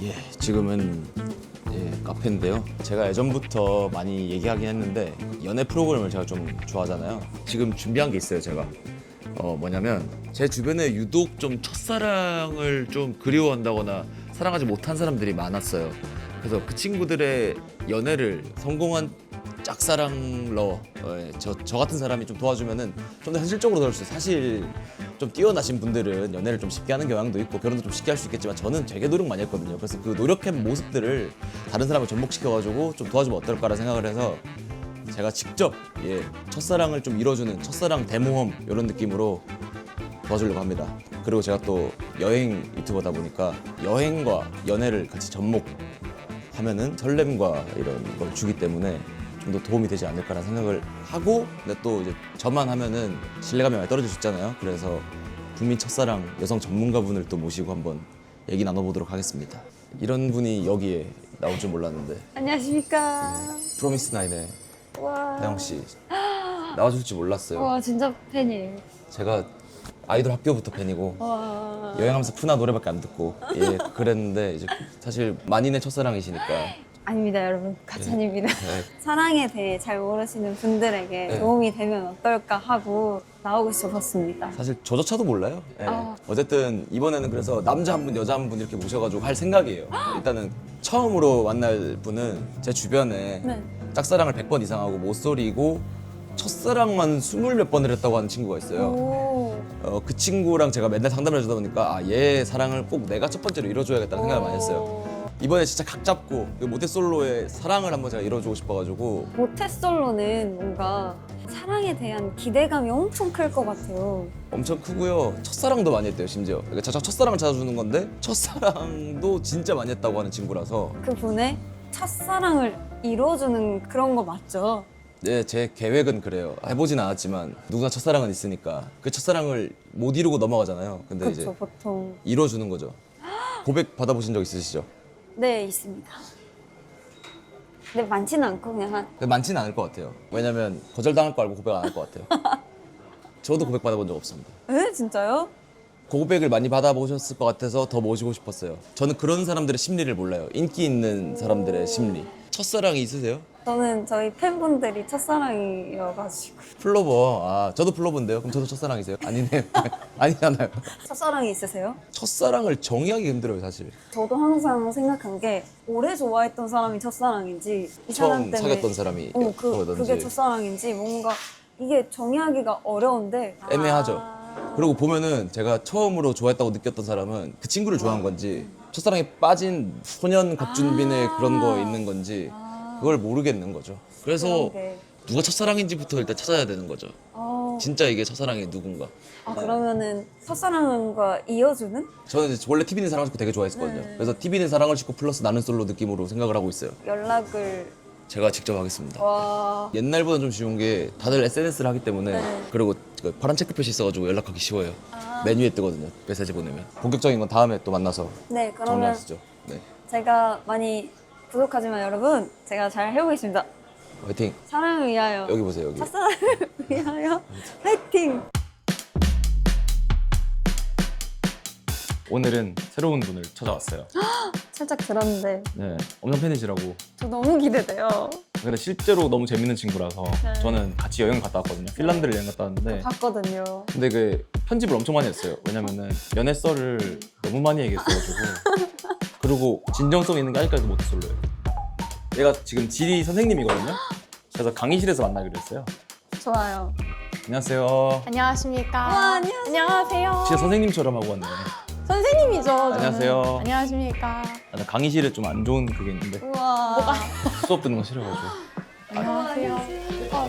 예, 지금은 카페인데요. 제가 예전부터 많이 얘기하긴 했는데 연애 프로그램을 제가 좀 좋아하잖아요. 지금 준비한 게 있어요, 제가. 뭐냐면 제 주변에 유독 좀 첫사랑을 좀 그리워한다거나 사랑하지 못한 사람들이 많았어요. 그래서 그 친구들의 연애를 성공한 짝사랑러 저 같은 사람이 좀 도와주면은 좀 더 현실적으로 도와줄 수 있어요. 사실 좀 뛰어나신 분들은 연애를 좀 쉽게 하는 경향도 있고 결혼도 좀 쉽게 할 수 있겠지만 저는 되게 노력 많이 했거든요. 그래서 그 노력한 모습들을 다른 사람을 접목시켜가지고 좀 도와주면 어떨까라 생각을 해서 제가 직접 첫사랑을 좀 이뤄주는 첫사랑 대모험 이런 느낌으로 도와주려고 합니다. 그리고 제가 또 여행 유튜버다 보니까 여행과 연애를 같이 접목하면은 설렘과 이런 걸 주기 때문에 좀 더 도움이 되지 않을까라는 생각을 하고, 근데 또 이제 저만 하면은 신뢰감이 많이 떨어질 수 있잖아요. 그래서 국민 첫사랑 여성 전문가분을 또 모시고 한번 얘기 나눠보도록 하겠습니다. 이런 분이 여기에 나올 줄 몰랐는데. 안녕하십니까. 프로미스 나인의 와. 하영 씨 나와줄 줄 몰랐어요. 와, 진짜 팬이에요. 제가 아이돌 학교부터 팬이고 와. 여행하면서 푸나 노래밖에 안 듣고 그랬는데 이제 사실 만인의 첫사랑이시니까. 아닙니다, 여러분. 가찬입니다. 네. 사랑에 대해 잘 모르시는 분들에게 네. 도움이 되면 어떨까 하고 나오고 싶었습니다. 사실 저조차도 몰라요. 아. 어쨌든 이번에는 그래서 남자 한 분, 여자 한 분 이렇게 모셔가지고 할 생각이에요. 일단은 처음으로 만날 분은 제 주변에 네. 짝사랑을 100번 이상 하고 못소리고 첫사랑만 20몇 번을 했다고 하는 친구가 있어요. 오. 그 친구랑 제가 맨날 상담을 해주다 보니까 얘 사랑을 꼭 내가 첫 번째로 이뤄줘야겠다는 생각을 많이 했어요. 이번에 진짜 각 잡고 그 모태솔로의 사랑을 한번 제가 이뤄주고 싶어가지고. 모태솔로는 뭔가 사랑에 대한 기대감이 엄청 클 것 같아요. 엄청 크고요. 첫사랑도 많이 했대요, 심지어. 그러니까 첫사랑을 찾아주는 건데 첫사랑도 진짜 많이 했다고 하는 친구라서. 그분의 첫사랑을 이뤄주는 그런 거 맞죠? 네, 제 계획은 그래요. 해보진 않았지만 누구나 첫사랑은 있으니까 그 첫사랑을 못 이루고 넘어가잖아요. 근데 그렇죠, 이제 보통. 이뤄주는 거죠. 고백 받아보신 적 있으시죠? 네, 있습니다. 근데 많지는 않고 그냥 한 근데 많지는 않을 것 같아요. 왜냐면 거절당할 거 알고 고백 안 할 것 같아요. 저도 고백 받아본 적 없습니다. 에? 진짜요? 고백을 많이 받아보셨을 것 같아서 더 모시고 싶었어요. 저는 그런 사람들의 심리를 몰라요. 인기 있는 사람들의 심리. 첫사랑이 있으세요? 저는 저희 팬분들이 첫사랑이어가지고 플로버. 저도 플로버인데요. 그럼 저도 첫사랑이세요? 아니네요. 아니잖아요. 첫사랑이 있으세요? 첫사랑을 정의하기 힘들어요, 사실. 저도 항상 생각한 게 오래 좋아했던 사람이 첫사랑인지 이 처음 사람 때문에 사귀었던 사람이 그게 그러든지. 첫사랑인지 뭔가 이게 정의하기가 어려운데 애매하죠. 그리고 보면은 제가 처음으로 좋아했다고 느꼈던 사람은 그 친구를 좋아한 건지 첫사랑에 빠진 소년 곽준빈의 그런 거 있는 건지 그걸 모르겠는 거죠. 그래서 그런 게. 누가 첫사랑인지부터 일단 찾아야 되는 거죠. 진짜 이게 첫사랑이 누군가. 그러면은 첫사랑과 이어주는 저는 이제 원래 TV는 사랑을 싣고 되게 좋아했었거든요. 그래서 TV는 사랑을 싣고 플러스 나는 솔로 느낌으로 생각을 하고 있어요. 연락을 제가 직접 하겠습니다. 와 옛날보다 좀 쉬운 게 다들 SNS를 하기 때문에 네. 그리고 그 파란 체크 표시 있어가지고 연락하기 쉬워요. 메뉴에 뜨거든요. 메시지 보내면. 본격적인 건 다음에 또 만나서 네, 그러면 정리하시죠. 네, 제가 많이 부족하지만 여러분 제가 잘 해보겠습니다. 화이팅. 사랑을 위하여 여기 보세요, 여기. 첫사랑을 위하여 화이팅! 오늘은 새로운 분을 찾아왔어요. 살짝 들었는데 네, 엄청 팬이시라고. 저 너무 기대돼요. 근데 실제로 너무 재밌는 친구라서 저는 같이 여행 갔다 왔거든요. 핀란드를 여행 갔다 왔는데 봤거든요. 근데 그 편집을 엄청 많이 했어요. 왜냐면은 연애 썰을 너무 많이 얘기했어가지고. 그리고 진정성 있는 게 아직까지 모태솔로예요. 얘가 지금 지리 선생님이거든요. 그래서 강의실에서 만나기로 했어요. 좋아요. 안녕하세요. 안녕하십니까. 와, 안녕하세요. 안녕하세요. 진짜 선생님처럼 하고 왔네. 선생님이죠. 저는. 안녕하세요. 안녕하십니까. 나 강의실에 좀 안 좋은 그게 있는데 우와. 수업 듣는 거 싫어가지고. 안녕하세요.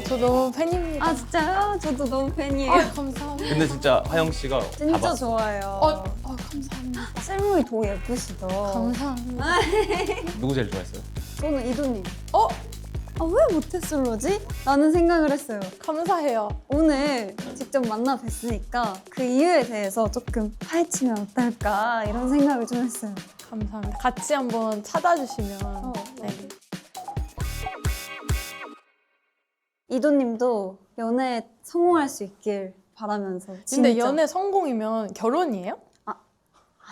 저 너무 팬입니다. 아 진짜요? 저도 너무 팬이에요. 감사합니다. 근데 진짜 하영 씨가 다 진짜 봤어. 좋아요. 감사합니다. 셀모이 더 예쁘시다. 감사합니다. 누구 제일 좋아했어요? 저는 이도님. 어? 왜 모태솔로지? 라는 생각을 했어요. 감사해요. 오늘 직접 만나 뵀으니까 그 이유에 대해서 조금 파헤치면 어떨까 이런 생각을 좀 했어요. 감사합니다. 같이 한번 찾아주시면. 네. 이도님도 연애에 성공할 수 있길 바라면서. 근데 진짜. 연애 성공이면 결혼이에요?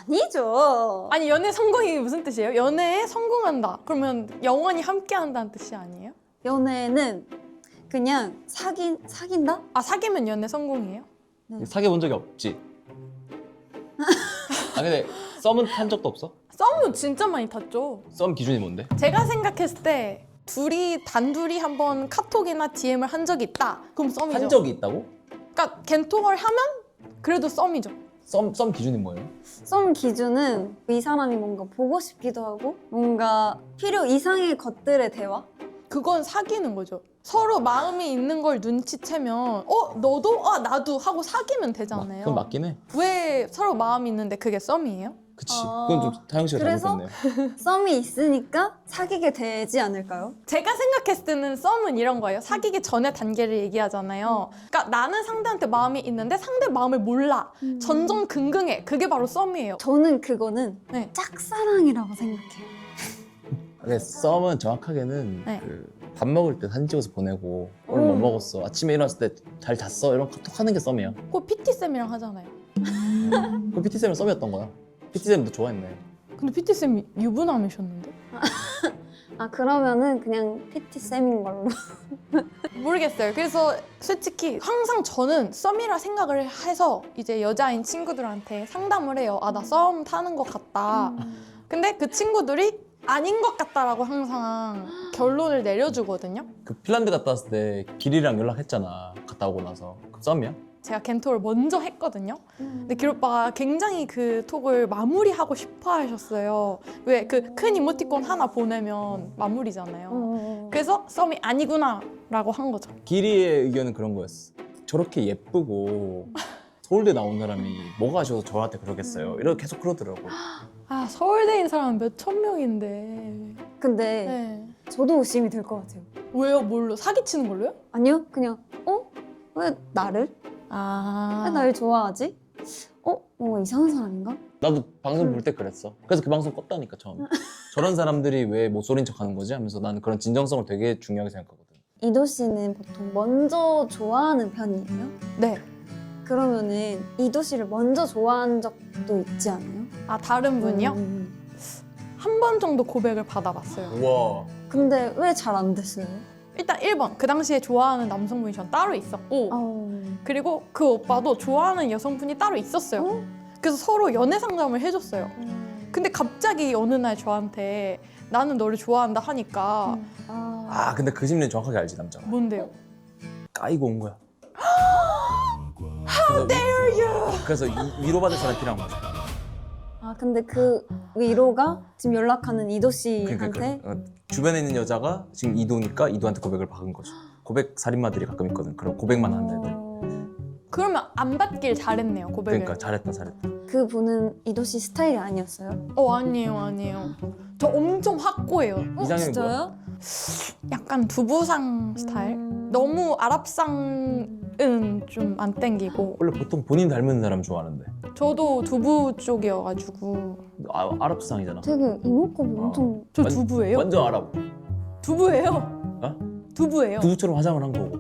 아니죠. 아니 연애 성공이 무슨 뜻이에요? 연애에 성공한다. 그러면 영원히 함께한다는 뜻이 아니에요? 연애는 그냥 사귄다? 아 사귀면 연애 성공이에요? 사귀어 본 적이 없지. 아 근데 썸은 탄 적도 없어? 썸은 진짜 많이 탔죠. 썸 기준이 뭔데? 제가 생각했을 때 둘이 단둘이 한번 카톡이나 DM을 한 적이 있다. 그럼 썸이죠. 한 적이 있다고? 그러니까 겐톡을 하면 그래도 썸이죠. 썸 기준이 뭐예요? 썸 기준은 이 사람이 뭔가 보고 싶기도 하고 뭔가 필요 이상의 것들의 대화? 그건 사귀는 거죠. 서로 마음이 있는 걸 눈치채면 너도? 나도 하고 사귀면 되잖아요. 그건 맞긴 해. 왜 서로 마음이 있는데 그게 썸이에요? 그치. 아, 그건 좀 다영 씨가 그래서? 잘못했네요. 썸이 있으니까 사귀게 되지 않을까요? 제가 생각했을 때는 썸은 이런 거예요. 사귀기 전에 단계를 얘기하잖아요. 그러니까 나는 상대한테 마음이 있는데 상대 마음을 몰라. 전전긍긍해. 그게 바로 썸이에요. 저는 그거는 네. 짝사랑이라고 생각해요. 근데 썸은 정확하게는 네. 그 밥 먹을 때 사진 찍어서 보내고 오늘 뭐 먹었어, 아침에 일어났을 때 잘 잤어 이런 카톡 하는 게 썸이야. 그거 PT쌤이랑 하잖아요. 그 PT쌤은 썸이었던 거야. PT쌤도 좋아했네. 근데 PT쌤 유부남이셨는데? 아 그러면은 그냥 PT 쌤인 걸로. 모르겠어요. 그래서 솔직히 항상 저는 썸이라 생각을 해서 이제 여자인 친구들한테 상담을 해요. 아, 나 썸 타는 것 같다. 근데 그 친구들이 아닌 것 같다라고 항상 결론을 내려주거든요. 그 핀란드 갔다 왔을 때 길이랑 연락했잖아. 갔다 오고 나서. 그 썸이야? 제가 겐톡을 먼저 했거든요. 근데 길 오빠가 굉장히 그 톡을 마무리하고 싶어 하셨어요. 왜 그 큰 이모티콘 하나 보내면 마무리잖아요. 그래서 썸이 아니구나 라고 한 거죠. 길이의 의견은 그런 거였어. 저렇게 예쁘고 서울대 나온 사람이 뭐가 아쉬워서 저한테 그러겠어요. 이렇게 계속 그러더라고. 아, 서울대인 사람은 몇천 명인데. 근데 네. 저도 의심이 될 것 같아요. 왜요? 뭘로? 사기치는 걸로요? 아니요, 그냥 왜 나를? 아. 왜 날 좋아하지? 뭔가 이상한 사람인가? 나도 방송 볼 때 그랬어. 그래서 그 방송 껐다니까 처음에. 저런 사람들이 왜 못소린 척하는 거지? 하면서 나는 그런 진정성을 되게 중요하게 생각하거든. 이도 씨는 보통 먼저 좋아하는 편이에요? 네. 그러면은 이도 씨를 먼저 좋아한 적도 있지 않아요? 아, 다른 분이요? 한 번 정도 고백을 받아봤어요. 우와. 근데 왜 잘 안 됐어요? 일단 1번, 그 당시에 좋아하는 남성분이 전 따로 있었고, 그리고 그 오빠도 좋아하는 여성분이 따로 있었어요. 그래서 서로 연애 상담을 해줬어요. 근데 갑자기 어느 날 저한테 나는 너를 좋아한다 하니까 아 근데 그 심리는 정확하게 알지 남자가. 뭔데요? 까이고 온 거야. How dare you! 그래서 위로받을 사람이 필요한 거지. 근데 그 위로가 지금 연락하는 이도 씨한테 그러니까 주변에 있는 여자가 지금 이도니까 이도한테 고백을 박은 거죠. 고백 살인마들이 가끔 있거든. 그럼 고백만 하는 애들. 그러면 안 받길 잘했네요, 고백을. 그러니까 잘했다. 그 분은 이도 씨 스타일이 아니었어요? 아니에요. 저 엄청 확고해요. 이상형이 뭐야? 진짜요? 약간 두부상 스타일? 너무 아랍상은 좀 안 땡기고. 원래 보통 본인 닮은 사람 좋아하는데. 저도 두부 쪽이어가지고. 아랍상이잖아. 되게 이목구비 엄청 저 두부예요? 완전 아랍. 두부예요? 어? 두부예요? 두부처럼 화장을 한 거고.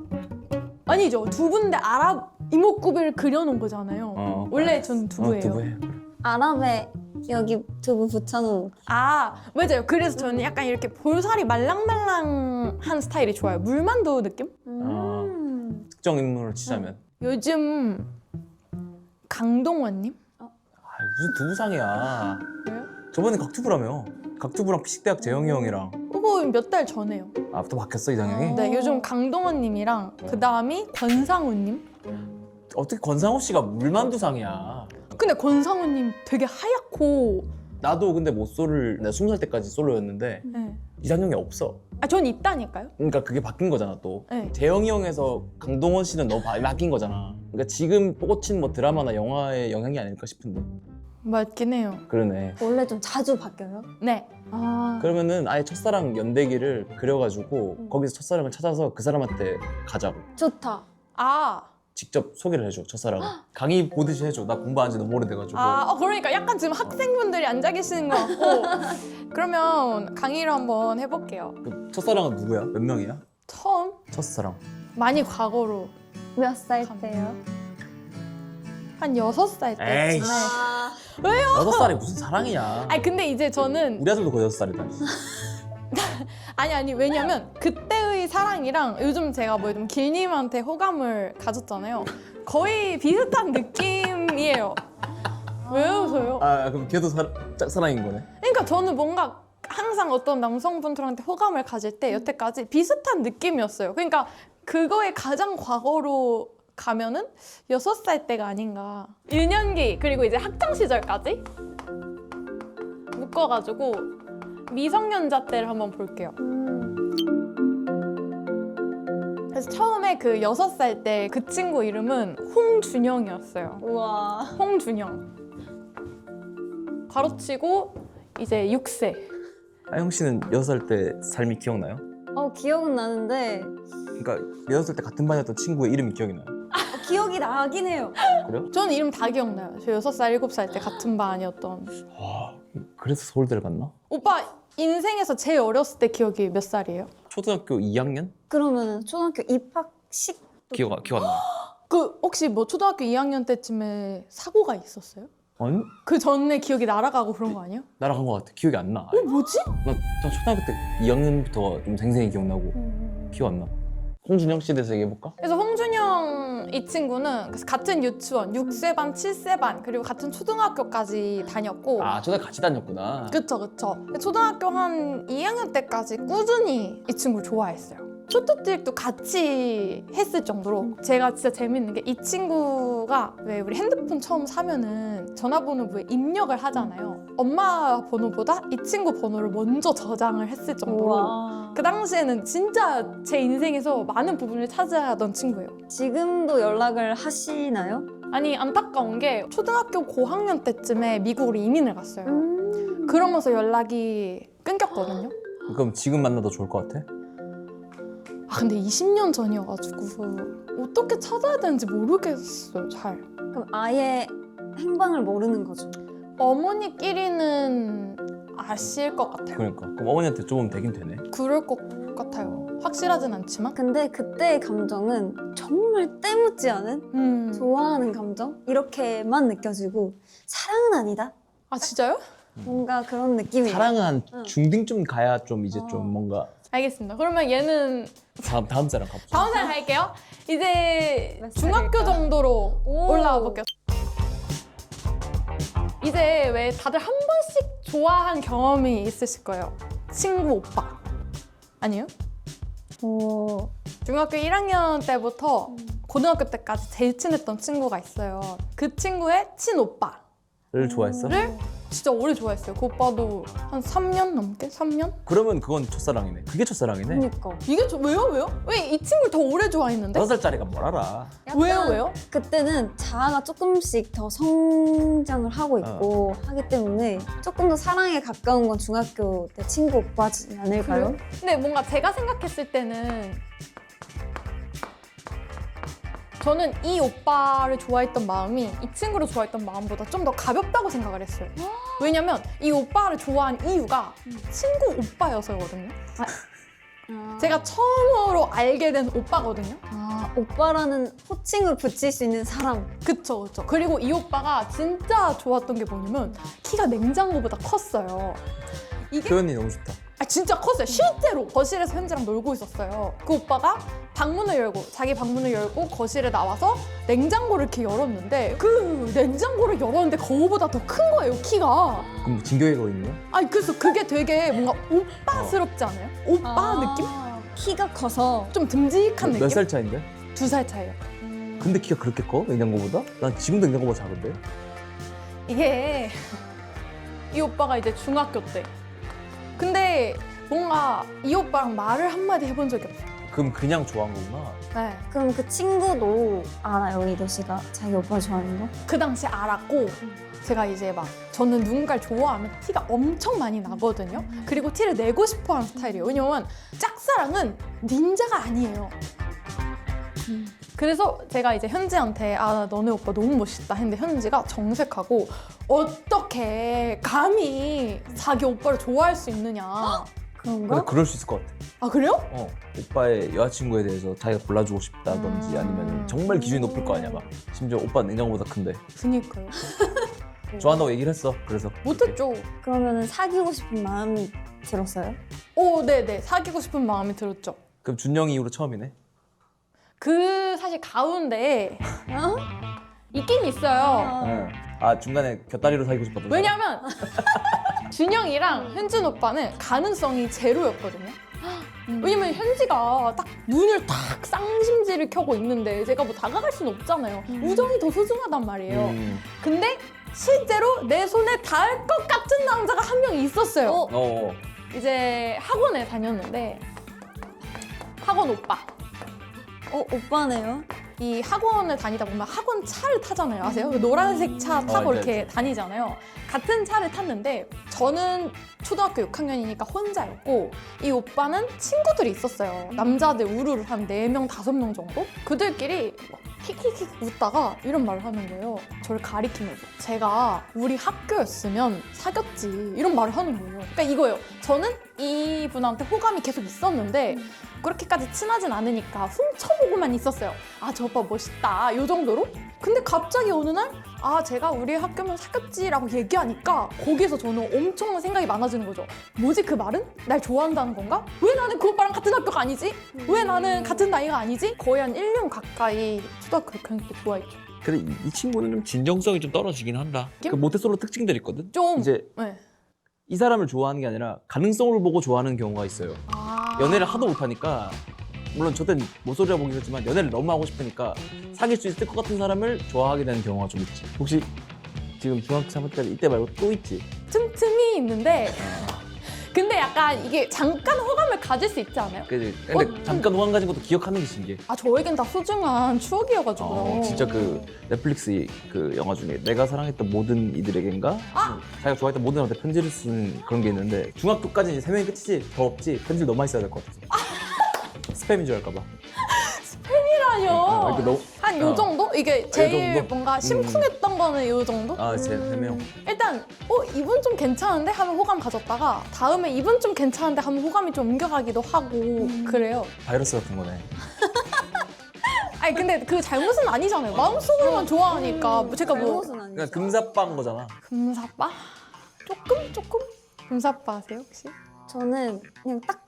아니죠. 두부인데 아랍 이목구비를 그려놓은 거잖아요. 원래 전 두부예요. 두부해. 아랍에 여기 두부 붙여놓은 아, 맞아요. 그래서 저는 약간 이렇게 볼살이 말랑말랑한 스타일이 좋아요. 물만두 느낌? 특정 인물을 치자면. 요즘 강동원님? 무슨 두부상이야. 왜요? 저번에 각투부라며. 각투부랑 피식대학 재영이 형이랑. 그거 몇 달 전에요. 또 바뀌었어 이상형이? 네, 요즘 강동원님이랑 그 다음이 권상우님. 어떻게 권상우 씨가 물만두상이야. 근데 권상우님 되게 하얗고. 나도 근데 모쏠을 내가 20살 때까지 솔로였는데 네. 이상형이 없어. 전 있다니까요. 그러니까 그게 바뀐 거잖아 또. 네. 재영이 형에서 강동원 씨는 너무 바뀐 거잖아. 그러니까 지금 꽂힌 뭐 드라마나 영화의 영향이 아닐까 싶은데. 맞긴 해요. 그러네. 원래 좀 자주 바뀌어요? 네. 그러면은 아예 첫사랑 연대기를 그려가지고 거기서 첫사랑을 찾아서 그 사람한테 가자고. 좋다. 직접 소개를 해줘 첫사랑을. 강의 보듯이 해줘. 나 공부 안 지 너무 오래돼가지고. 그러니까 약간 지금 학생분들이 앉아 계시는 것 같고. 그러면 강의를 한번 해볼게요. 그 첫사랑은 누구야? 몇 명이야? 처음? 첫사랑. 많이 과거로. 몇 살 때요? 한 6살 때쯤에. 에이씨. 왜요? 6살이 무슨 사랑이야. 아니 근데 이제 저는 우리 아들도 거의 6살이다. 아니 왜냐면 그때의 사랑이랑 요즘 제가 뭐 좀 길님한테 호감을 가졌잖아요. 거의 비슷한 느낌이에요. 왜 웃어요? 아 그럼 걔도 짝사랑인 거네. 그러니까 저는 뭔가 항상 어떤 남성분들한테 호감을 가질 때 여태까지 비슷한 느낌이었어요. 그러니까 그거의 가장 과거로 가면은 6살 때가 아닌가. 1년기 그리고 이제 학창 시절까지 묶어가지고 미성년자 때를 한번 볼게요. 그래서 처음에 그 6살 때 그 친구 이름은 홍준영이었어요. 우와. 홍준영. 가로치고 이제 6세. 아영 씨는 6살 때 삶이 기억나요? 기억은 나는데 그러니까 6살 때 같은 반이었던 친구의 이름이 기억이 나요? 기억이 나긴 해요. 그래요? 저는 이름 다 기억나요. 저 6살, 7살 때 같은 반이었던. 와 그래서 서울대를 갔나? 오빠 인생에서 제일 어렸을 때 기억이 몇 살이에요? 초등학교 2학년? 그러면 초등학교 입학식 기억 안 나. 그 혹시 뭐 초등학교 2학년 때쯤에 사고가 있었어요? 아니? 그 전에 기억이 날아가고 그런 거 아니에요? 날아간 것 같아. 기억이 안 나. 뭐지? 나 초등학교 때 2학년부터 좀 생생히 기억나고 기억 안 나. 홍준영 씨에 대해서 얘기해볼까? 그래서 홍준영 이 친구는 그래서 같은 유치원 6세 반, 7세 반 그리고 같은 초등학교까지 다녔고 아 초등학교 같이 다녔구나. 그쵸. 초등학교 한 2학년 때까지 꾸준히 이 친구를 좋아했어요. 초특집도 같이 했을 정도로 제가 진짜 재밌는 게 이 친구가 왜 우리 핸드폰 처음 사면은 전화번호부에 입력을 하잖아요. 엄마 번호보다 이 친구 번호를 먼저 저장을 했을 정도로 우와. 그 당시에는 진짜 제 인생에서 많은 부분을 차지하던 친구예요. 지금도 연락을 하시나요? 아니 안타까운 게 초등학교 고학년 때쯤에 미국으로 이민을 갔어요. 그러면서 연락이 끊겼거든요. 그럼 지금 만나도 좋을 것 같아? 아 근데 20년 전이어가지고 어떻게 찾아야 되는지 모르겠어요 잘. 그럼 아예 행방을 모르는 거죠. 어머니끼리는 아실 것 같아요. 그러니까 그럼 어머니한테 좁으면 되긴 되네. 그럴 것 같아요. 확실하진 않지만 근데 그때의 감정은 정말 때묻지 않은 좋아하는 감정? 이렇게만 느껴지고 사랑은 아니다? 아 진짜요? 뭔가 그런 느낌이에요. 사랑은 한 응. 중딩쯤 가야 좀 이제 좀 뭔가 알겠습니다. 그러면 얘는 다음 사람 가보자. 다음 살 갈게요. 이제 몇 중학교 살일까? 정도로 오. 올라와 볼게요. 이제 왜 다들 한 번씩 좋아한 경험이 있으실 거예요. 친구 오빠. 아니에요? 오. 중학교 1학년 때부터 고등학교 때까지 제일 친했던 친구가 있어요. 그 친구의 친오빠를 를 좋아했어? 진짜 오래 좋아했어요. 그 오빠도 한 3년 넘게? 3년? 그러면 그건 첫사랑이네. 그게 첫사랑이네. 그니까. 이게 왜요? 왜 이 친구를 더 오래 좋아했는데? 6살짜리가 뭘 알아? 왜요? 그때는 자아가 조금씩 더 성장을 하고 있고 하기 때문에 조금 더 사랑에 가까운 건 중학교 때 친구 오빠지 않을까요? 그래요? 근데 뭔가 제가 생각했을 때는 저는 이 오빠를 좋아했던 마음이 이 친구를 좋아했던 마음보다 좀 더 가볍다고 생각을 했어요. 왜냐면 이 오빠를 좋아한 이유가 친구 오빠여서거든요. 제가 처음으로 알게 된 오빠거든요. 오빠라는 호칭을 붙일 수 있는 사람. 그쵸. 그리고 이 오빠가 진짜 좋았던 게 뭐냐면 키가 냉장고보다 컸어요. 이게 표현이 너무 좋다. 진짜 컸어요. 실제로 거실에서 현지랑 놀고 있었어요. 그 오빠가 자기 방문을 열고 거실에 나와서 냉장고를 이렇게 열었는데 그 냉장고를 열었는데 거울보다 더 큰 거예요, 키가. 그럼 진격의 거인이야? 아니 그래서 그게 되게 뭔가 오빠스럽지 않아요? 오빠 느낌? 키가 커서 좀 듬직한 느낌? 몇 살 차인데? 2살 차이요. 근데 키가 그렇게 커? 냉장고보다? 난 지금도 냉장고보다 작은데? 이게 이 오빠가 이제 중학교 때. 근데 뭔가 이 오빠랑 말을 한마디 해본 적이 없어요. 그럼 그냥 좋아한 거구나. 네. 그럼 그 친구도 알아요, 이도 씨가 자기 오빠 좋아하는 거? 그 당시에 알았고 제가 이제 막 저는 누군가를 좋아하면 티가 엄청 많이 나거든요. 그리고 티를 내고 싶어 하는 스타일이에요. 왜냐면 짝사랑은 닌자가 아니에요. 그래서 제가 이제 현지한테 너네 오빠 너무 멋있다 했는데 현지가 정색하고 어떻게 감히 자기 오빠를 좋아할 수 있느냐. 그런가? 근데 그럴 수 있을 것 같아. 아 그래요? 오빠의 여자친구에 대해서 자기가 골라주고 싶다든지 아니면 정말 기준이 높을 거 아니야. 막 심지어 오빠 냉장고보다 큰데 그니까요. 좋아한다고 얘기를 했어. 그래서 못했죠. 그러면은 사귀고 싶은 마음이 들었어요? 오, 네네. 사귀고 싶은 마음이 들었죠. 그럼 준영 이후로 처음이네. 그 사실 가운데 있긴 있어요. 아 중간에 곁다리로 사귀고 싶었던 왜냐면 준영이랑 현준 오빠는 가능성이 제로였거든요. 왜냐면 현지가 딱 눈을 딱 쌍심지를 켜고 있는데 제가 뭐 다가갈 수는 없잖아요. 우정이 더 소중하단 말이에요. 근데 실제로 내 손에 닿을 것 같은 남자가 한 명 있었어요. 이제 학원에 다녔는데 학원 오빠. 오빠네요? 이 학원을 다니다 보면 학원 차를 타잖아요. 아세요? 그 노란색 차 타고 네, 이렇게 다니잖아요. 같은 차를 탔는데 저는 초등학교 6학년이니까 혼자였고 이 오빠는 친구들이 있었어요. 남자들 우르르 한 4명, 5명 정도? 그들끼리 막 킥킥킥 웃다가 이런 말을 하는 거예요. 저를 가리키면서. 제가 우리 학교였으면 사귀었지. 이런 말을 하는 거예요. 그러니까 이거예요. 저는 이분한테 호감이 계속 있었는데 그렇게까지 친하진 않으니까 훔쳐보고만 있었어요. 아, 저 오빠 멋있다. 요 정도로? 근데 갑자기 어느 날 아, 제가 우리 학교면 사귀었지라고 얘기하니까 거기서 저는 엄청 생각이 많아지는 거죠. 뭐지 그 말은? 날 좋아한다는 건가? 왜 나는 그 오빠랑 같은 학교가 아니지? 왜 나는 같은 나이가 아니지? 거의 한 1년 가까이 초등학교 6학년 때 좋아했죠. 근데 이 친구는 좀 진정성이 좀 떨어지긴 한다. 느낌? 그 모태솔로 특징들이 있거든. 좀 이제 네. 이 사람을 좋아하는 게 아니라 가능성을 보고 좋아하는 경우가 있어요. 아. 연애를 하도 못하니까 물론 저땐 모쏠이라 보긴 했지만 연애를 너무 하고 싶으니까 사귈 수 있을 것 같은 사람을 좋아하게 되는 경우가 좀 있지. 혹시 지금 중학교 3학년 때 이때 말고 또 있지? 틈틈이 있는데 근데 약간 이게 잠깐 호감을 가질 수 있지 않아요? 근데 잠깐 호감 가진 것도 기억하는 게 신기해. 아 저에겐 다 소중한 추억이어가지고요. 진짜 그 넷플릭스 그 영화 중에 내가 사랑했던 모든 이들에겐가? 자기가 좋아했던 모든 사람한테 편지를 쓰는 그런 게 있는데 중학교까지 이제 3명이 끝이지 더 없지. 편지를 너무 많이 써야 될 것 같아서. 스팸인 줄 알까 봐. 아니요. 이렇게 너무- 한 요 정도? 이게 제일 정도? 뭔가 심쿵했던 거는 요 정도? 아, 제 3명. 일단 이분 좀 괜찮은데 하면 호감 가졌다가 다음에 이분 좀 괜찮은데 하면 호감이 좀 옮겨가기도 하고 그래요. 바이러스 같은 거네. 아니 근데 그 잘못은 아니잖아요. 마음속으로만 좋아하니까 제가 뭐 잘못은 아니죠. 그냥 금사빠인 거잖아. 금사빠? 조금? 금사빠 아세요 혹시? 저는 그냥 딱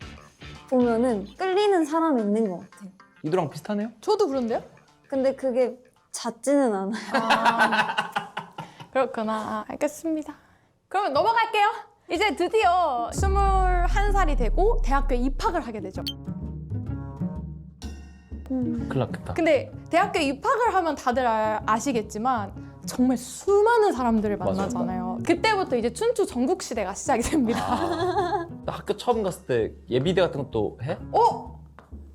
보면은 끌리는 사람이 있는 것 같아요. 이도랑 비슷하네요? 저도 그런데요? 근데 그게 잦지는 않아요. 그렇구나. 아, 알겠습니다. 그러면 넘어갈게요. 이제 드디어 21살이 되고 대학교에 입학을 하게 되죠. 큰일 났겠다. 근데 대학교에 입학을 하면 다들 아시겠지만 정말 수많은 사람들을 맞아. 만나잖아요. 그때부터 이제 춘추 전국 시대가 시작이 됩니다. 나 학교 처음 갔을 때 예비대 같은 것도 해?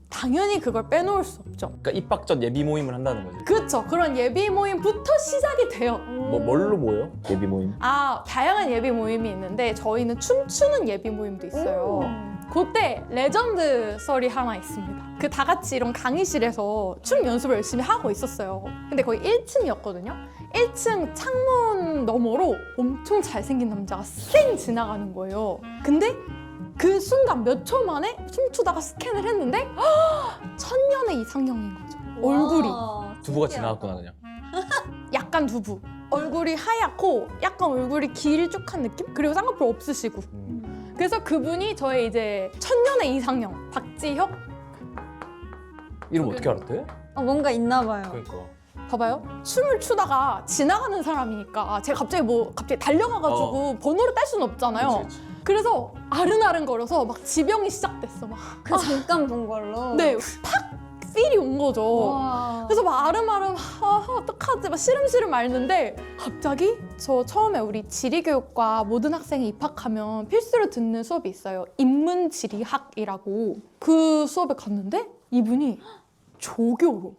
당연히 그걸 빼놓을 수 없죠. 그러니까 입학 전 예비 모임을 한다는 거지. 그렇죠. 그런 예비 모임부터 시작이 돼요. 뭐 뭘로 모여? 예비 모임. 아, 다양한 예비 모임이 있는데 저희는 춤추는 예비 모임도 있어요. 그때 레전드 썰이 하나 있습니다. 그 다 같이 이런 강의실에서 춤 연습을 열심히 하고 있었어요. 근데 거의 1층이었거든요. 1층 창문 너머로 엄청 잘생긴 남자가 쌩 지나가는 거예요. 근데 그 순간 몇 초 만에 춤추다가 스캔을 했는데 천년의 이상형인 거죠. 얼굴이. 두부가 지나갔구나 그냥. 약간 두부. 얼굴이 하얗고 약간 얼굴이 길쭉한 느낌? 그리고 쌍꺼풀 없으시고. 그래서 그분이 저의 이제 천년의 이상형 박지혁. 이름 어떻게 알았대? 뭔가 있나 봐요. 그러니까. 봐봐요. 춤을 추다가 지나가는 사람이니까 제가 갑자기 달려가가지고 번호를 딸 수는 없잖아요. 그치. 그래서 아른아른거려서 막 지병이 시작됐어. 막. 잠깐 본 걸로. 네, 팍 필이 온 거죠. 와. 그래서 막 아름아름 어떡하지 막 시름시름 앓는데 갑자기 저 처음에 우리 지리교육과 모든 학생이 입학하면 필수로 듣는 수업이 있어요. 인문지리학이라고. 그 수업에 갔는데 이분이 조교로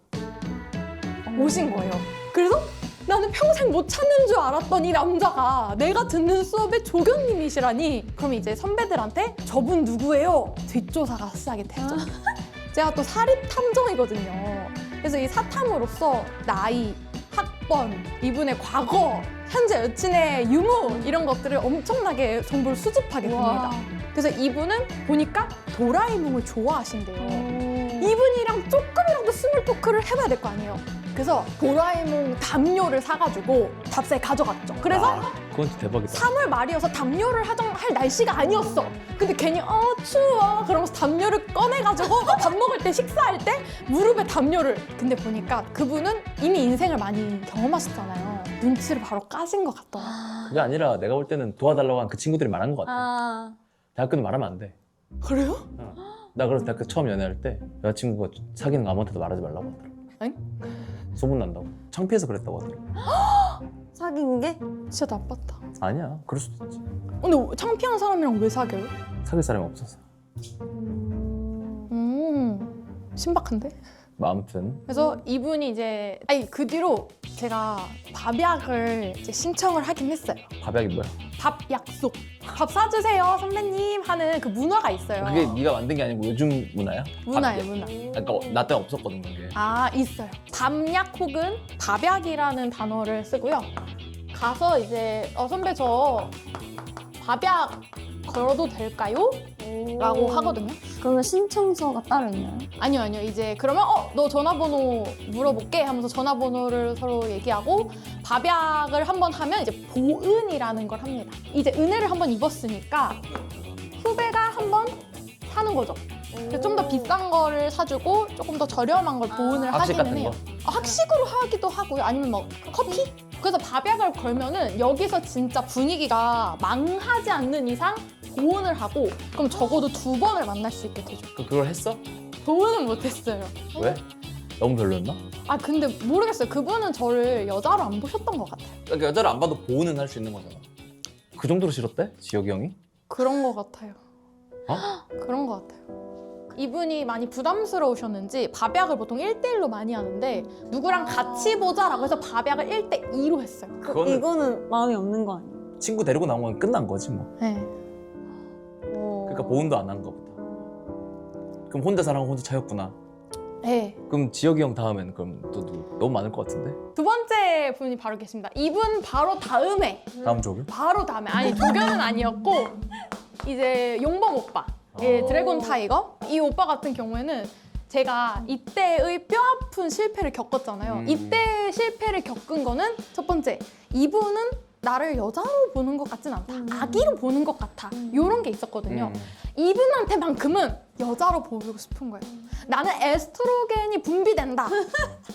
오신 거예요. 그래서 나는 평생 못 찾는 줄 알았던 이 남자가 내가 듣는 수업의 조교님이시라니. 그럼 이제 선배들한테 저분 누구예요? 뒷조사가 시작이 되죠. 제가 또 사립탐정이거든요. 그래서 이 사탐으로서 나이, 학번, 이분의 과거, 현재 여친의 유무 이런 것들을 엄청나게 정보를 수집하게 됩니다. 그래서 이분은 보니까 도라에몽을 좋아하신대요. 이분이랑 조금이라도 스몰 토크를 해봐야 될 거 아니에요. 그래서 도라에몽 담요를 사가지고 답사에 가져갔죠. 그래서 그건 진짜 대박이다. 3월 말이어서 담요를 할 날씨가 아니었어. 근데 괜히 추워 그러면서 담요를 꺼내가지고 밥 먹을 때 식사할 때 무릎에 담요를. 근데 보니까 그분은 이미 인생을 많이 경험하셨잖아요. 눈치를 바로 까신 것 같더라. 그게 아니라 내가 볼 때는 도와달라고 한 그 친구들이 말한 것 같아. 아, 대학교는 말하면 안 돼. 그래요? 나 그래서 대학교 처음 연애할 때 여자친구가 사귀는 거 아무한테도 말하지 말라고 하더라고. 엥? 소문난다고. 창피해서 그랬다고 하더라고. 사귄 게? 진짜 나빴다. 아니야. 그럴 수도 있지. 근데 창피한 사람이랑 왜 사겨요? 사귈 사람이 없었어. 신박한데? 뭐 아무튼 그래서 이분이 이제 그 뒤로 제가 밥약을 이제 신청을 하긴 했어요. 밥약이 뭐야? 밥 약속. 밥 사주세요 선배님 하는 그 문화가 있어요. 그게 네가 만든 게 아니고 요즘 문화야? 문화예요, 밥약. 문화. 그러니까 나 때 없었거든 그게. 아, 있어요. 밥약 혹은 밥약이라는 단어를 쓰고요. 가서 이제 선배 저 밥약 걸어도 될까요? 라고 하거든요. 그러면 신청서가 따로 있나요? 아니요. 이제 그러면 너 전화번호 물어볼게 하면서 전화번호를 서로 얘기하고 밥약을 한번 하면 이제 보은이라는 걸 합니다. 이제 은혜를 한번 입었으니까 후배가 한번 사는 거죠. 좀 더 비싼 거를 사주고 조금 더 저렴한 걸 보은을 학식 하기는 같은 해요. 거? 학식으로 하기도 하고요. 아니면 뭐 커피? 그래서 밥약을 걸면은 여기서 진짜 분위기가 망하지 않는 이상 보은을 하고 그럼 적어도 2번을 만날 수 있게 되죠. 그걸 했어? 보은은 못했어요. 왜? 너무 별로였나? 아 근데 모르겠어요. 그분은 저를 여자로 안 보셨던 것 같아요. 그러니까 여자를 안 봐도 보호는 할 수 있는 거잖아. 그 정도로 싫었대? 지혁이 형이? 그런 것 같아요. 어? 그런 것 같아요. 이분이 많이 부담스러우셨는지 밥약을 보통 1대1로 많이 하는데 누구랑 같이 보자라고 해서 밥약을 1대2로 했어요. 그거는 이거는 마음이 없는 거 아니에요? 친구 데리고 나온 건 끝난 거지 뭐. 네. 그러니까 보온도 안 한 거보다. 그럼 혼자 사랑하고 혼자 차였구나. 네. 그럼 지혁이 형 다음엔 그럼 또 누구? 너무 많을 것 같은데? 2번째 분이 바로 계십니다. 이분 바로 다음에 다음 조교? 바로 다음에 아니 조교는 아니었고 이제 용범 오빠 드래곤 타이거 이 오빠 같은 경우에는 제가 이때의 뼈아픈 실패를 겪었잖아요. 이때 실패를 겪은 거는 첫 번째 이분은 나를 여자로 보는 것 같진 않다. 아기로 보는 것 같아. 이런 게 있었거든요. 이분한테만큼은 여자로 보이고 싶은 거예요. 나는 에스트로겐이 분비된다.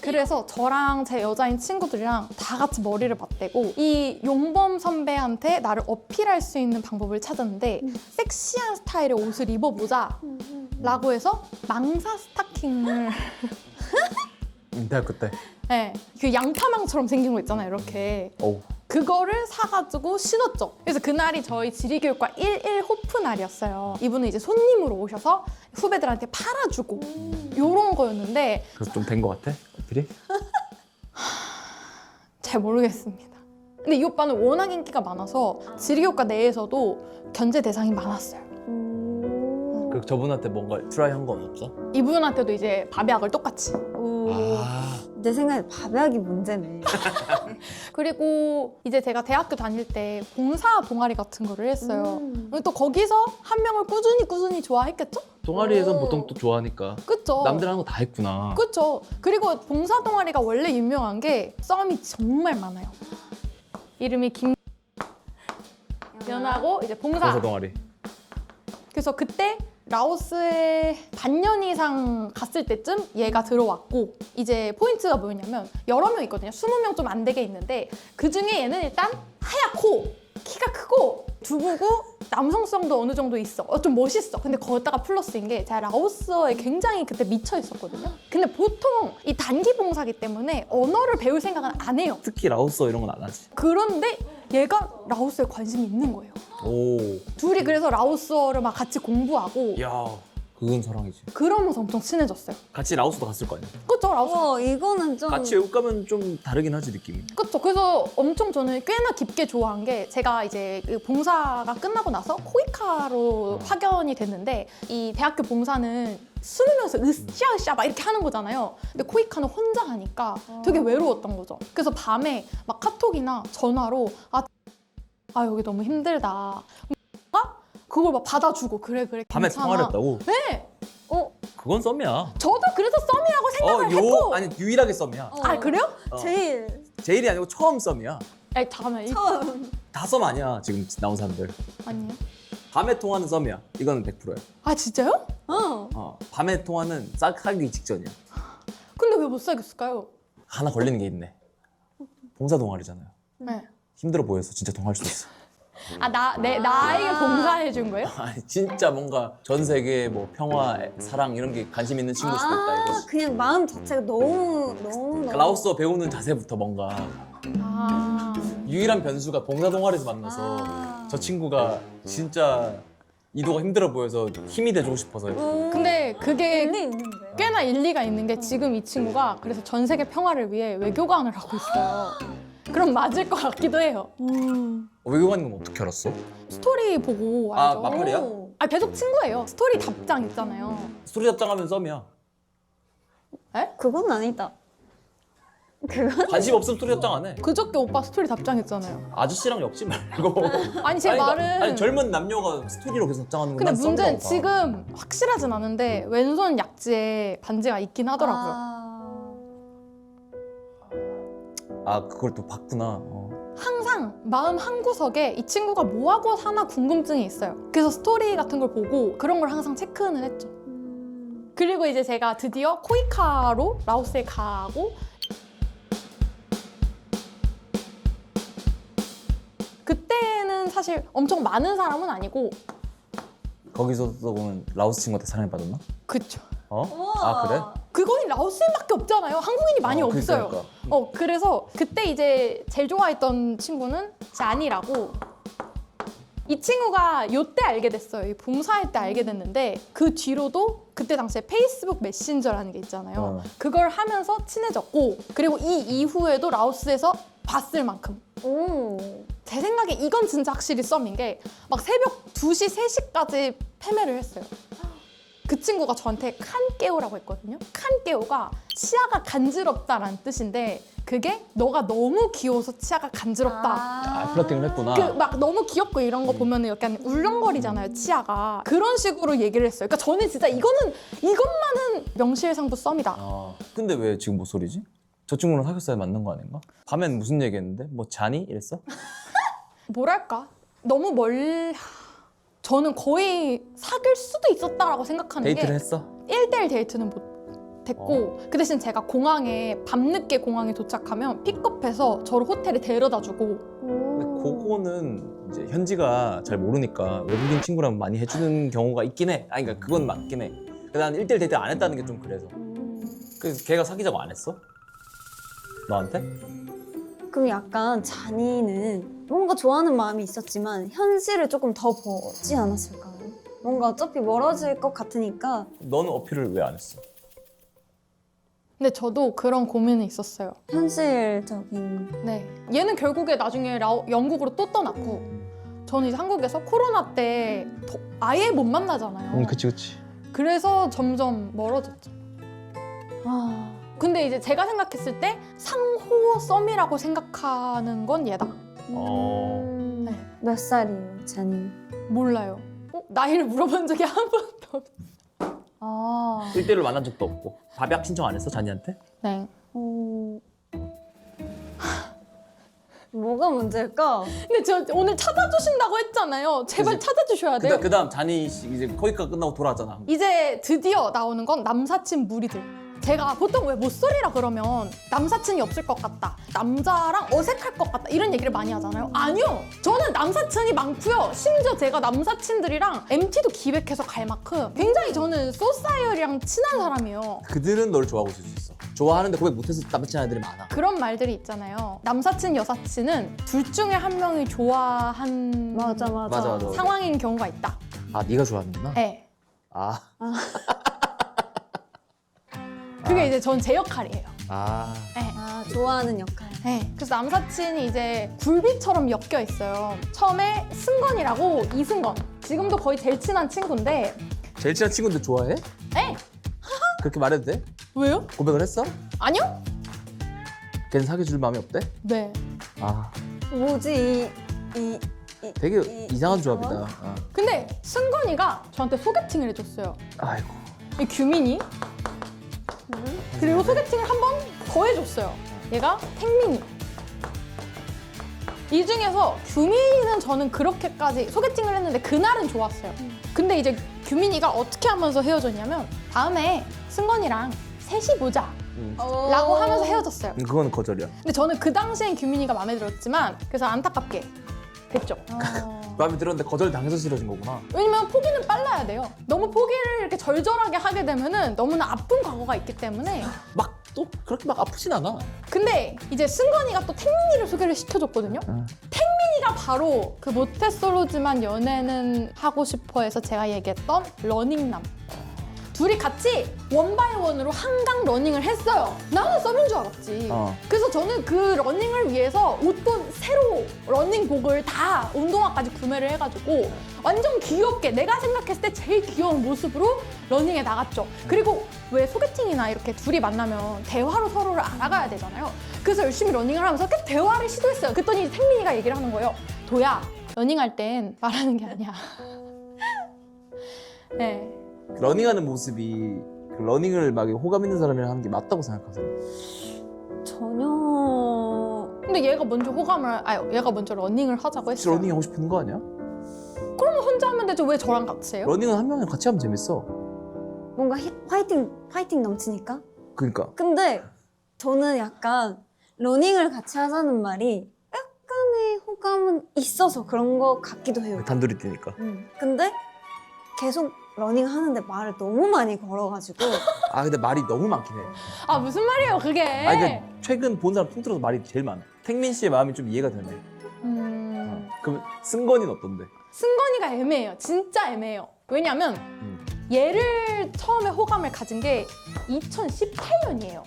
그래서 저랑 제 여자인 친구들이랑 다 같이 머리를 맞대고 이 용범 선배한테 나를 어필할 수 있는 방법을 찾았는데 섹시한 스타일의 옷을 입어보자 라고 해서 망사 스타킹을 대학교 때. 네, 그 양파망처럼 생긴 거 있잖아요. 이렇게 어우. 그거를 사가지고 신었죠. 그래서 그날이 저희 지리교육과 1일 호프 날이었어요. 이분은 이제 손님으로 오셔서 후배들한테 팔아주고 요런 거였는데 그래서 좀 된 거 같아? 어필이? 잘 모르겠습니다. 근데 이 오빠는 워낙 인기가 많아서 지리교육과 내에서도 견제 대상이 많았어요. 그 저분한테 뭔가 트라이 한 건 없어? 이분한테도 이제 밥약을 똑같이. 내 생각에 밥약이 문제네. 그리고 이제 제가 대학교 다닐 때 봉사 동아리 같은 거를 했어요. 또 거기서 한 명을 꾸준히 좋아했겠죠? 동아리에선 보통 또 좋아하니까 그쵸? 남들 하는 거 다 했구나. 그쵸? 그리고 봉사 동아리가 원래 유명한 게 썸이 정말 많아요. 이름이 김연하고 이제 봉사 동아리. 그래서 그때 라오스에 반년 이상 갔을 때쯤 얘가 들어왔고 이제 포인트가 뭐였냐면 여러 명 있거든요. 20명 좀 안 되게 있는데 그중에 얘는 일단 하얗고 키가 크고 두부고 남성성도 어느 정도 있어. 좀 멋있어. 근데 거기다가 플러스인 게 제가 라오스어에 굉장히 그때 미쳐 있었거든요. 근데 보통 이 단기 봉사기 때문에 언어를 배울 생각은 안 해요. 특히 라오스어 이런 건 안 하지. 그런데 얘가 라오스에 관심이 있는 거예요. 오. 둘이 그래서 라오스어를 막 같이 공부하고 야, 그건 사랑이지. 그러면서 엄청 친해졌어요. 같이 라오스도 갔을 거 아니야. 그쵸? 라오스. 이거는 좀 같이 외국 가면 좀 다르긴 하지 느낌이. 그쵸. 그래서 엄청 저는 꽤나 깊게 좋아한 게 제가 이제 그 봉사가 끝나고 나서 코이카로 파견이 됐는데 이 대학교 봉사는 숨으면서 으쌰으쌰 막 이렇게 하는 거잖아요. 근데 코이카는 혼자 하니까 되게 외로웠던 거죠. 그래서 밤에 막 카톡이나 전화로 아 여기 너무 힘들다. 그 그걸 막 받아주고 그래 밤에 괜찮아. 통화를 했다고? 네. 그건 썸이야. 저도 그래서 썸이라고 생각을 했고. 아니 유일하게 썸이야. 아 그래요? 제일 제일이 아니고 처음 썸이야. 아니 잠깐만. 처음. 다 썸 아니야 지금 나온 사람들. 아니요. 밤에 통화는 썸이야. 이거는 100%야. 아 진짜요? 밤에 통화는 사귀기 직전이야. 근데 왜 못 사귀었을까요? 하나 걸리는 게 있네. 봉사 동아리잖아요. 네. 힘들어 보여서 진짜 동아리 썼어. 나에게 봉사해 준 거예요? 아니 진짜 뭔가 전 세계 뭐 평화, 사랑 이런 게 관심 있는 친구일 수도 있다 이거지. 그냥 마음 자체가 너무. 라오스어 배우는 자세부터 뭔가 아. 유일한 변수가 봉사 동아리에서 만나서 저 친구가 진짜 이도가 힘들어 보여서 힘이 돼주고 싶어서 근데 그게 일리 있는데. 꽤나 일리가 있는 게 지금 이 친구가 그래서 전 세계 평화를 위해 외교관을 하고 있어요. 그럼 맞을 것 같기도 해요. 외교관인 건 어떻게 알았어? 스토리 보고 아 알죠? 마팔이야? 아 계속 친구예요. 스토리 답장 있잖아요. 스토리 답장하면 썸이야. 그건 아니다. 그건 관심 없으면 스토리 답장 안 해. 그저께 오빠 스토리 답장했잖아요. 아저씨랑 엮지 말고. 아니 제 아니, 말은 아니 젊은 남녀가 스토리로 계속 답장하는 건 근데 난 문제는 썸이라고 봐. 지금 확실하진 않은데 왼손 약지에 반지가 있긴 하더라고요. 아 그걸 또 봤구나. 항상 마음 한구석에 이 친구가 뭐하고 사나 궁금증이 있어요. 그래서 스토리 같은 걸 보고 그런 걸 항상 체크는 했죠. 그리고 이제 제가 드디어 코이카로 라오스에 가고 그때는 사실 엄청 많은 사람은 아니고 거기서도 보면 라오스 친구한테 사랑받았나? 그쵸. 아 그래? 그거는 라오스인밖에 없잖아요. 한국인이 많이 없어요. 그러니까. 그래서 그때 이제 제일 좋아했던 친구는 자니라고 이 친구가 요때 알게 됐어요. 이 봉사할 때 알게 됐는데 그 뒤로도 그때 당시에 페이스북 메신저라는 게 있잖아요. 그걸 하면서 친해졌고 그리고 이 이후에도 라오스에서 봤을 만큼 제 생각에 이건 진짜 확실히 썸인 게 막 새벽 2시, 3시까지 패매를 했어요. 그 친구가 저한테 칸깨오라고 했거든요. 칸깨오가 치아가 간지럽다라는 뜻인데 그게 너가 너무 귀여워서 치아가 간지럽다. 아 플러팅을 했구나. 그 막 너무 귀엽고 이런 거 보면은 약간 울렁거리잖아요, 치아가. 그런 식으로 얘기를 했어요. 그러니까 저는 진짜 이것만은 명실상부 썸이다. 근데 왜 지금 목소리지? 저 친구랑 사귀었어야 맞는 거 아닌가? 밤엔 무슨 얘기했는데? 뭐 자니? 이랬어? 뭐랄까? 너무 저는 거의 사귈 수도 있었다라고 생각하는 데이트를 게 했어? 1대1 데이트는 못 했고 그 대신 제가 밤늦게 공항에 도착하면 픽업해서 저를 호텔에 데려다주고 근데 그거는 이제 현지가 잘 모르니까 외국인 친구랑 많이 해주는 경우가 있긴 해. 아니 그러니까 그건 맞긴 해. 근데 난 1대1 데이트 안 했다는 게 좀 그래서. 그래서 걔가 사귀자고 안 했어? 너한테? 그럼 약간 잔이는 뭔가 좋아하는 마음이 있었지만 현실을 조금 더 보지 않았을까요? 뭔가 어차피 멀어질 것 같으니까 너는 어필을 왜 안 했어? 근데 저도 그런 고민이 있었어요. 현실적인. 네, 얘는 결국에 나중에 영국으로 또 떠났고 저는 이제 한국에서 코로나 때 아예 못 만나잖아요. 그치. 그래서 점점 멀어졌죠. 근데 이제 제가 생각했을 때 상호 썸이라고 생각하는 건 얘다. 어. 몇 살이에요, 잔이? 몰라요. 나이를 물어본 적이 한 번도 없어. 1대1로 만난 적도 없고 밥약 신청 안 했어? 자니한테? 네. 뭐가 문제일까? 근데 저 오늘 찾아주신다고 했잖아요. 제발 그치. 찾아주셔야 돼요. 그다음 자니 이제 거기까지 끝나고 돌아왔잖아. 이제 드디어 나오는 건 남사친 무리들. 제가 보통 왜 못소리라 그러면 남사친이 없을 것 같다, 남자랑 어색할 것 같다 이런 얘기를 많이 하잖아요. 아니요, 저는 남사친이 많고요. 심지어 제가 남사친들이랑 MT도 기획해서 갈 만큼 굉장히 저는 소사이어리랑 친한 사람이에요. 그들은 널 좋아하고 있을 수 있어. 좋아하는데 고백 못해서 남친 애들이 많아. 그런 말들이 있잖아요. 남사친, 여사친은 둘 중에 한 명이 좋아한 맞아. 상황인 경우가 있다. 아 네가 좋아하는구나? 네. 아. 그게 이제 전 제 역할이에요. 네. 좋아하는 역할. 네. 그래서 남사친이 이제 굴비처럼 엮여 있어요. 처음에 승건이라고, 이승건. 지금도 거의 제일 친한 친구인데. 제일 친한 친구인데 좋아해? 네. 그렇게 말해도 돼? 왜요? 고백을 했어? 아니요? 걔는 사귀어줄 마음이 없대? 네. 아. 뭐지 이 되게 이상한 조합이다. 어. 근데 승건이가 저한테 소개팅을 해줬어요. 아이고. 이 규민이. 그리고 소개팅을 한 번 더 해줬어요. 얘가 택민이. 이 중에서 규민이는 저는 그렇게까지 소개팅을 했는데 그날은 좋았어요. 근데 이제 규민이가 어떻게 하면서 헤어졌냐면 다음에 승건이랑 셋이 보자 라고 하면서 헤어졌어요. 그건 거절이야. 근데 저는 그 당시엔 규민이가 마음에 들었지만 그래서 안타깝게 됐죠. 마음에 들었는데 거절 당해서 싫어진 거구나. 왜냐면 포기는 빨라야 돼요. 너무 포기를 이렇게 절절하게 하게 되면은 너무나 아픈 과거가 있기 때문에. 막 또 그렇게 막 아프진 않아. 근데 이제 승건이가 또 택민이를 소개를 시켜줬거든요. 택민이가 바로 그 모태솔로지만 연애는 하고 싶어해서 제가 얘기했던 러닝남. 둘이 같이 원바이원으로 한강 러닝을 했어요. 나는 썸인 줄 알았지. 그래서 저는 그 러닝을 위해서 옷도 새로 러닝복을 다 운동화까지 구매를 해가지고 완전 귀엽게 내가 생각했을 때 제일 귀여운 모습으로 러닝에 나갔죠. 그리고 왜 소개팅이나 이렇게 둘이 만나면 대화로 서로를 알아가야 되잖아요. 그래서 열심히 러닝을 하면서 계속 대화를 시도했어요. 그랬더니 택민이가 얘기를 하는 거예요. 도야, 러닝할 땐 말하는 게 아니야. 네. 러닝하는 모습이 그 러닝을 막 호감 있는 사람이랑 하는 게 맞다고 생각하세요? 전혀. 근데 얘가 먼저 얘가 먼저 러닝을 하자고 혹시 했어요. 러닝 하고 싶은 거 아니야? 그러면 혼자 하면 되죠. 왜 저랑 같이 해요? 러닝은 한 명이랑 같이 하면 재밌어. 뭔가 파이팅 넘치니까. 그러니까 근데 저는 약간 러닝을 같이 하자는 말이 약간의 호감은 있어서 그런 것 같기도 해요. 단둘이 뛰니까. 근데 계속 러닝 하는데 말을 너무 많이 걸어가지고 아 근데 말이 너무 많긴 해. 아 무슨 말이에요 그게? 아니 근데 최근 본 사람 통틀어서 말이 제일 많아. 택민 씨의 마음이 좀 이해가 되네. 그럼 승건이는 어떤데? 승건이가 애매해요. 진짜 애매해요. 왜냐면 얘를 처음에 호감을 가진 게 2018년이에요.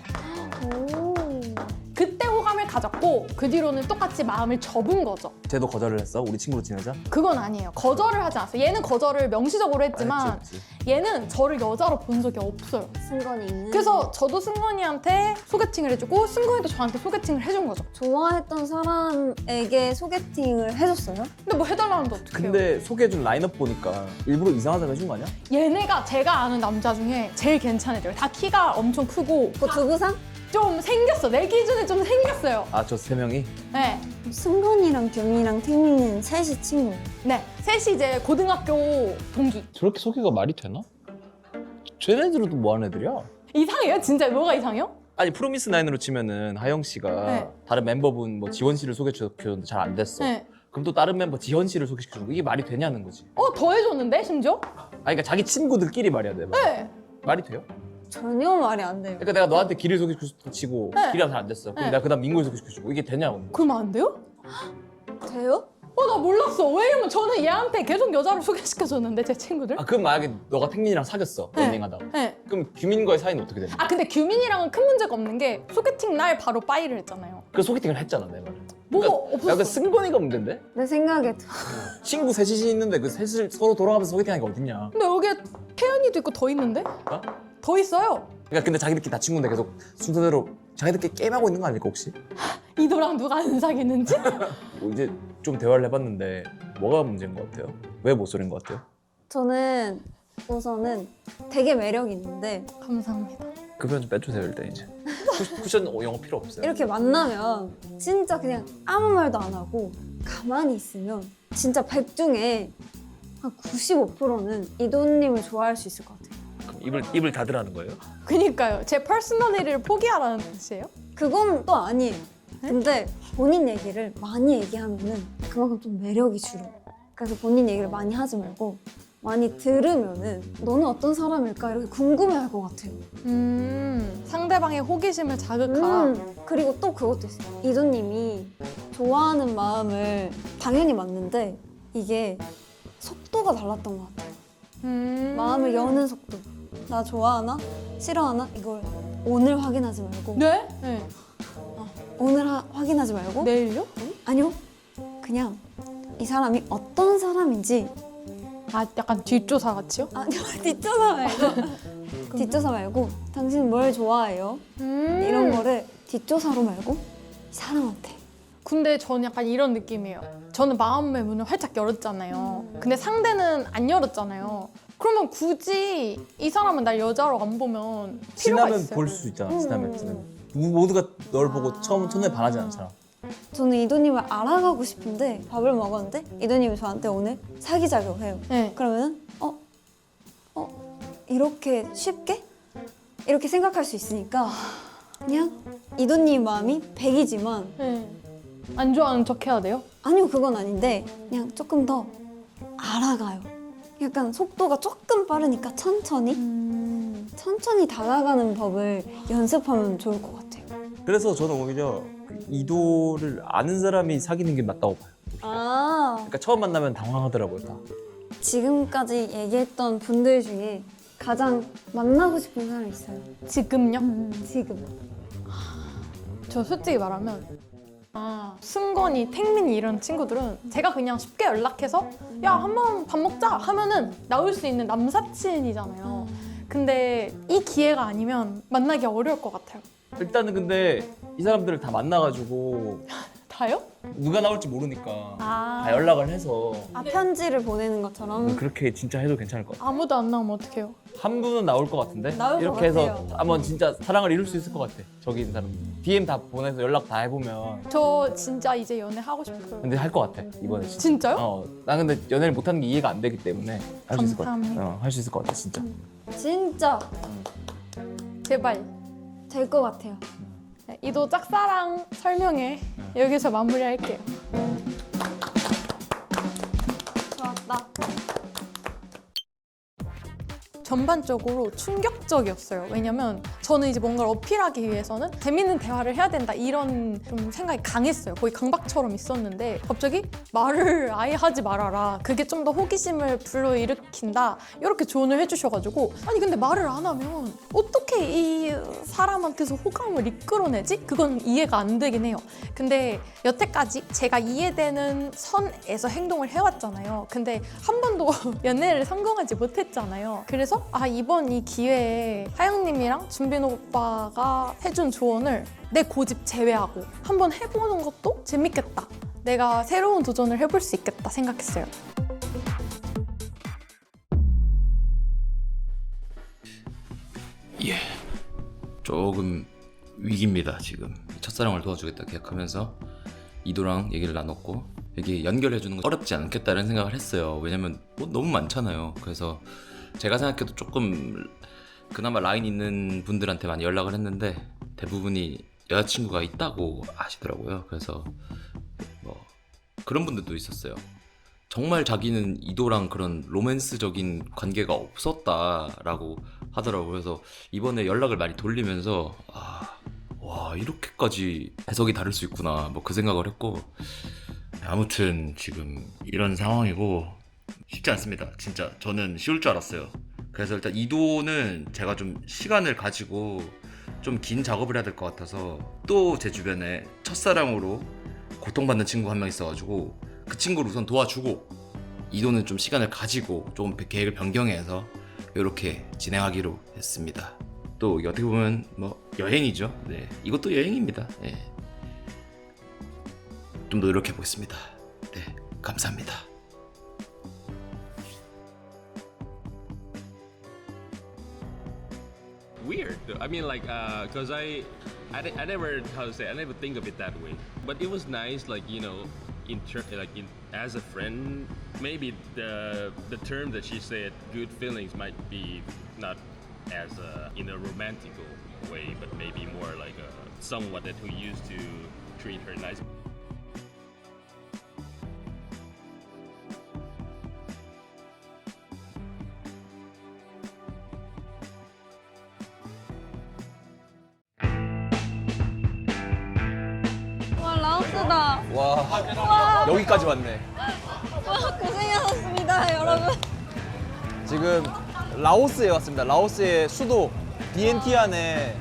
그때 호감을 가졌고 그 뒤로는 똑같이 마음을 접은 거죠. 쟤도 거절을 했어? 우리 친구로 지내자? 그건 아니에요. 거절을 하지 않았어요. 얘는 거절을 명시적으로 했지만 그치. 얘는 저를 여자로 본 적이 없어요. 승건이 있는. 그래서 저도 승건이한테 소개팅을 해주고 승건이도 저한테 소개팅을 해준 거죠. 좋아했던 사람에게 소개팅을 해줬어요? 근데 뭐 해달라는데 어떡해요. 근데 소개해준 라인업 보니까 일부러 이상한 사람 해준 거 아니야? 얘네가 제가 아는 남자 중에 제일 괜찮은 애들. 다 키가 엄청 크고 그 두부상? 좀 생겼어. 내 기준에 좀 생겼어요. 아 저 세 명이? 네. 승건이랑 규민이랑 택민이는 셋이 친구예요. 네. 셋이 이제 고등학교 동기. 저렇게 소개가 말이 되나? 쟤네들도 뭐 하는 애들이야? 이상해요? 진짜 뭐가 이상해요? 아니 프로미스 나인으로 치면은 하영 씨가 네. 다른 멤버분 뭐 지원 씨를 소개시켜줬는데 잘 안 됐어. 네. 그럼 또 다른 멤버 지현 씨를 소개시켜준 거 이게 말이 되냐는 거지. 더 해줬는데 심지어? 아니 그러니까 자기 친구들끼리 말이야 내 말. 네. 말이 돼요? 전혀 말이 안 돼요. 그러니까 내가 너한테 길을 소개시켜주고 네. 길이 잘 안 됐어. 그럼 네. 내가 그다음 민구를 소개시켜주고 이게 되냐고. 그러면 안 돼요? 돼요? 나 몰랐어. 왜냐면 저는 얘한테 계속 여자를 소개시켜줬는데 제 친구들. 아 그럼 만약에 너가 택민이랑 사귀었어 네. 러닝하다가 네. 그럼 규민과의 사이는 어떻게 되는 거야? 근데 규민이랑은 큰 문제가 없는 게 소개팅 날 바로 빠이를 했잖아요. 그 소개팅을 했잖아 내 말은. 뭐 그러니까 없었어. 약간 승건이가 문제인데? 내 생각에 친구 셋이 있는데 그 셋을 서로 돌아가면서 소개팅하는 게 어딨냐? 근데 여기에 태연이도 있고 더 있는데? 어? 더 있어요. 그러니까 근데 자기들끼리 다 친구인데 계속 순서대로 자기들끼리 게임하고 있는 거 아닐까 혹시? 이도랑 누가 안 사귀는지? 뭐 이제 좀 대화를 해봤는데 뭐가 문제인 것 같아요? 왜 모쏠인 것 같아요? 저는 우선은 되게 매력 있는데 감사합니다. 그 표현 좀 빼주세요 일단 이제. 쿠션 영어 필요 없어요. 이렇게 만나면 진짜 그냥 아무 말도 안 하고 가만히 있으면 진짜 100 중에 한 95%는 이도님을 좋아할 수 있을 것 같아요. 그럼 입을 닫으라는 거예요? 그니까요. 제 퍼스널리티를 포기하라는 뜻이에요? 그건 또 아니에요. 근데 본인 얘기를 많이 얘기하면은 그만큼 좀 매력이 줄어요. 그래서 본인 얘기를 많이 하지 말고 많이 들으면은 너는 어떤 사람일까 이렇게 궁금해할 것 같아요. 상대방의 호기심을 자극하라. 그리고 또 그것도 있어요. 이도님이 좋아하는 마음을 당연히 맞는데 이게 속도가 달랐던 것 같아요. 마음을 여는 속도. 나 좋아하나? 싫어하나? 이걸 오늘 확인하지 말고 네? 네. 오늘 확인하지 말고 내일요? 아니요. 그냥 이 사람이 어떤 사람인지 약간 뒷조사 같이요? 아니요. 뒷조사 말고 뒷조사 말고 당신 뭘 좋아해요? 이런 거를 뒷조사로 말고 이 사람한테 근데 저는 약간 이런 느낌이에요. 저는 마음의 문을 활짝 열었잖아요. 근데 상대는 안 열었잖아요. 그러면 굳이 이 사람은 날 여자로 안 보면 필요가 지나면 있어요. 볼 수 있잖아. 지나면. 모두가 널 보고 첫눈에 반하지 않잖아. 저는 이도님을 알아가고 싶은데 밥을 먹었는데 이도님이 저한테 오늘 사귀자고 해요. 네. 그러면은 이렇게 쉽게? 이렇게 생각할 수 있으니까 그냥 이도님 마음이 100이지만 네. 안 좋아하는 척 해야 돼요? 아니요 그건 아닌데 그냥 조금 더 알아가요. 약간 속도가 조금 빠르니까 천천히 다가가는 법을 연습하면 좋을 것 같아요. 그래서 저는 오히려 그 이도를 아는 사람이 사귀는 게 맞다고 봐요. 아 그러니까 처음 만나면 당황하더라고요. 다. 지금까지 얘기했던 분들 중에 가장 만나고 싶은 사람 있어요? 지금요? 지금. 저 솔직히 말하면 승건이, 택민이 이런 친구들은 제가 그냥 쉽게 연락해서 야 한번 밥 먹자 하면은 나올 수 있는 남사친이잖아요. 근데 이 기회가 아니면 만나기 어려울 것 같아요. 일단은 근데 이 사람들을 다 만나가지고 다요? 누가 나올지 모르니까 아. 다 연락을 해서 편지를 보내는 것처럼 그렇게 진짜 해도 괜찮을 것 같아요. 아무도 안 나오면 어떡해요? 한 분은 나올 것 같은데? 나올 것 이렇게 해서 같아요. 한번 진짜 사랑을 이룰 수 있을 것 같아. 저기 있는 사람. DM 다 보내서 연락 다 해보면. 저 진짜 이제 연애 하고 싶어요. 근데 할 것 같아, 이번에 진짜. 진짜요? 난 근데 연애를 못하는 게 이해가 안 되기 때문에 할 수 있을 것 같아. 감사합니다. 할 수 있을 것 같아, 진짜. 진짜 제발. 될 것 같아요. 네, 이도 짝사랑 설명회 여기서 마무리할게요. 좋았다. 전반적으로 충격적이었어요. 왜냐면 저는 이제 뭔가를 어필하기 위해서는 재밌는 대화를 해야 된다 이런 좀 생각이 강했어요. 거의 강박처럼 있었는데 갑자기 말을 아예 하지 말아라. 그게 좀 더 호기심을 불러일으킨다. 이렇게 조언을 해주셔가지고 아니 근데 말을 안 하면 어떻게 이 사람한테서 호감을 이끌어내지? 그건 이해가 안 되긴 해요. 근데 여태까지 제가 이해되는 선에서 행동을 해왔잖아요. 근데 한 번도 연애를 성공하지 못했잖아요. 그래서 이번 이 기회에 하영님이랑 준빈 오빠가 해준 조언을 내 고집 제외하고 한번 해보는 것도 재밌겠다. 내가 새로운 도전을 해볼 수 있겠다 생각했어요. 예, 조금 위기입니다 지금. 첫사랑을 도와주겠다 계약하면서 이도랑 얘기를 나눴고 이게 연결해주는 건 어렵지 않겠다는 생각을 했어요. 왜냐면 뭐 너무 많잖아요. 그래서 제가 생각해도 조금 그나마 라인 있는 분들한테 많이 연락을 했는데 대부분이 여자친구가 있다고 하시더라고요. 그래서 뭐 그런 분들도 있었어요. 정말 자기는 이도랑 그런 로맨스적인 관계가 없었다라고 하더라고요. 그래서 이번에 연락을 많이 돌리면서 와 이렇게까지 해석이 다를 수 있구나 뭐 그 생각을 했고, 아무튼 지금 이런 상황이고 쉽지 않습니다. 진짜 저는 쉬울 줄 알았어요. 그래서 일단 이도는 제가 좀 시간을 가지고 좀 긴 작업을 해야 될 것 같아서, 또 제 주변에 첫사랑으로 고통받는 친구 한 명 있어가지고 그 친구를 우선 도와주고 이도는 좀 시간을 가지고 좀 계획을 변경해서 이렇게 진행하기로 했습니다. 또 이게 어떻게 보면 뭐 여행이죠. 네, 이것도 여행입니다. 네. 좀 더 노력해 보겠습니다. 네, 감사합니다. Weird. I mean, like, cause I never, how to say, I never think of it that way. But it was nice, like, you know, as a friend. Maybe the term that she said, good feelings, might be not as in a romantic way, but maybe more like someone that who used to treat her nice. 와 라오스다. 와 여기까지 왔네. 와 고생하셨습니다 여러분. 지금 라오스에 왔습니다. 라오스의 수도 비엔티안에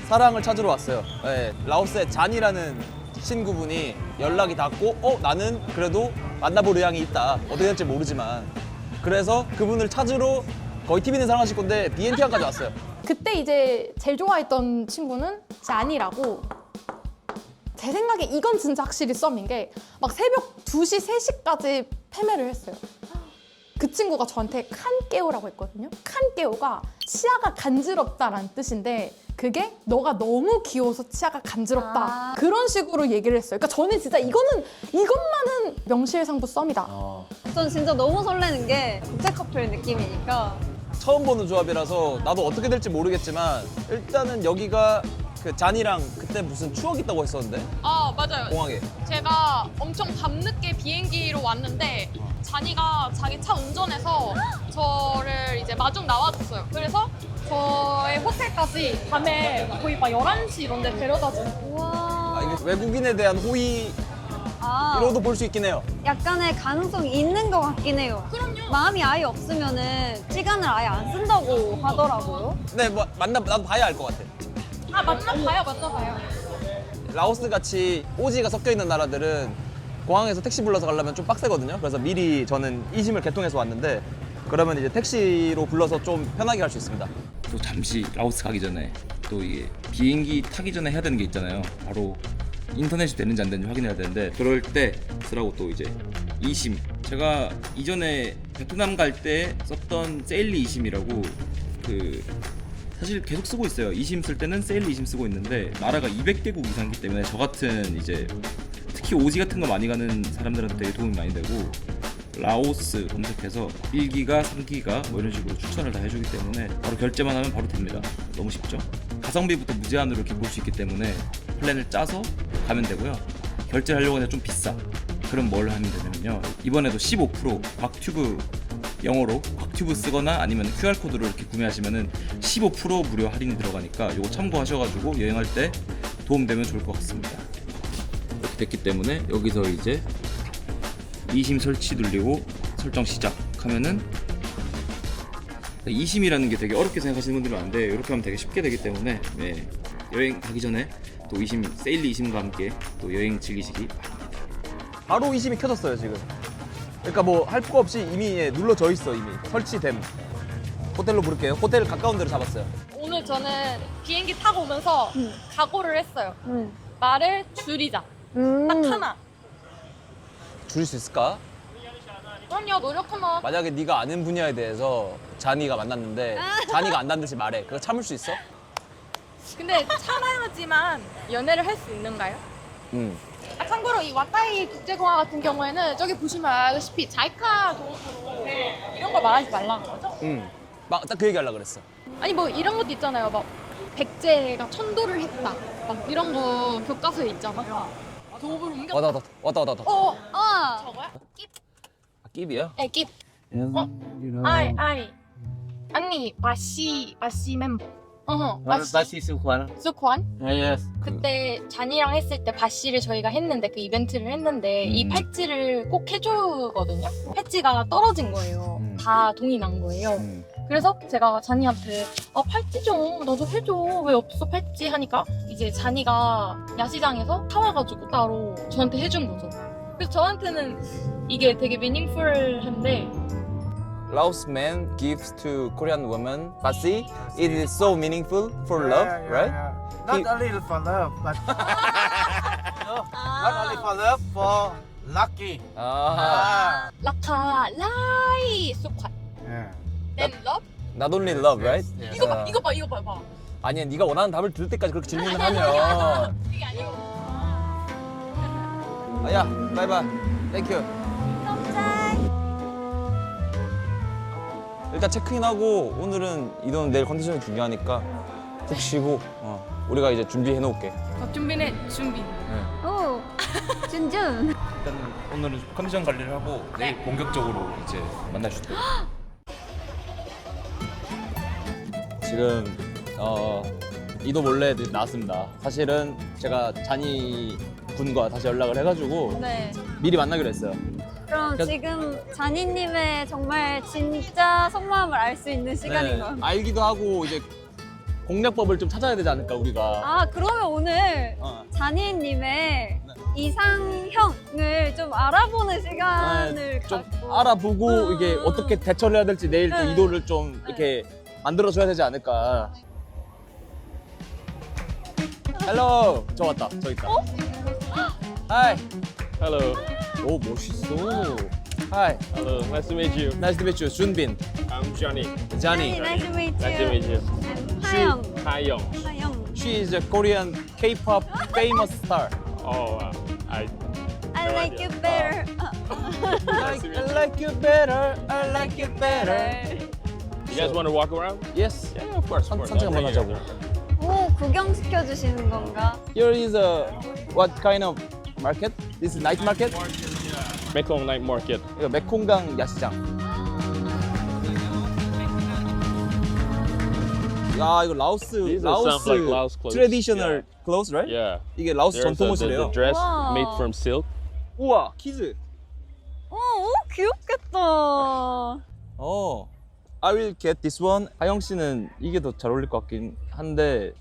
사랑을 찾으러 왔어요. 네, 라오스의 잔이라는 친구분이 연락이 닿고 나는 그래도 만나볼 의향이 있다. 어떻게 될지 모르지만 그래서 그분을 찾으러 거의 TV는 사랑하실 건데 비엔티안까지 왔어요. 그때 이제 제일 좋아했던 친구는 잔이라고 제 생각에 이건 진짜 확실히 썸인 게 막 새벽 2시, 3시까지 패매를 했어요. 그 친구가 저한테 칸깨오라고 했거든요. 칸깨오가 치아가 간지럽다라는 뜻인데 그게 너가 너무 귀여워서 치아가 간지럽다. 아. 그런 식으로 얘기를 했어요. 그러니까 저는 진짜 이것만은 명실상부 썸이다. 전 진짜 너무 설레는 게 국제 커플 느낌이니까 처음 보는 조합이라서 나도 어떻게 될지 모르겠지만 일단은 여기가 그 잔이랑 그때 무슨 추억 있다고 했었는데 아 맞아요. 공항에. 제가 엄청 밤늦게 비행기로 왔는데 잔이가 자기 차 운전해서 저를 이제 마중 나와줬어요. 그래서 저의 호텔까지 밤에 거의 막 11시 이런 데 데려다주고. 우와. 아, 이게 외국인에 대한 호의 아, 이로도 볼 수 있긴 해요. 약간의 가능성이 있는 것 같긴 해요. 그럼요. 마음이 아예 없으면은 시간을 아예 안 쓴다고 하더라고요. 네, 뭐 나도 봐야 알 것 같아. 아 만나봐요. 라오스 같이 오지가 섞여 있는 나라들은 공항에서 택시 불러서 가려면 좀 빡세거든요. 그래서 미리 저는 이심을 개통해서 왔는데 그러면 이제 택시로 불러서 좀 편하게 갈 수 있습니다. 또 잠시 라오스 가기 전에 또 이게 비행기 타기 전에 해야 되는 게 있잖아요. 바로 인터넷이 되는지 안 되는지 확인해야 되는데 그럴 때 쓰라고 또 이제 이심. 제가 이전에 베트남 갈 때 썼던 세일리 이심이라고 그 사실 계속 쓰고 있어요. 이심 쓸 때는 세일리 이심 쓰고 있는데 나라가 200개국 이상이기 때문에 저 같은 이제 특히 오지 같은 거 많이 가는 사람들한테 되게 도움이 많이 되고 라오스 검색해서 1기가, 3기가 뭐 이런 식으로 추천을 다 해주기 때문에 바로 결제만 하면 바로 됩니다. 너무 쉽죠? 가성비부터 무제한으로 이렇게 볼 수 있기 때문에 플랜을 짜서 가면 되고요. 결제를 하려고 하면 좀 비싸. 그럼 뭘 하면 되냐면요. 이번에도 15% 곽튜브 영어로 곽튜브 쓰거나 아니면 QR코드로 이렇게 구매하시면은 15% 무료 할인이 들어가니까 이거 참고하셔가지고 여행할 때 도움되면 좋을 것 같습니다. 이렇게 됐기 때문에 여기서 이제 이심 설치 눌리고 설정 시작하면은 이심이라는 게 되게 어렵게 생각하시는 분들이 많은데 이렇게 하면 되게 쉽게 되기 때문에 네, 여행 가기 전에 또 이심 세일리 이심과 함께 또 여행 즐기시기 바랍니다. 바로 이심이 켜졌어요 지금. 그러니까 뭐 할 거 없이 이미 눌러져 있어 이미 설치됨. 호텔로 부를게요. 호텔 가까운 데로 잡았어요. 오늘 저는 비행기 타고 오면서 각오를 했어요. 말을 줄이자. 딱 하나. 줄일 수 있을까? 그럼요 노력하면. 만약에 네가 아는 분야에 대해서 잔이가 만났는데 잔이가 안 닿는 듯이 말해. 그거 참을 수 있어? 근데 참아야지만 연애를 할 수 있는가요? 아, 참고로 이 와타이 국제공항 같은 경우에는 저기 보시면 알다시피 자이카 도어로 이런 걸 말하지 말라는 거죠? 막 딱 그 얘기 하려고 그랬어. 아니 뭐 이런 것도 있잖아요. 막 백제가 천도를 했다. 막 이런 거 교과서에 있잖아요. 도읍을 옮겼다. 왔다. 아, 저거야? 깁? 끼비야? 네, 깁. 아이. 아니, 마시 멤버. 바시 수관. 수관? Yes. 그때 잔이랑 했을 때 바시를 저희가 했는데 그 이벤트를 했는데 이 팔찌를 꼭 해주거든요. 팔찌가 떨어진 거예요. 다 돈이 난 거예요. 그래서 제가 잔이한테 팔찌 좀 나도 해줘 왜 없어 팔찌 하니까 이제 잔이가 야시장에서 사와가지고 따로 저한테 해준 거죠. 그래서 저한테는 이게 되게 미닝풀한데 Laos man gives to Korean woman Basi. It is so meaningful for love, right? Not He- only for love, but not only for love, for lucky. 아, 라카 라이 수관 Yeah. then love not only love, right? Yes. 이거 봐 아니야, 네가 원하는 답을 들을 때까지 그렇게 질문을 하면. 이게 아니고 야, 바이바이. 땡큐. 일단 체크인하고 오늘은 이동 내일 컨디션이 중요하니까 푹 쉬고 우리가 이제 준비해 놓을게. 준비네 준비 오, 준준. 일단 오늘은 컨디션 관리를 하고 내일 본격적으로 이제 만날 수 있도록. 지금 이도 몰래 나왔습니다. 사실은 제가 잔이 군과 다시 연락을 해가지고 네. 미리 만나기로 했어요. 그럼 그래서- 지금 잔이님의 정말 진짜 속마음을 알 수 있는 시간인 네, 거예요. 알기도 하고 이제 공략법을 좀 찾아야 되지 않을까 우리가. 아, 그러면 오늘 어. 잔이님의 이상형을 좀 알아보는 시간을 좀 갖고 알아보고 이게 어떻게 대처를 해야 될지 내일 또 네. 이도를 좀 이렇게 만들어줘야 되지 않을까. 헬로, 저 왔다. 저 있다. Hi. Hello. 오 멋있어. Hi. Hello. Nice to meet you. Nice to meet you. 준빈. I'm Johnny. Johnny. Nice to meet Nice to meet you. 하영. Hi, Young. 하영. She is a Korean K-pop famous star. Oh, I No like idea. you better. I like you better. I like you better. you guys want to walk around? Yes. Yeah, of course. Of course. 산책 한번 I'll bring you 하자고. 오, 구경시켜 주시는 건가? Here is a what kind of market? This is night market? Mekong Night Market. 이거 메콩강 야시장. 야 이거 라오스 These are stuff like Laos clothes. traditional clothes, right? Yeah. 이게 라오스 There's 전통 the 옷이래요. dress Wow. made from silk. 우와 키즈. 오, 귀엽겠다. I will get this one. 하영 씨는 이게 더 잘 어울릴 것 같긴 한데,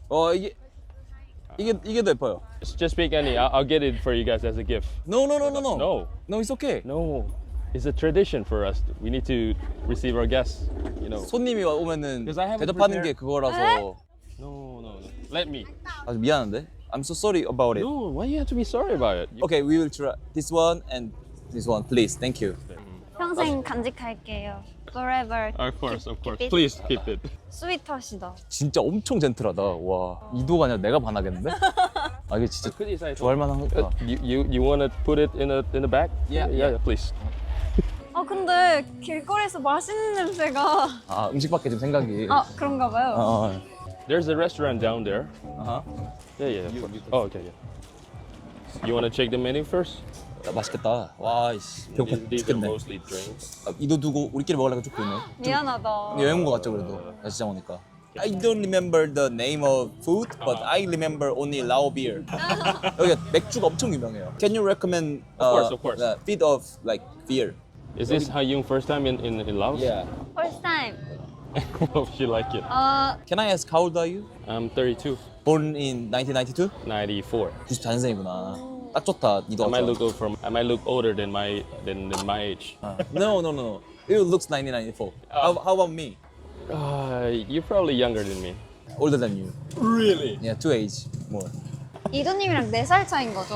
이게 더 예뻐요. Just pick any. I'll get it for you guys as a gift. No. No. No, it's okay. No. It's a tradition for us. We need to receive our guests. You know. 손님이 오면은 'Cause I haven't 대접하는 게 prepared- 그거라서 No. Let me. 아주 미안한데. I'm so sorry about it. No. Why you have to be sorry about it? Okay, we will try this one and this one, please. Thank you. 평생 간직할게요. Forever. Of course. Keep it. Please keep it. 스윗하시다. 진짜 엄청 젠틀하다. 와, 이도가 아니라 내가 반하겠는데? 아 이게 진짜 좋아할 만한 거다. You want to put it in the bag? Yeah. Please. 아, 근데 길거리에서 맛있는 냄새가. 아 음식밖에 좀 생각이. 아, 그런가 봐요. There's a restaurant down there. 아하. Yeah. Oh, okay. Yeah. You want to check the menu first? 야, 맛있겠다. 와, 이씨, 배고파 These are 죽겠네. mostly drinks. 아, 이도 두고 우리끼리 먹으려고 쭉 보이네. 미안하다. 여행 온 거 같죠 그래도 야시장 오니까. I don't remember the name of food, but I remember only Lao beer. 여기 맥주가 엄청 유명해요. Can you recommend Of course. a bit of like beer? Is this Hayung first time in Laos? Yeah. First time. Hope she like it. Can I ask how old are you? I'm 32. Born in 1992? 94. 94년생이구나. 딱 좋다. 니도 I might look older than my age. No. You looks 1994. How about me? You're probably younger than me. Older than you. Really? Yeah, 2 age more. 이도님이랑 4살 차인 거죠?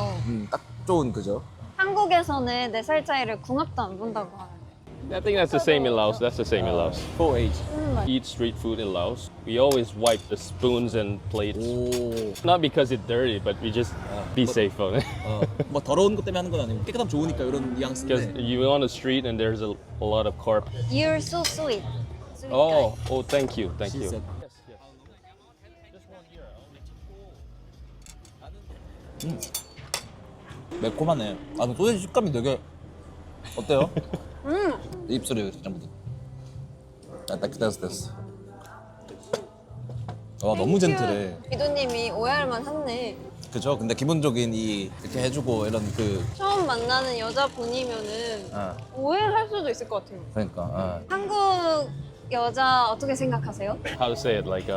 딱 좋은 그죠? 한국에서는 4살 차이를 궁합도 안 본다고 하는데. I think that's the same in Laos. That's the same in Laos. 4 age. Eat street food in Laos. We always wipe the spoons and plates. 오. Not because it's dirty, but we just be safe on it. 뭐 더러운 것 때문에 하는 건 아니고 깨끗하면 좋으니까 이런 Because 뉘앙스인데. you're on the street and there's a lot of carp. You're so sweet. Sweet Oh, guy. thank you. She said. 매콤하네. 아, 근데 소세지 식감이 되게 어때요? 입술이 잘못. 아, 딱 됐어. 와, 너무 젠틀해. 이도님이 오해할 만하네. 그죠? 근데 기본적인 이 이렇게 해주고 이런 그 처음 만나는 여자분이면은 아, 오해할 수도 있을 것 같아요. 그러니까 아. 한국 여자 어떻게 생각하세요? How to say it? Like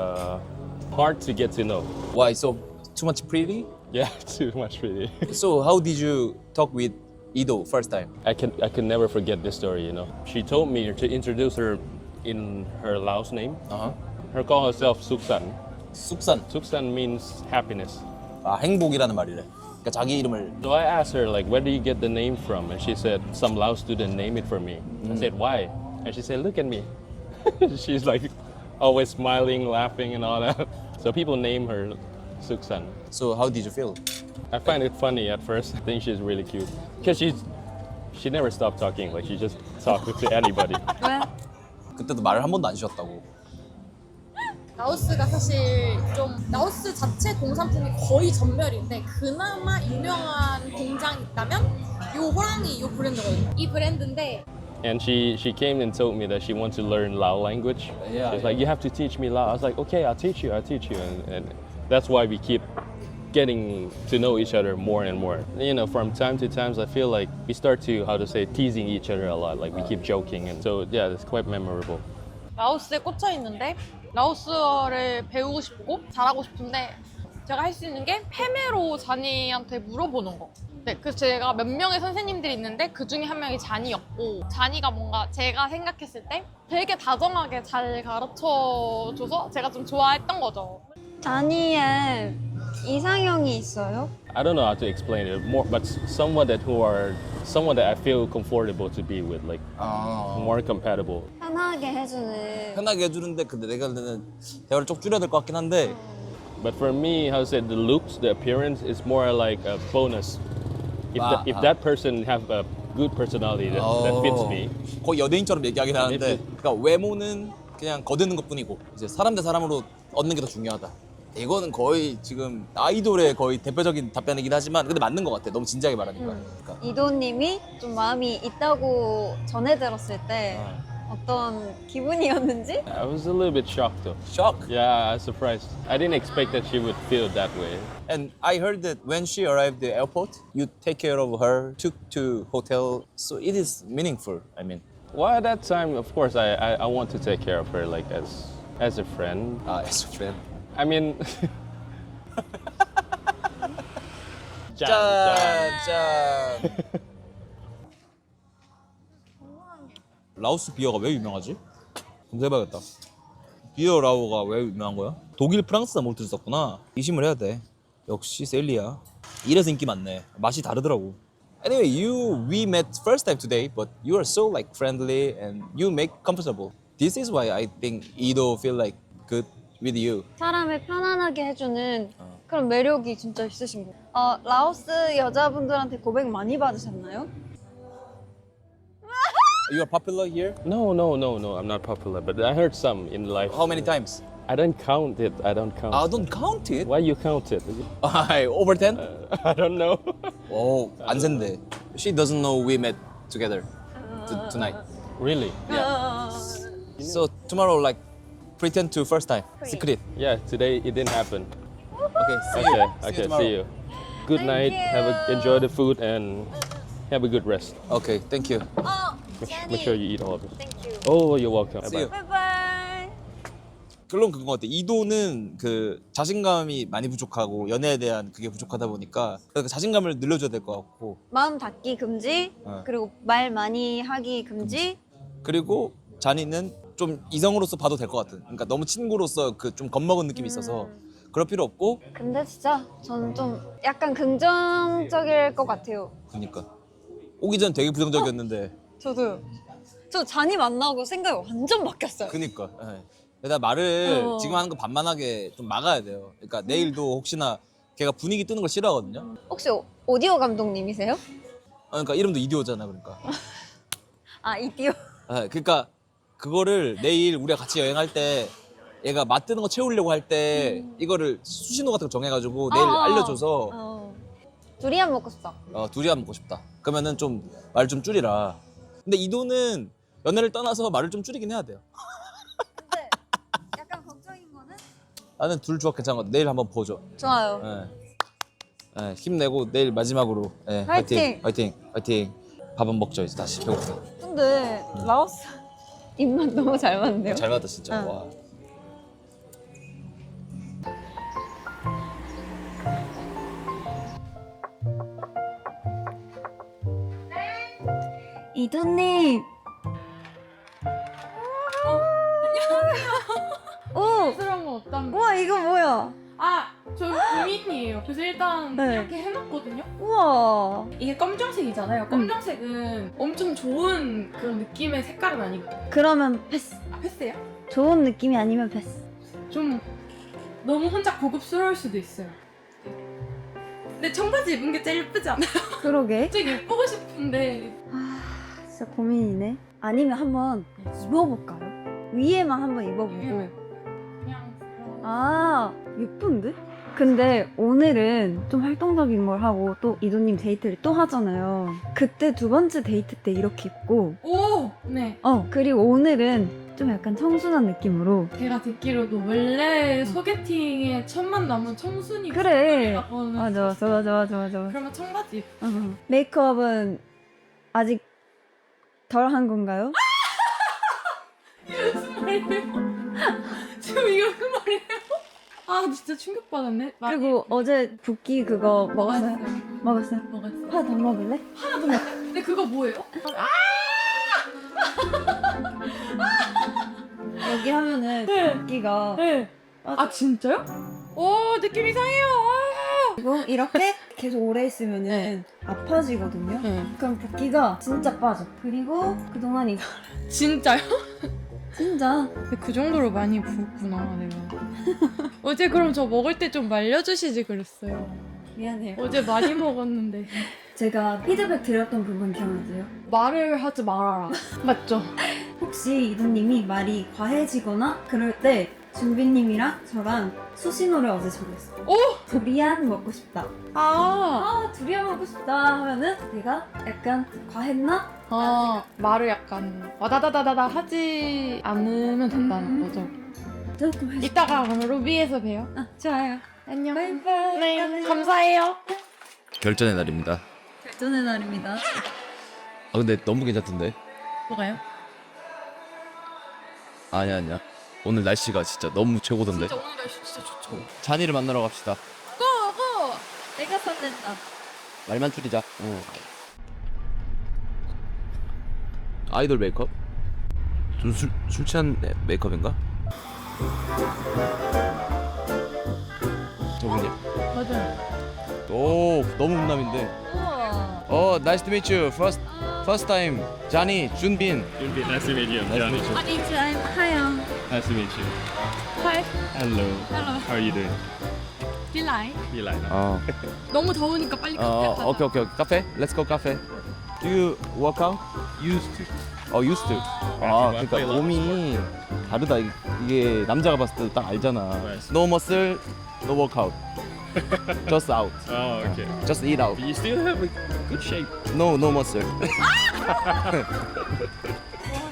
hard to get to know. Why so too much pretty? Yeah, too much really. So how did you talk with Ido first time? I can never forget this story. You know, she told me to introduce her in her Laos name. Her call herself Suksan. 쑥산. Suksan means happiness. 아, 행복이라는 말이래. 그러니까 자기 이름을 So I asked her like, where do you get the name from? And she said, some Lao student named it for me. I said, why? And she said, look at me. She's like always smiling, laughing, and all that. So people name her Suksan. So how did you feel? I find it funny at first. I think she's really cute because she never stopped talking. Like she just talked to anybody. 왜? 그때도 말을 한 번도 안 주셨다고. 라오스가 사실 좀 라오스 자체 공산품이 거의 전멸인데 그나마 유명한 공장이 있다면 요 호랑이 요 브랜드거든요. 이 브랜드인데 And she came and told me that she wants to learn Lao language. Yeah, She's like, you have to teach me Lao. I was like, okay, I'll teach you. And that's why we keep getting to know each other more and more. You know, from time to time, I feel like we start to, how to say, teasing each other a lot. Like we keep joking. And so, yeah, it's quite memorable. 라오스에 꽂혀 있는데 라오스어를 배우고 싶고 잘하고 싶은데 제가 할 수 있는 게 페메로 자니한테 물어보는 거. 네, 그래서 제가 몇 명의 선생님들이 있는데 그 중에 한 명이 자니였고 자니가 뭔가 제가 생각했을 때 되게 다정하게 잘 가르쳐줘서 제가 좀 좋아했던 거죠. 다니의 이상형이 있어요? I don't know how to explain it more, but someone that I feel comfortable to be with, like more compatible. 편하게 해주는. 편하게 해주는데 근데 내가 보는 대화를 쭉 줄여야 될 것 같긴 한데 But for me, how to say, the looks, the appearance is more like a bonus. If that person have a good personality that fits me, 거의 연예인처럼 얘기하긴 하는데 그러니까 외모는 그냥 거드는 것뿐이고 이제 사람 대 사람으로 얻는 게 더 중요하다. 이거는 거의 지금 아이돌의 거의 대표적인 답변이긴 하지만 근데 맞는 것 같아. 너무 진지하게 말하니까. 그러니까. 이도님이 좀 마음이 있다고 전해 들었을 때 어떤 기분이었는지? I was a little bit shocked though. Shock. Yeah, I was surprised. I didn't expect that she would feel that way. And I heard that when she arrived at the airport, you take care of her, took to hotel. So it is meaningful. I mean, Well, at that time, of course, I want to take care of her like as a friend. as a friend. I mean, 짠, 짠. 라오스 비어가 왜 유명하지? 검색해봐야겠다. 비어 라오가 왜 유명한 거야? 독일, 프랑스나 몰트를 썼구나. 의심을 해야 돼. 역시 셀리야. 이래서 인기 많네. 맛이 다르더라고. Anyway, we met first time today, but you are so like friendly and you make comfortable. This is why I think Ido feel like good with you. 사람을 편안하게 해주는 그런 매력이 진짜 있으신 거예요. 라오스 여자분들한테 고백 많이 받으셨나요? You are popular here? No, I'm not popular, but I heard some in life. How many times? I don't count it. I don't count. I don't count it. Why you count it? Over 10? I don't know. 오, 안 센데. She doesn't know we met together tonight. Really? So tomorrow, like, pretend to first time. Secret. Yeah, today it didn't happen. Okay, see you. Okay, tomorrow. see you. Good night. Enjoy the food and have a good rest. Okay, thank you. Make sure you eat all of it. Thank you. Oh, you're welcome. See you. 바이바이. 결론 그건 것 같아. 이도는 그 자신감이 많이 부족하고 연애에 대한 그게 부족하다 보니까 그 자신감을 늘려줘야 될 것 같고 마음 닫기 금지, 그리고 말 많이 하기 금지. 그리고 자니는 좀 이성으로서 봐도 될 것 같은. 그러니까 너무 친구로서 그 좀 겁먹은 느낌이 있어서 그럴 필요 없고. 근데 진짜 저는 좀 약간 긍정적일 것 같아요. 그러니까 오기 전 되게 부정적이었는데. 저도요. 저 잔이 만나고 생각이 완전 바뀌었어요. 그니까. 예. 내가 말을 지금 하는 거 반만하게 좀 막아야 돼요. 그러니까 내일도 혹시나 걔가 분위기 뜨는 걸 싫어하거든요. 혹시 오디오 감독님이세요? 그러니까 이름도 이디오잖아. 그러니까. 아, 이디오. 예, 그러니까 그거를 내일 우리가 같이 여행할 때 얘가 맛드는 거 채우려고 할 때 이거를 수신호 같은 거 정해가지고 내일 알려줘서 두리안 먹고 싶다. 두리안 먹고 싶다. 그러면은 좀 말 좀 줄이라. 근데 이도는 연애를 떠나서 말을 좀 줄이긴 해야 돼요. 근데 약간 걱정인 거는? 나는 둘 조합 괜찮은 것 같아. 내일 한번 보죠. 좋아요. 예. 예, 힘내고 내일 마지막으로 예, 화이팅! 화이팅. 밥 은 먹죠 이제 다시 배고프다. 근데 라오스 입맛 너무 잘 맞네요. 잘 맞다 진짜. 응. 와. 이도님. 오, 그런 거 없답니다. 우와 이거 뭐야? 아, 저 고민이에요. 그래서 일단 네. 이렇게 해놨거든요. 우와. 이게 검정색이잖아요. 검정색은 엄청 좋은 그런 느낌의 색깔은 아니거든요. 그러면 패스. 아, 패스예요? 좋은 느낌이 아니면 패스. 좀 너무 혼자 고급스러울 수도 있어요. 근데 청바지 입은 게 제일 예쁘지 않아요? 그러게. 되게 예쁘고 싶은데 진짜 고민이네. 아니면 한번 입어볼까요? 위에만 한번 입어보고. 그냥 아, 예쁜데? 근데 오늘은 좀 활동적인 걸 하고 또 이도님 데이트를 또 하잖아요. 그때 두 번째 데이트 때 이렇게 입고 오! 네. 그리고 오늘은 좀 약간 청순한 느낌으로. 제가 듣기로도 원래 소개팅의 첫 만남은 청순이 그래. 좋아. 좋아. 그러면 청바지 입고. 메이크업은 아직 덜 한 건가요? 무슨 말이에요? 지금 이거 그 말이에요? 아 진짜 충격받았네. 그리고 어제 붓기 그거 먹었어요? 먹었어요? 먹었어요. 하나 더 먹을래? 하나 더 먹어요. 근데 그거 뭐예요? 여기 하면은 네. 붓기가 네. 아 진짜요? 오 느낌 이상해요. 그리고 이렇게 계속 오래 있으면은 아파지거든요. 그럼 붓기가 진짜 빠져. 그리고 그동안 이거 진짜요? 진짜 그 정도로 많이 부었구나 내가. 어제 그럼 저 먹을 때 좀 말려주시지 그랬어요. 미안해요. 어제 많이 먹었는데. 제가 피드백 드렸던 부분 기억나세요? 말을 하지 말아라. 맞죠? 혹시 이도님이 말이 과해지거나 그럴 때 준비님이랑 저랑 수신호를 어제 정했어. 오! 두리안 먹고 싶다. 아, 두리안 먹고 싶다 하면은 내가 약간 과했나? 말을 약간 와다다다다다 하지 않으면 된다는 거죠. 조금 해줘. 이따가 그럼 로비에서 봬요. 좋아요. 안녕. 바이바이. 네, 감사해요. 결전의 날입니다. 결전의 날입니다. 아 근데 너무 괜찮던데? 뭐가요? 아니야. 오늘 날씨가 진짜 너무 최고던데. 오늘 날씨 진짜 좋죠. 잔이를 만나러 갑시다. 고! 내가 설렌다. 말만 줄이자. 아이돌 메이크업? 좀 술 취한 메이크업인가? 저분이. 맞아요. 오 너무 훈남인데. 우와. Nice to meet you. First time. 자니, 준빈. Nice to meet you. Johnny. I'm 하영. Nice to meet you. Hi. Hello. How are you doing? 빌라이. You like that? 어. 너무 더우니까 빨리 카페 가자. 오케이. 카페? Let's go 카페. Do you work out? Used to. Used to. 그러니까 몸이 다르다. 이게 남자가 봤을 때 딱 알잖아. No muscle, no workout. Just out. Oh, okay. Just eat out. But you still have a good shape. No muscle.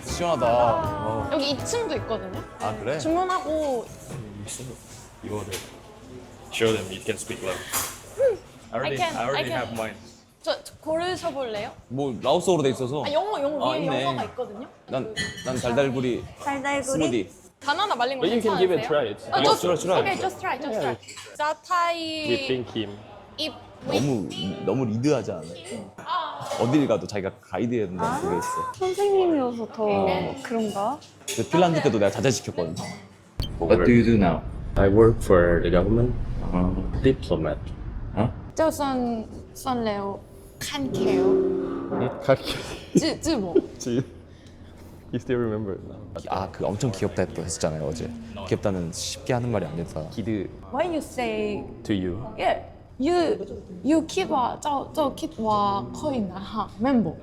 시원하다. 여기 2층도 있거든요. 아 그래? 주문하고 You want to show them you can speak loud. I already have mine. 저 고르셔볼래요? 뭐 라오스어로 돼 있어서. 영어 위에 있네. 영어가 있거든요. 난 달달구리 달달구리. 스무디. 바나나 말린 거 But you can give it a try. It's try. Okay, just try. 자타이 whipping cream. 입 너무 리드하지 않아? 어딜 가도 자기가 가이드해야 된다는 그게 있어. 선생님이어서 더 그런가? 근데 핀란드 때도 내가 자제시켰거든. What do you do now? I work for the government. Diplomat. 就算了看 K.O. 뭐 You still remember it now? 그 엄청 귀엽다 또 했었잖아요 어제. 귀엽다는 쉽게 하는 말이 아니다. Ki드 Why you say to you. yeah you kid 話就 kid 話可以拿下 멤버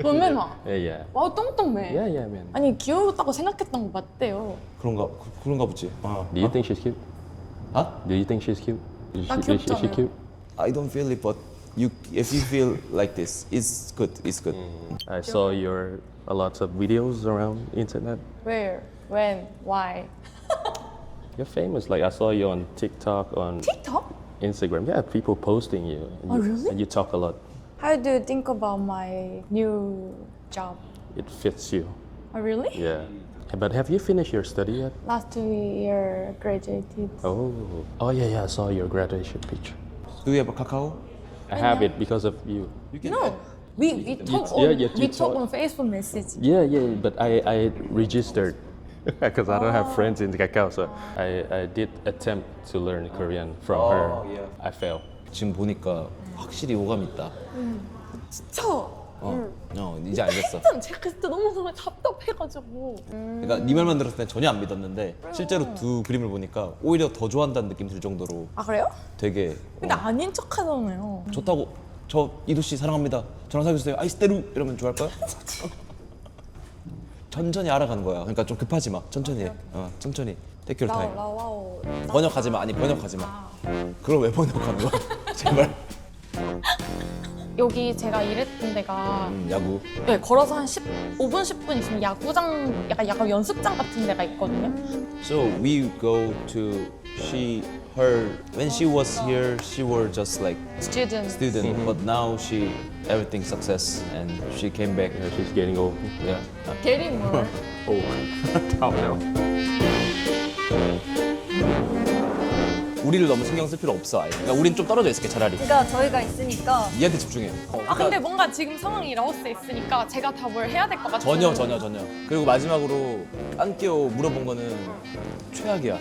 보면 Yeah. 와 똥똥매 Yeah, man. 아니 귀여웠다고 생각했던 거 맞대요. 그런가 보지. Do you think she's cute? Huh? Do you think she's cute? Is 나 she 귀엽잖아요. cute? I don't feel it, but if you feel like this, it's good. It's good. I saw a lot of videos around internet. Where? When? Why? You're famous. Like I saw you on TikTok, on TikTok? Instagram. Yeah, people posting you. And Oh, you, really? And you talk a lot. How do you think about my new job? It fits you. Oh, really? Yeah. But have you finished your study yet? Last year graduated. Oh yeah. I saw your graduation picture. Do you have a cacao? I have it because of you. No, we talk yeah, on you we talk talk. on Facebook message. Yeah. But I registered because I don't have friends in Kakao, so I did attempt to learn Korean from her. yeah. I failed. 지금 보니까 확실히 오감 있다. 저 이제 알겠어. 제가 그때 너무 답답해가지고. 그러니까 네 말만 들었을 땐 전혀 안 믿었는데 실제로 두 그림을 보니까 오히려 더 좋아한다는 느낌 들 정도로 아 그래요? 되게 근데 아닌 척하잖아요. 좋다고. 저 이도 씨 사랑합니다. 저랑 사귀어주세요. 아이스테루 이러면 좋아할 거야? 천천히 알아가는 거야. 그러니까 좀 급하지 마. 천천히 해. 천천히. Take your time. 라와오. 번역하지 마. 아니 번역하지 마. 그걸 왜 번역하는 거야? 제발. 여기 제가 일했던 데가 야구. 네, 걸어서 한 5분 10분 있으면 야구장 약간 연습장 같은 데가 있거든요. So we go to her when she was here she was just like Student. student but now she everything success and she came back. Yeah, she's getting old. Yeah. Getting more. Top now. 우리를 너무 신경 쓸 필요 없어. 아예. 그러니까 우린 좀 떨어져 있을게 차라리. 그러니까 저희가 있으니까 얘한테 집중해. 아 근데 뭔가 지금 상황이 라오스에 있으니까 제가 다 뭘 해야 될 것 같아요. 전혀. 그리고 마지막으로 안 끼워 물어본 거는 최악이야.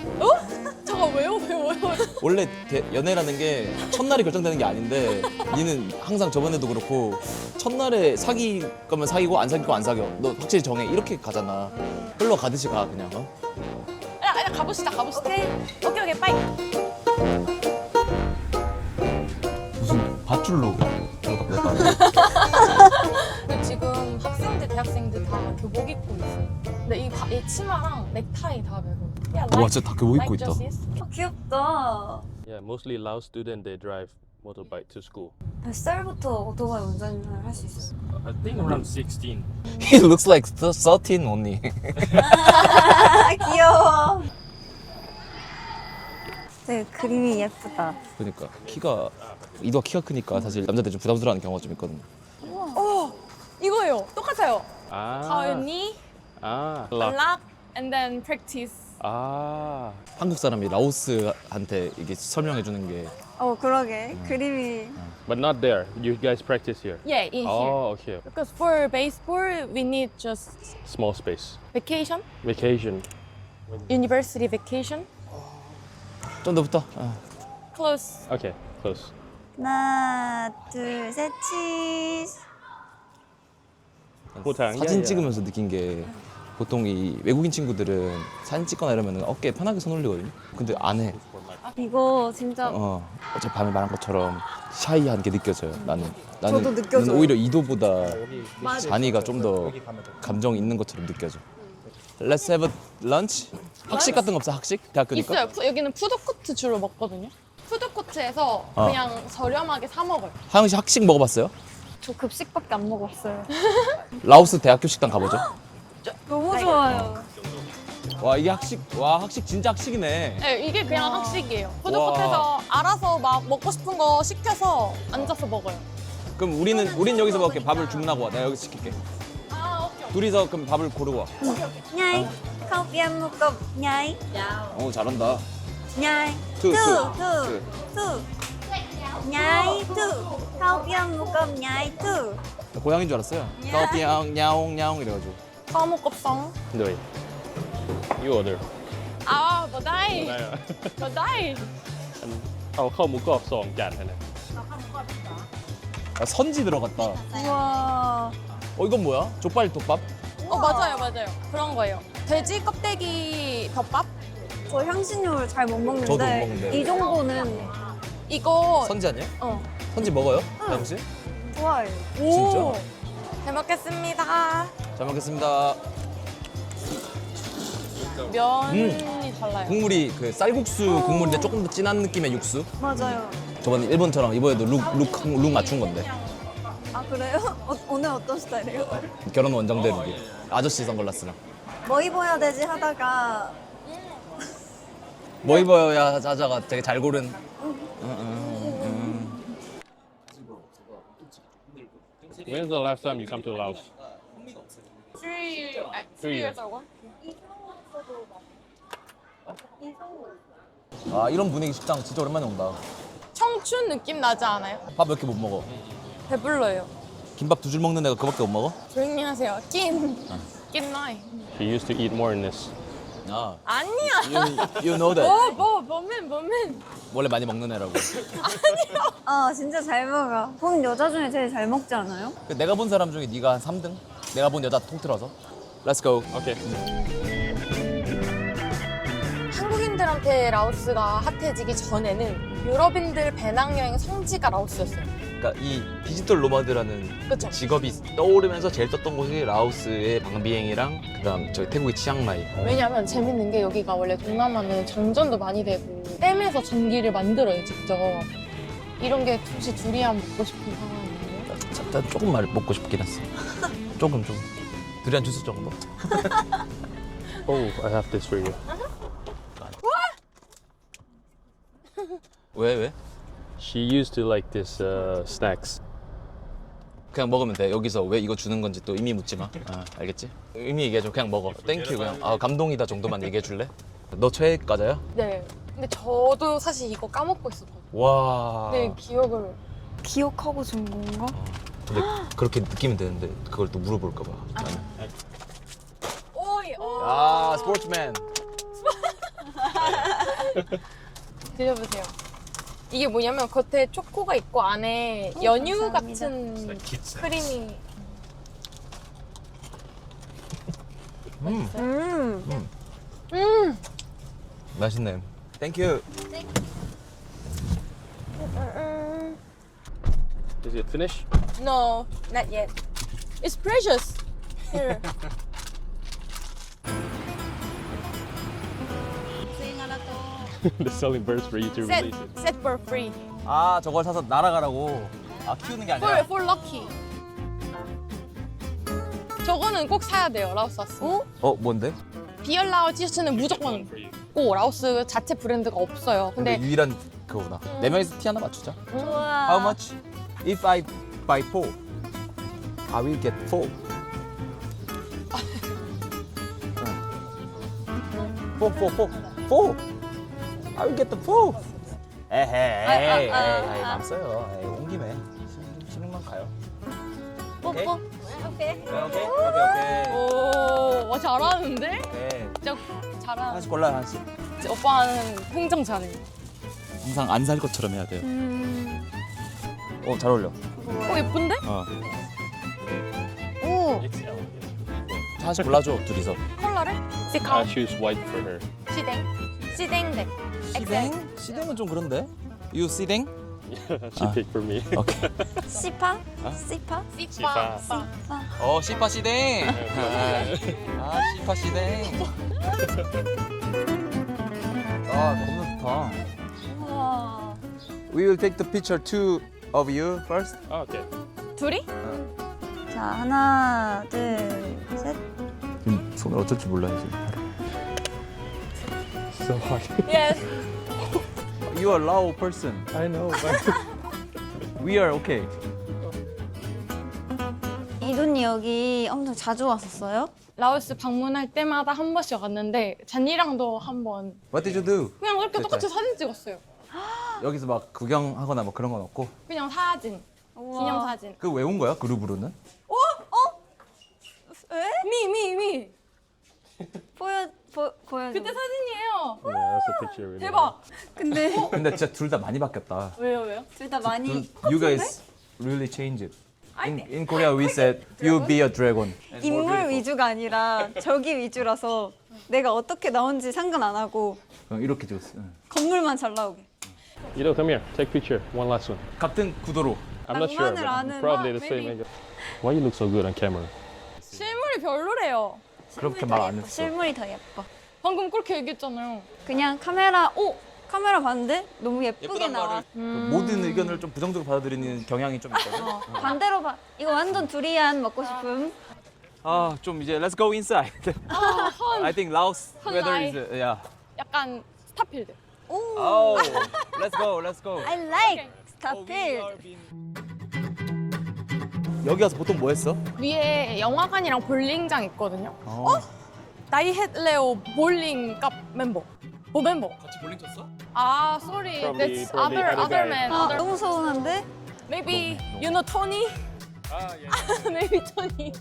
저 오빠가 왜요? 원래 연애라는 게 첫날이 결정되는 게 아닌데 니는 항상 저번에도 그렇고 첫날에 사귈 거면 사귀고 안 사귈 거 안 사겨. 너 확실히 정해. 이렇게 가잖아. 흘러가듯이 가 그냥. 그냥 가봅시다. 오케이, 빠이. 무슨 밧줄로 근데 지금 학생들, 대학생들 다 교복 입고 있어요. 근데 이 치마랑 넥타이 다 매고. 와 진짜 다 교복 입고 있다. 귀엽다. Yeah, mostly Laos students they drive motorbike to school. 몇 살부터 오토바이 운전을 할 수 있어요? I think around 16. He looks like 13 only. 아 귀여워. 되게 그림이 예쁘다. 그러니까 이도가 키가 크니까 사실 남자들 좀 부담스러워하는 경우가 좀 있거든. 이거예요. 똑같아요. Ah. knee, Ah. lock, and then practice. Ah. 한국 사람이 라오스한테 이게 설명해 주는 게 그러게. 그림이. But not there. You guys practice here. Yeah, in here. Oh, okay. Because for baseball, we need just Small space. vacation, Vacation. university vacation. 좀 더 붙어. Close. Okay, close. 하나, 둘, 셋, 치즈. 호탕. 사진 찍으면서 느낀 게 보통 이 외국인 친구들은 사진 찍거나 이러면 어깨에 편하게 손 올리거든요. 근데 안 해. 이거 진짜 어제 밤에 말한 것처럼 샤이한 게 느껴져요. 나는 저도 느껴져요. 나는 오히려 이도보다 잔이가 좀 더 감정 있는 것처럼 느껴져. Let's have a lunch. 학식 같은 거 없어? 학식? 대학교니까. 있어요. 여기는 푸드코트 주로 먹거든요. 푸드코트에서 그냥 저렴하게 사 먹어요. 하영 씨 학식 먹어봤어요? 저 급식밖에 안 먹었어요. 라오스 대학교 식당 가보죠. 너무 좋아요. 와 이게 학식, 와 학식 진짜 학식이네. 네, 이게 그냥 학식이에요. 푸드코트에서 알아서 막 먹고 싶은 거 시켜서 앉아서 먹어요. 그럼 우린 여기서 먹을게. 밥을 주문하고 와. 내가 여기서 시킬게. 오케이. 둘이서 그럼 밥을 고르고 와. 냐이. 커피 한 모금. 냐이. 어 잘한다. 냐이. 투. 투. 냐이 투. 커피 한 모금. 냐이 투. 고양인 줄 알았어요. 까오피앙 야옹 야옹 이래가지고. 카모껍성. Rồi. You order. Bờ đây. Bờ đây. Không, không muốn cọp sòng chản thế này. 아, 선지 들어갔다. 우와. 이건 뭐야? 족발 덮밥? 맞아요. 그런 거예요. 돼지 껍데기 덮밥? 저 향신료를 잘 못 먹는데, 저도 못 먹는데. 이 정도는 이거 선지 아니야? 어. 선지 먹어요? 다영 씨? 좋아요. 오. 잘 먹겠습니다. 잘 먹겠습니다. 면이 달라요. 국물이 그 쌀국수 국물인데 조금 더 진한 느낌의 육수. 맞아요. 저번에 일본처럼 이번에도 룩 맞춘 건데. 아 그래요? 오늘 어떤 스타일이에요? 결혼 원정대 룩이. 아저씨 선글라스랑. 뭐 입어야 되지 하다가 뭐 입어야 하자가 되게 잘 고른. When's the last time you come to Laos? 3 years ago. 아 이런 분위기 식당 진짜 오랜만에 온다. 청춘 느낌 나지 않아요? 밥 몇 개 못 먹어. 배불러요. 김밥 2줄 먹는 애가 그밖에 못 먹어? 조용히 하세요. 낀 나이. She used to eat more in this. 아, 아니야. you know that. 뭐면. 원래 많이 먹는 애라고. 아 진짜 잘 먹어. 본 여자 중에 제일 잘 먹지 않아요? 내가 본 사람 중에 네가 한 3등? 내가 본 여자 통틀어서. Let's go. Okay. 한국인들한테 라오스가 핫해지기 전에는 유럽인들 배낭여행 성지가 라오스였어요. 그러니까 이 디지털 노마드라는 그쵸? 직업이 떠오르면서 제일 떴던 곳이 라오스의 방비행이랑 그다음 저기 태국의 치앙마이. 왜냐면 재밌는 게 여기가 원래 동남아는 정전도 많이 되고 댐에서 전기를 만들어요 직접. 이런 게 혹시 두리안 먹고 싶은 상황이에요? 난 조금 말 먹고 싶긴 했어. 조금. 두리안 주스 정도. Oh, I have this for you. 왜? She used to like this snacks. 그냥 먹으면 돼. 여기서 왜 이거 주는 건지 또 의미 묻지 마. 아, 알겠지? 의미 얘기해줘. 그냥 먹어. 땡큐 그냥. 아 감동이다 정도만 얘기해 줄래? 너 최애 과자야? 네. 근데 저도 사실 이거 까먹고 있었거든요. 와. 네, 기억을. 기억하고 준 건가? 근데 그렇게 느끼면 되는데 그걸 또 물어볼까 봐. 나는. 오이. 아 스포츠맨. 드셔보세요. 이게 뭐냐면 겉에 초코가 있고 안에 연유 감사합니다. 같은 크림이. 맛있네. 땡큐. Is it finished? No, not yet. It's precious. Here. They're selling birds for you to Set, release it. set for free. 아 저걸 사서 날아가라고. 아 키우는 게 아니라. For lucky. 저거는 꼭 사야 돼요, 라오스 왔으면. 뭔데? 비얼라오 티셔츠는 무조건 꼭 라오스 자체 브랜드가 없어요. 근데 근데 유일한 그거구나. 네 명이서 티 하나 맞추자. 좋아. How much? If I buy 4, I will get 4. 4. I will get the 4. 에헤이, 남써요. 온 김에 신흥만 가요. 오케이? 뽀뽀. 오케이. 오, 와, 잘하는데? 오케이. 진짜 잘하는. 하나씩 골라요, 하나씩. 오빠는 흥정 잘해. 항상 안 살 것처럼 해야 돼요. 잘 어울려. 예쁜데? 오. 하나씩 골라줘 둘이서. 컬러를? I 시카. choose white for her. 시댕. 시댕백. 시댕? 시댕은 좀 그런데? You 시댕? She picked for me. 오케이. 시파? 시파? 시파. 시파. 시파 시댕. 시파 시댕. 너무 좋다. 우와. We will take the picture two of you first. Oh, okay. 둘이? 자, 하나, 둘, 셋. 지금 손을 어쩔 줄 몰라요 지금. So hard. Yes. You are Lao person. I know, but We are okay. 이돈이 여기 엄청 자주 왔었어요? 라오스 방문할 때마다 한 번씩 왔는데 잔이랑도 한 번 What did you do? 그냥 이렇게 똑같이 사진 찍었어요. 여기서 막 구경하거나 뭐 그런 건 없고. 그냥 사진. 기념 사진. 그 왜 온 거야? 그룹으로는? 미. 보여줘. 그때 사진이에요. yeah, that's a picture. Really. 대박. 근데 근데 진짜 둘 다 많이 바뀌었다. 왜요? 둘 다 많이 You guys really changed. In Korea we said you be a dragon. 인물 위주가 아니라 저기 위주라서 내가 어떻게 나온지 상관 안 하고 이렇게 찍었어. 응. 건물만 잘 나오게. You know, come here. Take picture. One last one. 같은 구도로. I'm not sure, 낭만을 but 아는 probably 막 the same. maybe. I guess. Why you look so good on camera? 실물이 별로래요. 그렇게 말 안 했어. 실물이 더 예뻐. 방금 그렇게 얘기했잖아요. 그냥 카메라 봤는데 너무 예쁘게 나와. 모든 의견을 좀 부정적으로 받아들이는 경향이 좀 있거든. 반대로 봐. 이거 완전 두리안 먹고 싶음. 좀 이제 let's go inside. I think Laos weather is yeah. 약간 스타필드. Oh, let's go. I like 스타필. 여기 와서 보통 뭐 했어? 위에 영화관이랑 볼링장 있거든요. 나이헷레오 볼링 값 멤버. 멤버. 같이 볼링 쳤어? Sorry. Probably- That's probably other other man. 아, Other. 너무 서운한데? Maybe you know Tony? Maybe Tony.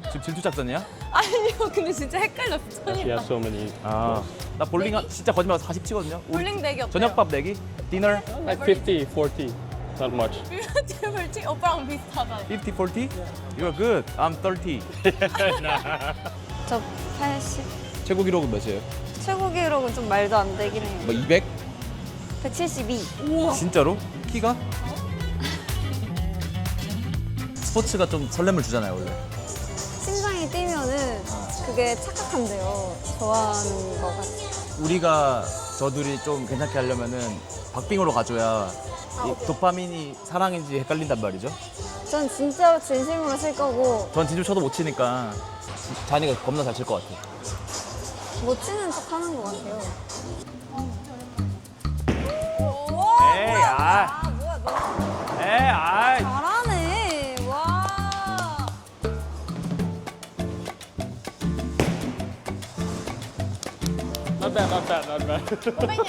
지금 질투 작전이야? 아니요, 근데 진짜 헷갈렸어. She Tony랑. has so many. 나 볼링 진짜 거짓말 40 치거든요. 볼링 덱이 어때요? 저녁밥 내기? 디너? Like 50, 40. Not much. 뷰티 오빠랑 비슷하다. 50, 40? You're good. I'm 30. 저 80. 최고 기록은 몇이에요? 최고 기록은 좀 말도 안 되긴 해요. 뭐 200? 172. 진짜로? 키가? 스포츠가 좀 설렘을 주잖아요 원래. 심장이 뛰면은 그게 착각한대요. 좋아하는 거 같아. 우리가 저들이 좀 괜찮게 하려면은 박빙으로 가줘야 이 도파민이 사랑인지 헷갈린단 말이죠. 전 진짜 진심으로 칠 거고 전 진짜 쳐도 못 치니까 잔이가 겁나 잘 칠 것 같아. 못 치는 척 하는 것 같아요. 에이, 뭐야, 너 에이, 잘하네. 와. Not bad.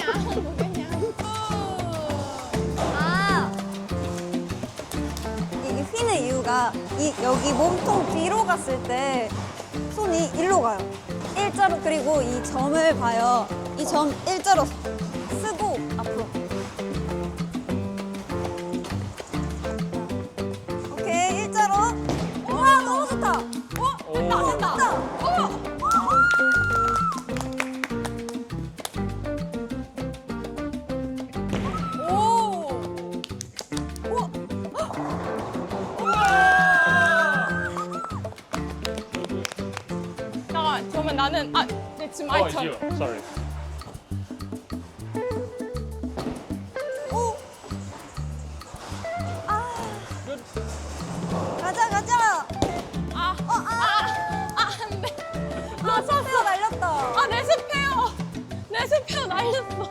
이게 휘는 이유가 여기 몸통 뒤로 갔을 때 손이 일로 가요. 일자로. 그리고 이 점을 봐요. 이 점 일자로 쓰고 앞으로. 오케이, 일자로. 와, 너무 좋다. 된다, 된다. 오. 잠깐만, 그러면 나는 네, 지금 Oh, my it's turn. you. Sorry. 가자, 가자. 안 돼. 아, 스페어 날렸다. 내 스페어. 내 스페어 날렸어.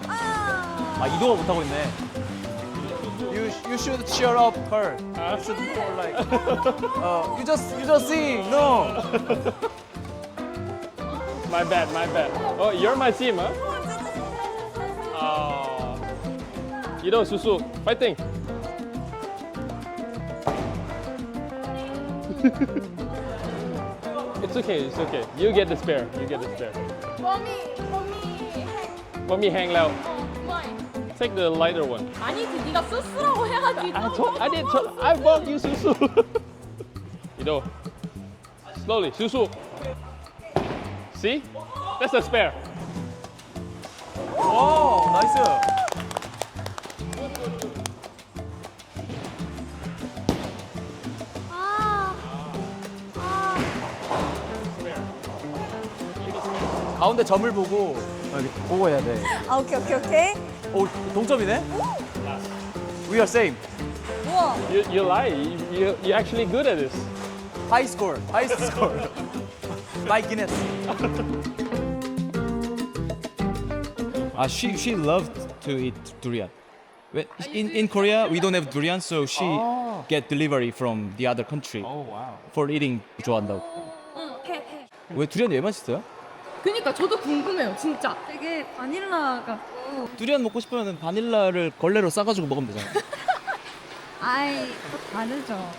아 이동을 못 하고 있네. You should cheer up her. You should more like. You just sing. No. My bad, my bad. Oh, you're my team, huh? 이도 수수, 파이팅! It's okay, it's okay. You get the spare. You get the spare. 몸이 Let me hang low. mine. Take the lighter one. 아니지, 네가 쓰쓰라고 해야지. I bought you 수수. 이도. Slowly, 수수. See? That's a spare. 오 나이스. 가운데 점을 보고 이렇게 보고 해야 돼. 아, 오케이, 오케이, 오케이. 오 동점이네. We are same. 우와. You lie. You're actually good at this. High score. High score. By Guinness. She loved to eat durian. In Korea we don't have durian, so she get delivery from the other country. wow. For eating 좋아한다고. 왜 두리안 왜 맛있어요? 그니까 저도 궁금해요, 진짜. 되게 바닐라 같고. 두리안 먹고 싶으면 바닐라를 걸레로 싸가지고 먹으면 되잖아. 아이, 또 다르죠.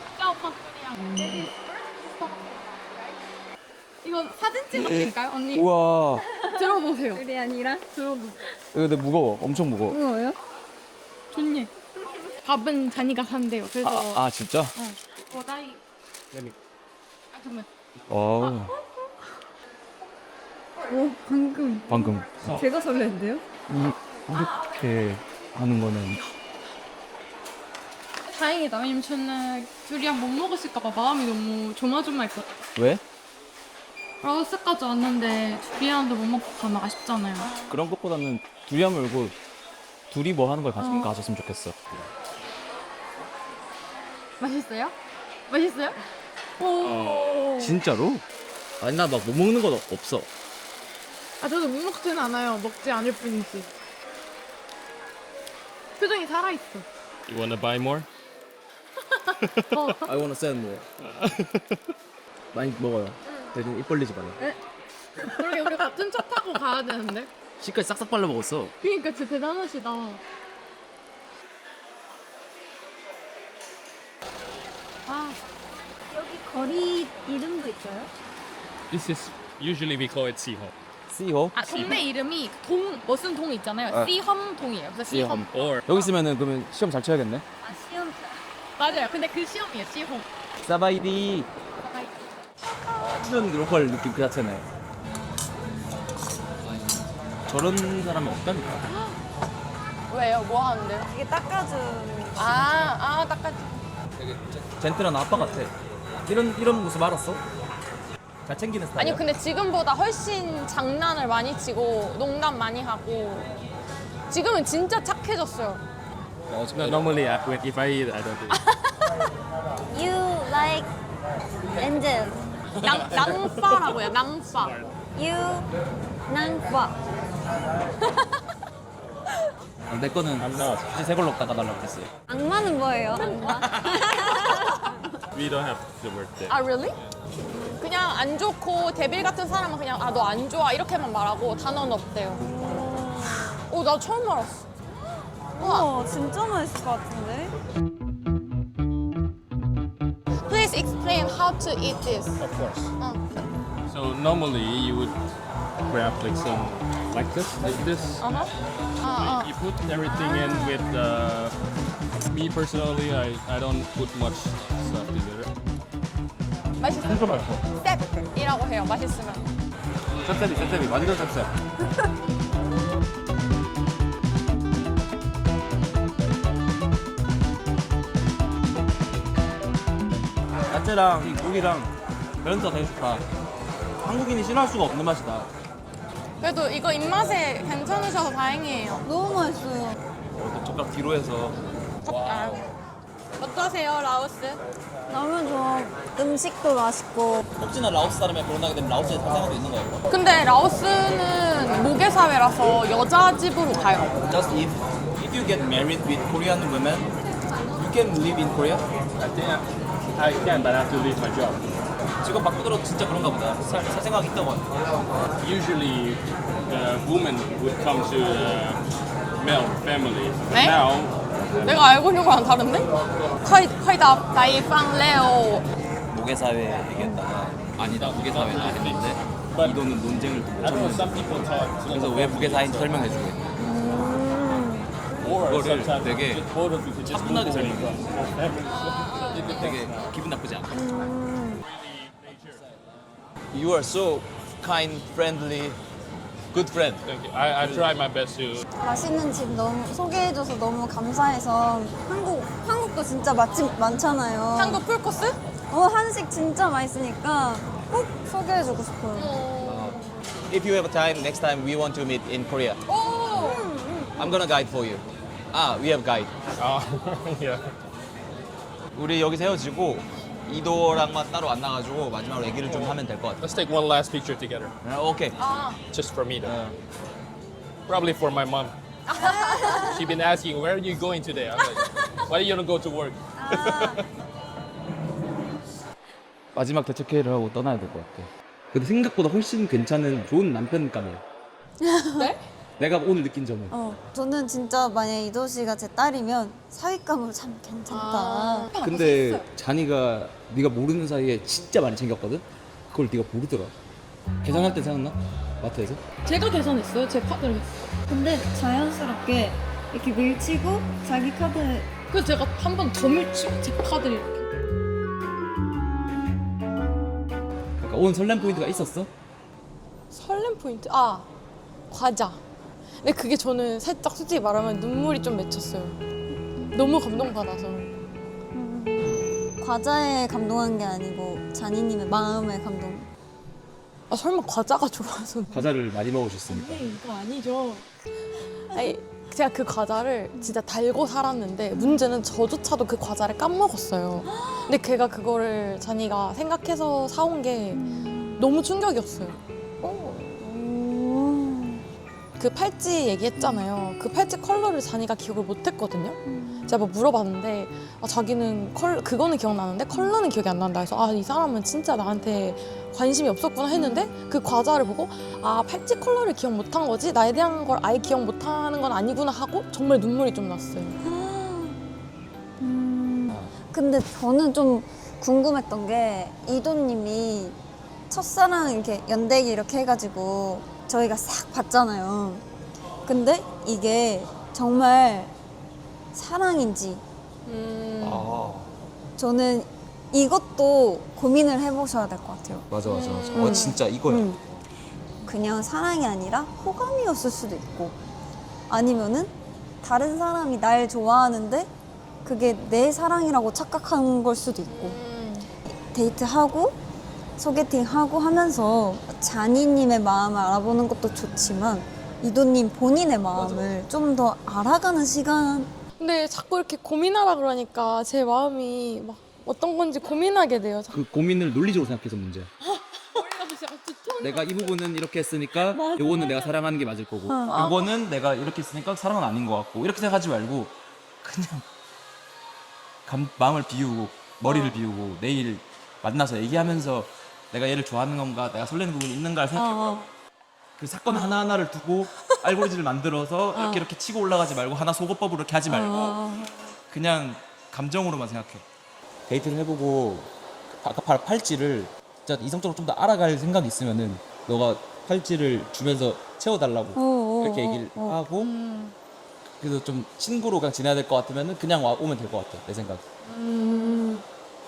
이거 사진 찍어드릴까요, 언니? 우와. 들어보세요. 그게 아니라 들어보세요. 이거 근데 무거워. 엄청 무거워. 무거워요? 좋네. 밥은 잔이가 산대요. 그래서 아 진짜? 거다이. 잠깐만. 어. 오, 방금 제가 설레는데요? 이렇게 하는 거는 다행이다. 왜냐면 저는 두리안 못 먹었을까봐 마음이 너무 조마조마했거든. 왜? 라오스까지 왔는데 두리안도 못 먹고 가면 아쉽잖아요. 그런 것보다는 두리안 말고 둘이 뭐 하는 걸 가졌으면 좋겠어. 맛있어요? 맛있어요? 오. 진짜로? 아니 나 막 못 먹는 건 없어. 저도 못 먹진 않아요. 먹지 않을 뿐이지. 표정이 살아있어. You wanna buy more? I wanna send more. 많이 먹어요. 대신 입 벌리지 말라. 그러게 우리 같은 차 타고 가야 되는데. 씨까지 싹싹 발라 먹었어. 그러니까 진짜 대단하시다. 여기 거리 이름도 있어요? This is usually we call it Sihom. 씨호. 동네 이름이 무슨 동 있잖아요. 씨험동이에요. 그래서 씨험. Or 여기 있으면은 그러면 시험 잘 쳐야겠네. 시험. 맞아요. 근데 그 시험이에요. 씨험. 사바이디. 완전 로컬 느낌 그 자체네. 저런 사람이 없다니까. 왜요? 뭐 하는데요? 이게 닦아준. 닦아지. 되게 젠틀한 아빠 같아. 이런 모습 알았어? 잘 챙기는 스타일. 아니 근데 지금보다 훨씬 장난을 많이 치고 농담 많이 하고 지금은 진짜 착해졌어요. normally if I eat, I don't eat. You like angel. 낭파라고요. 낭파. You 낭파. 내 거는 굳이 새 걸로 닦아달라고 했어요. 악마는 뭐예요? 악마. We don't have the word there. really? 그냥 안 좋고 데빌 같은 사람은 그냥 너 안 좋아 이렇게만 말하고 단어는 없대요. 나 처음 알았어. 진짜 맛있을 것 같은데? Please explain how to eat this. Of course. So normally you would grab like some like this. You put everything in with me personally. I don't put much stuff together. 맛있어요. 셉이라고 해요. 맛있으면. 셉셉이 완전 셉셉. 야채랑 이 고기랑 밸런스가 되게 좋다. 한국인이 싫어할 수가 없는 맛이다. 그래도 이거 입맛에 괜찮으셔서 다행이에요. 너무 맛있어요. 젓가락 뒤로 해서. 어떠세요, 라오스? 너무 좋아. 음식도 맛있고. 혹시나 라오스 사람이 결혼하게 되면 라오스에 살 생각도 있는 거예요? 근데 라오스는 모계 사회라서 여자 집으로 가요. Just if you get married with Korean women, you can live in Korea? I think I can, but I have to leave my job. 직업 바꾸더라도 진짜 그런가 보다. 살 생각이 있다고 하네. Usually, the woman would come to the male family. 네? Now, 내가 알고 있는 거랑 다른데? 커이 다 다이 팡 레오. 모계사회 얘기했다가 아니다 무계사회다 했는데 이도는 논쟁을 못 I know 쳤는데 some people talk. 그래서 왜 무계사회인지 설명해 주고 있는 Or 그거를 sometimes 되게 just both of you could just 차분하게 move 설명해. away. 되게 기분 나쁘지 않아. You are so kind, friendly, good friend. Thank you. I try my best to. 맛있는 집 너무 소개해줘서 너무 감사해서 한국도 진짜 맛집 많잖아요. 한국 풀코스? 한식 진짜 맛있으니까 꼭 소개해주고 싶어요. If you have time, next time we want to meet in Korea. 오! I'm gonna guide for you. We have guide. Yeah. 우리 여기서 헤어지고 이도랑만 따로 만나가지고 마지막으로 얘기를 좀 하면 될 것 같아. Let's take one last picture together, 오케이. just for me though. Probably for my mom. She's been asking, where are you going today? I'm like, why do you don't go to work? 마지막 대책회의를 하고 떠나야 될 것 같아. 근데 생각보다 훨씬 괜찮은 좋은 남편감이에요. 네? 내가 오늘 느낀 점은 저는 진짜 만약 이도 씨가 제 딸이면 사윗감으로 참 괜찮다. 근데 잔이가 네가 모르는 사이에 진짜 많이 챙겼거든? 그걸 네가 모르더라. 계산할 때 생각나? 마트에서? 제가 계산했어요. 제 카드를 했어요. 근데 자연스럽게 이렇게 밀치고 자기 카드 그래서 제가 한 번 더 밀치고 제 카드를 이렇게. 그러니까 오늘 설렘 포인트가 있었어? 설렘 포인트? 과자. 근데 그게 저는 살짝 솔직히 말하면 눈물이 좀 맺혔어요. 너무 감동받아서. 과자에 감동한 게 아니고 자니님의 마음에 감동. 설마 과자가 좋아서. 과자를 많이 먹으셨으니까. 이거 아니죠. 아니, 제가 그 과자를 진짜 달고 살았는데 문제는 저조차도 그 과자를 까먹었어요. 근데 걔가 그거를 자니가 생각해서 사온 게 너무 충격이었어요. 그 팔찌 얘기했잖아요. 그 팔찌 컬러를 자니가 기억을 못했거든요. 제가 뭐 물어봤는데 자기는 그거는 기억나는데 컬러는 기억이 안 난다 해서 이 사람은 진짜 나한테 관심이 없었구나 했는데 그 과자를 보고 팔찌 컬러를 기억 못한 거지 나에 대한 걸 아예 기억 못하는 건 아니구나 하고 정말 눈물이 좀 났어요. 근데 저는 좀 궁금했던 게 이도님이 첫사랑 이렇게 연대기 이렇게 해가지고 저희가 싹 봤잖아요. 근데 이게 정말 사랑인지 저는 이것도 고민을 해보셔야 될 것 같아요. 맞아. 진짜 이거야. 그냥 사랑이 아니라 호감이었을 수도 있고 아니면은 다른 사람이 날 좋아하는데 그게 내 사랑이라고 착각한 걸 수도 있고 데이트하고 소개팅하고 하면서 자니님의 마음을 알아보는 것도 좋지만 이도님 본인의 마음을 좀 더 알아가는 시간. 근데 자꾸 이렇게 고민하라 그러니까 제 마음이 막 어떤 건지 고민하게 돼요. 그 고민을 논리적으로 생각해서 문제야. 내가 이 부분은 이렇게 했으니까 요거는 내가 사랑하는 게 맞을 거고 요거는 내가 이렇게 했으니까 사랑은 아닌 것 같고 이렇게 생각하지 말고 그냥 마음을 비우고 머리를 비우고 내일 만나서 얘기하면서 내가 얘를 좋아하는 건가 내가 설레는 부분이 있는가를 생각해봐. 그 사건 하나하나를 두고 알고리즘을 만들어서 이렇게 치고 올라가지 말고 하나 속어법으로 이렇게 하지 말고 그냥 감정으로만 생각해. 데이트를 해보고 아까 팔찌를 진짜 이성적으로 좀 더 알아갈 생각이 있으면은 너가 팔찌를 주면서 채워달라고 그렇게 얘기를 하고 그래서 좀 친구로 그냥 지내야 될 것 같으면은 그냥 오면 될 것 같아 내 생각.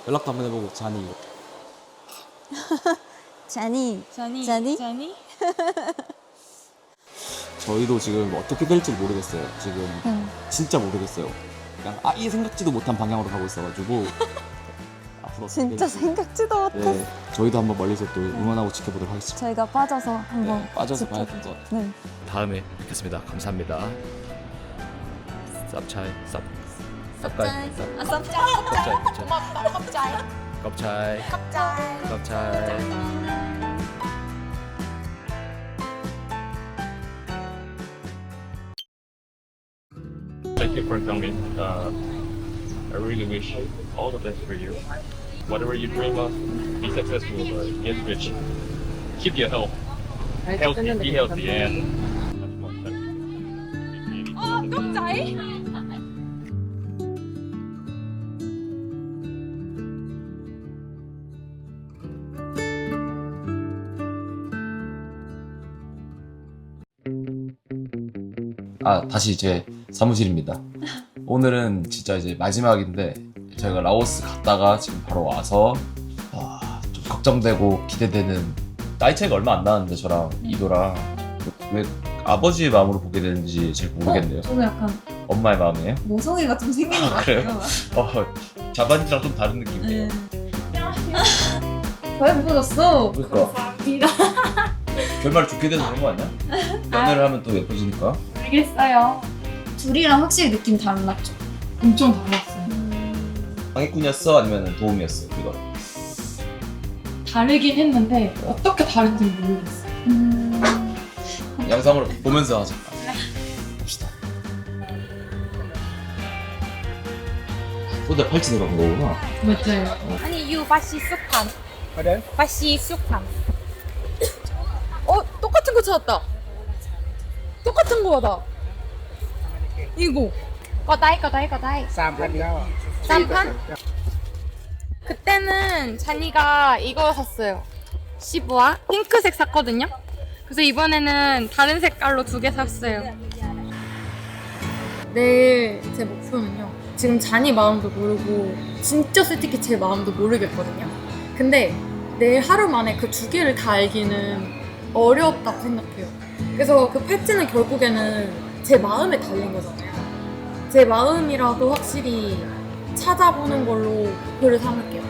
연락도 한번 해보고 자니. 자니. 자니? 저희도 지금 어떻게 될지 모르겠어요. 지금 진짜 모르겠어요. 그냥 아예 생각지도 못한 방향으로 가고 있어가지고 앞으로 어떻게 진짜 될지. 생각지도 못했어. 네, 저희도 한번 멀리서 또 응원하고 지켜보도록 하겠습니다. 저희가 빠져서 한번 네, 빠져서 봐야 될 것 같아요. 네. 다음에 뵙겠습니다. 감사합니다. 쌉차이 쌉까이 쌉짜이 고맙다. 갑자기. 껍차이 껍차이 Thank you for coming. I really wish all the best for you. Whatever you dream of, be successful, get rich. Keep your health. Healthy, be healthy, and 갑자기? 다시 이제 사무실입니다. 오늘은 진짜 이제 마지막인데 저희가 라오스 갔다가 지금 바로 와서 좀 걱정되고 기대되는 나이 차이가 얼마 안 나는데 저랑 이도랑 왜 아버지의 마음으로 보게 되는지 잘 모르겠네요. 저는 약간 엄마의 마음이에요? 모성애가 좀 생기는 것 그래요? 같아요. 자반이랑 좀 다른 느낌이에요. 더 예뻐졌어. 그러니까 결말 좋게 돼서 그런 거 아니야? 연애를 하면 또 예뻐지니까. 알겠어요. 둘이랑 확실히 느낌 달랐죠. 엄청 달랐어요. 방해꾼이었어? 아니면 도움이었어? 이거. 다르긴 했는데 어떻게 다른지 모르겠어요. 영상으로 보면서 하자. 봅시다. 소다 팔찌 들어간 거구나. 맞아요. 아니 유 바시 쑥함. Pardon? 바시 쑥함. 똑같은 거 찾았다. 똑같은 거다. 이거. 거다이. 3,000 쌈판? 그때는 잔이가 이거 샀어요. 시부아 핑크색 샀거든요. 그래서 이번에는 다른 색깔로 2개 샀어요. 내일 제 목표는요. 지금 잔이 마음도 모르고 진짜 솔직히 제 마음도 모르겠거든요. 근데 내일 하루 만에 그 2개를 다 알기는 어렵다고 생각해요. 그래서 그 팔찌는 결국에는 제 마음에 달린 거잖아요. 제 마음이라도 확실히 찾아보는 걸로 목표를 삼을게요.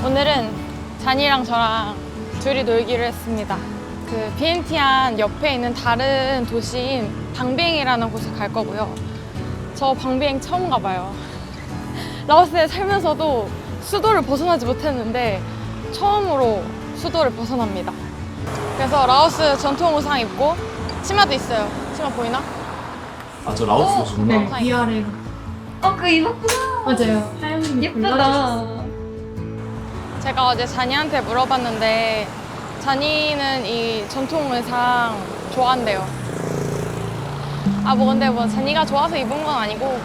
오늘은 잔이랑 저랑 둘이 놀기로 했습니다. 그 비엔티안 옆에 있는 다른 도시인 방비행이라는 곳에 갈 거고요. 저 방비행 처음 가봐요. 라오스에 살면서도 수도를 벗어나지 못했는데 처음으로 수도를 벗어납니다. 그래서 라오스 전통 의상 입고 치마도 있어요. 치마 보이나? 저 라오스 옷이구나. 네, 위아래로. 그거 입었구나. 맞아요. 하얀 예쁘다. 제가 어제 자니한테 물어봤는데 자니는 이 전통 의상 좋아한대요. 근데 자니가 좋아서 입은 건 아니고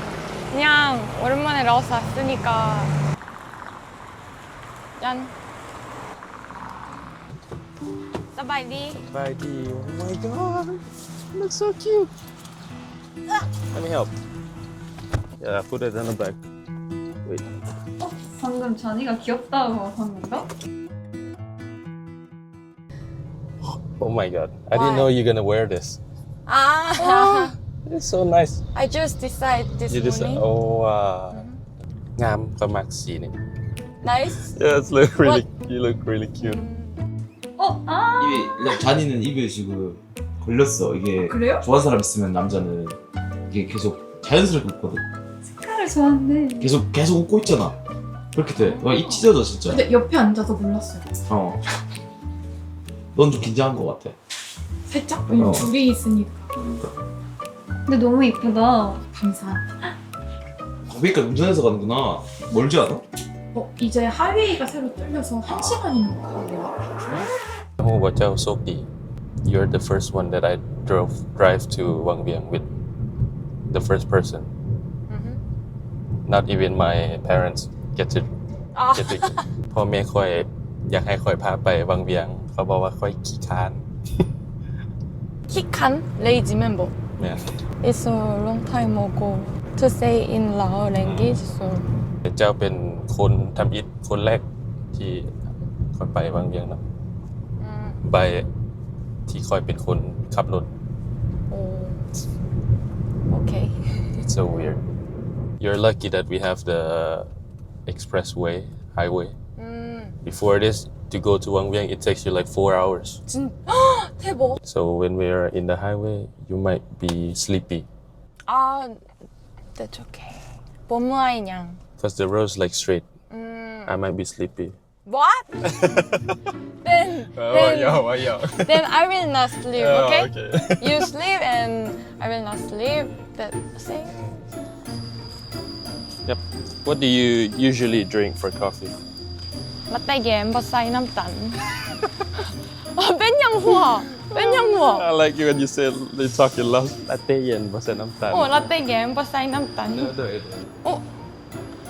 그냥 오랜만에 라오스 왔으니까 짠. 사바이디. Spidey, oh my god, looks so cute. Let me help. Yeah, put it in the bag. Wait. 방금 자니가 귀엽다고 한 건가? Oh my god, I Why? didn't know you're gonna wear this. It's so nice. I just decided this You just morning. oh wow. Ngam ka Max gì này. Nice. Yes, look really. You look really cute. 입에 잔이는 입에 지금 걸렸어. 이게 그래요? 좋아하는 사람 있으면 남자는 이게 계속 자연스럽게 웃거든. 색깔을 좋아하는데. 계속 웃고 있잖아. 그렇게 돼. 입 찢어져 진짜. 근데 옆에 앉아서 몰랐어요. 넌 좀 긴장한 것 같아. 살짝? 왜냐면 둘이 있으니까. 근데 너무 이쁘다. 감사합니다. 그러니까 운전해서 가는구나. 멀지 않아? 이제 하웨이가 새로 뚫려서 1시간이면 가는데요. Mua vào cho số kỳ. You're the first one that I drive to Wang Biang with. The first person. Not even my parents get to พ่อแม่ค่อยอยากให้ค่อยพาไปวังเวียงเขาบอกว่าค่อยขี้ค้าน 키칸 lazy member. เนี่ย It's a long time ago to say in Lao language. So เจ้าเป็นคนทำอิฐคนแรกที่ค่อยไปวังเวียงนะใบที่ค่อยเป็นคนขับรถ okay. It's so weird. You're lucky that we have the expressway, highway. Before this, to go to Wang Biang, it takes you like 4 hours. 대박. So when we are in the highway, you might be sleepy That's okay. 범무아이냥. because the road's like straight. I might be sleepy. What? then then I will not sleep. Okay? You sleep and I will not sleep. That same. Yep. What do you usually drink for coffee? 라떼기 엠버사이 남단. 뺀양후아. 뺀양후아. I like you when you say they talk in love. Latte yen basta namtan. 라떼기 엠버사이 남단.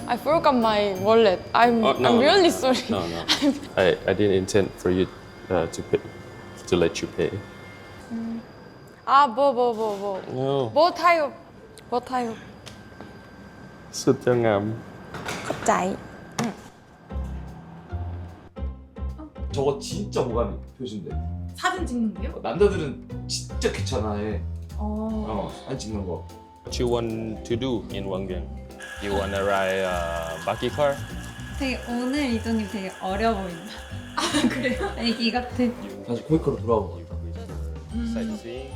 I forgot my wallet. I'm really sorry. No. I didn't intend for you to pay, to let you pay. No. 뭐 타요? 뭐 타요? 수정함. 갑자기. 저거 진짜 호감이 표시인데. 사진 찍는데요? 남자들은 진짜 귀찮아해. 사진 찍는 거. What you want to do in Wangbiang? You wanna ride a buggy car? 되게 오늘 이도님 되게 어려 보인다. 그래요? 애기 같아. 다시 코이커로 돌아오고. Sightseeing.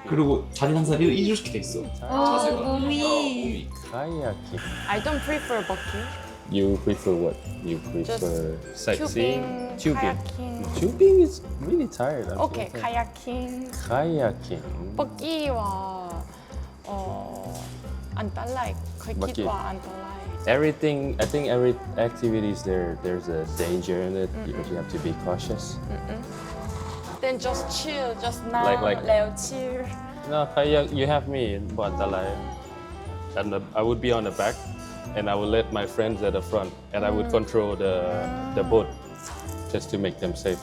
그리고 자리 항상 이렇게 돼 있어. 몸이. Kayaking. I don't prefer bucky. You prefer what? You prefer sightseeing? kayaking. Tubing is really tired. I'm 오케이, so tired. 카야킹. Kayaking. 버기와 안 달라요. 버기. 걷기와 안 달라요. Everything, I think every activities there's a danger in it because you have to be cautious. Then just chill, just now. Like- Leo chill. No, kayak, you have me in Buantalay. And I would be on the back and I would let my friends at the front and I would control the boat just to make them safe.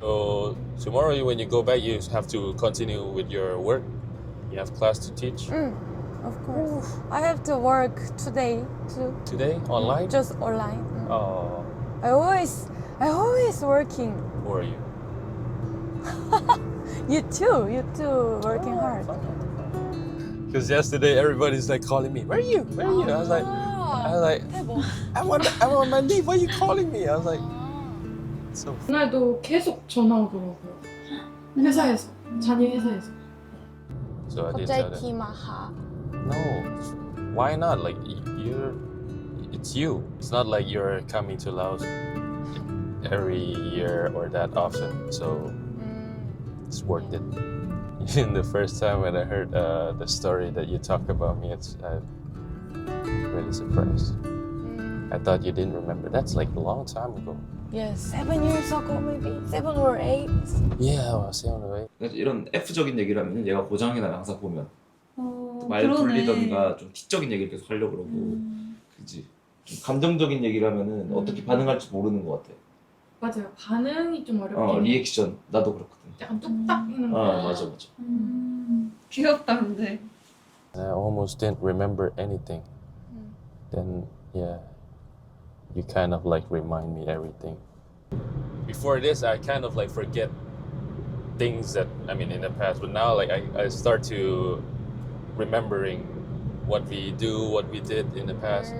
So tomorrow when you go back, you have to continue with your work. You have class to teach Of course. I have to work today too. today online. Just online. Oh, I always working. who are you? You too working hard. Because yesterday everybody's like calling me. Where are you? Where are you? I was like, 대박. I'm on my leave. Why are you calling me? I was like, so. 그날도 계속 전화 오더라고요. 회사에서. 자기 회사에서. So I did tell them. 갑자기 마하. No, why not? Like it's you. It's not like you're coming to Laos every year or that often. So it's worth it. Even the first time when I heard the story that you talked about me, I'm really surprised. I thought you didn't remember. That's like a long time ago. Yes, 7 years ago maybe 7 or 8. Yeah, I was on the way. 이런 F적인 얘기를 하면 얘가 고장이 나요. 항상 보면 말 돌리던가 좀 T적인 얘기를 계속 하려고 그러고 그지? 좀 감정적인 얘기를 하면은 어떻게 반응할지 모르는 것 같아. 맞아요. 반응이 좀 어렵긴 리액션 나도 그렇거든. 약간 뚝딱 하는 거. 맞아. 귀엽다 근데. And I almost didn't remember anything. Then, yeah, you kind of like remind me everything. Before this, I kind of like forget things that, I mean, in the past, but now like I start to remembering what we do, what we did in the past.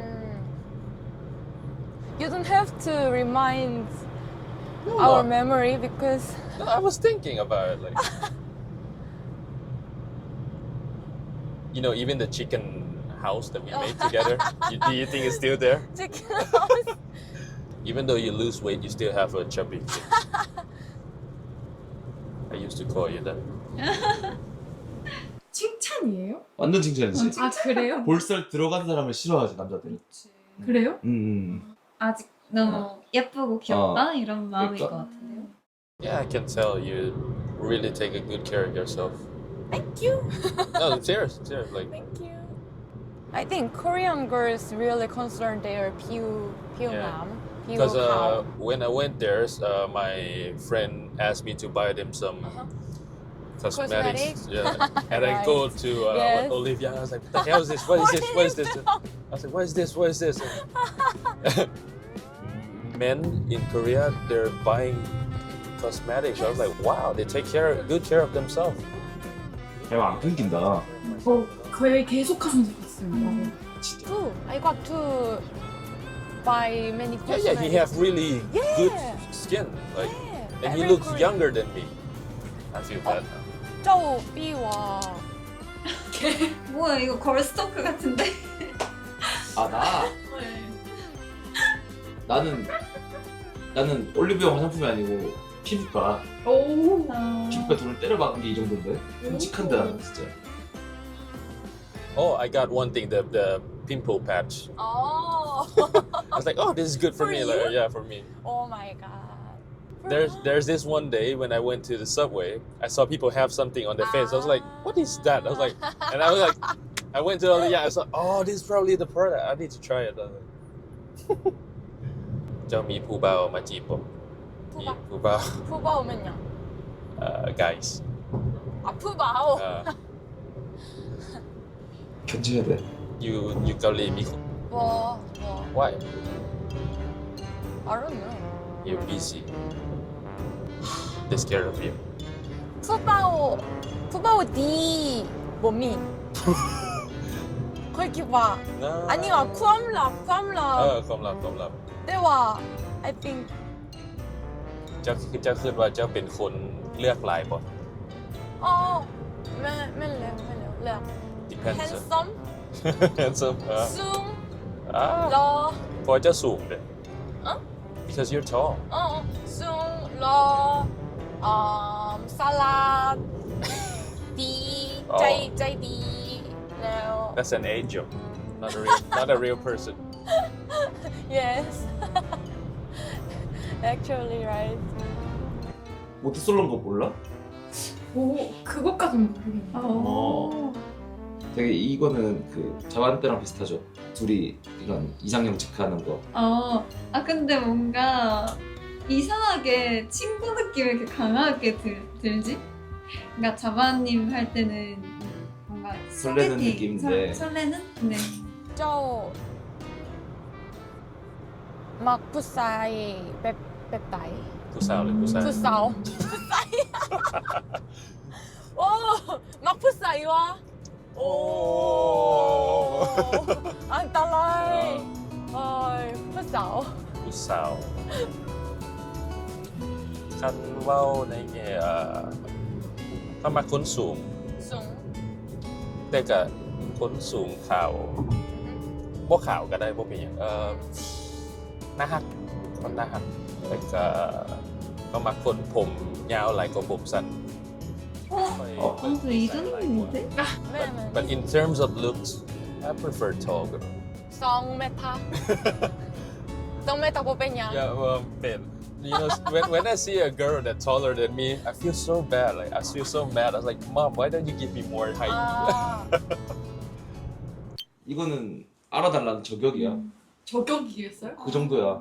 You don't have to remind our memory because I was thinking about it, like, you know, even the chicken house that we made together, do you think it's still there? chicken house. Even though you lose weight, you still have a chubby face. I used to call you that. 칭찬이에요? 완전 칭찬이지. 아 그래요? 볼살 들어간 사람을 싫어하지 남자들은. 그래요? 아직 너무 예쁘고 귀엽다 이런 마음일 그러니까. 것 같은데요. Yeah, I can tell you really take a good care of yourself. Thank you. No, serious, like. Thank you. I think Korean girls really concern their Yeah. pure Because cow. when I went there, my friend asked me to buy them some cosmetics. Yeah, and I Right. go to Yes. Olivia. I was like, "What the hell is this? What is this? What is this?" I was like, "What is this? What is this?" Men in Korea, they're buying cosmetics. I was like, "Wow, they take good care of themselves." 대화 안 끊긴다. 거의 계속 하면 좋겠어요. Too. I got to buy many Yeah, cosmetics. he have really good skin, like, and he looks younger than me. I feel bad now. 就比我 뭐야 이거 걸스토크 같은데? 아 나. 나는 올리브영 화장품이 아니고 피부과. 피부과 돈을 때려박은 게 이 정도인데. 끔찍한데 나는 진짜. Oh, I got one thing, the pimple patch. Oh. I was like, oh, this is good for For me. you? Like, yeah, for me. Oh my god. There's this one day when I went to the subway, I saw people have something on their face. I was like, what is that? I was like, and I was like, I went to the I was like, oh, this is probably the product. I need to try it. I was like, เจ้ามีผู้บ่าวมาจีบผมมีผู้บ่าว 푸바오면요. guys. 아 푸바오. 견제해야 돼. you เกาหลีมีคน 뭐. why I don't know. you're busy they scared of you 푸바오 니 뭐미? 거기 봐. 아니와 쿠암라. ความลับ 때와 I think เจ้าคิดว่าเจ้าเป็นคนเลือกลายบ่ 맨레 depends handsome handsome 숭 ร 러 เพราะเจ้าสูงเลย because you're tall 숭 러 살라 디 짜이 디 that's an angel not a real person yes actually right 모태솔로인 거 몰라? 그것까지는 모르겠네요. 되게 이거는 그 자반 때랑 비슷하죠. 둘이 이런 이상형 체크하는 거. 근데 뭔가 이상하게 친구 느낌이 이렇게 강하게 들지? 그러니까 자바님 할 때는 뭔가 설레는 소개팅, 느낌인데. 설레는? 네. เจ้ามักผู้ชายแบบใด ผู้สาวหรือผู้ชาย ผู้สาวโอ้มักผู้ชายวะโอ้อันตรายผู้สาว ผู้สาวคันเว้าในแง่ถ้ามาคนสูง สูง แต่ก็คนสูงขาวบ่ขาวก็ได้บ่เป็นหยังหน้าฮักคนหน้าฮักแต่ก็มาคนผมยาวหลายกว่าผมสั้น 저 이동인데? but in terms of looks I prefer tall girl 2 เมตร2 เมตรบ่เป็นหยัง yeah Ben you know when I see a girl that's taller than me I feel so bad like I feel so mad I was like Mom why don't you give me more height 이거는 알아달라는 저격이야. 저격이겠어요? 그 정도야.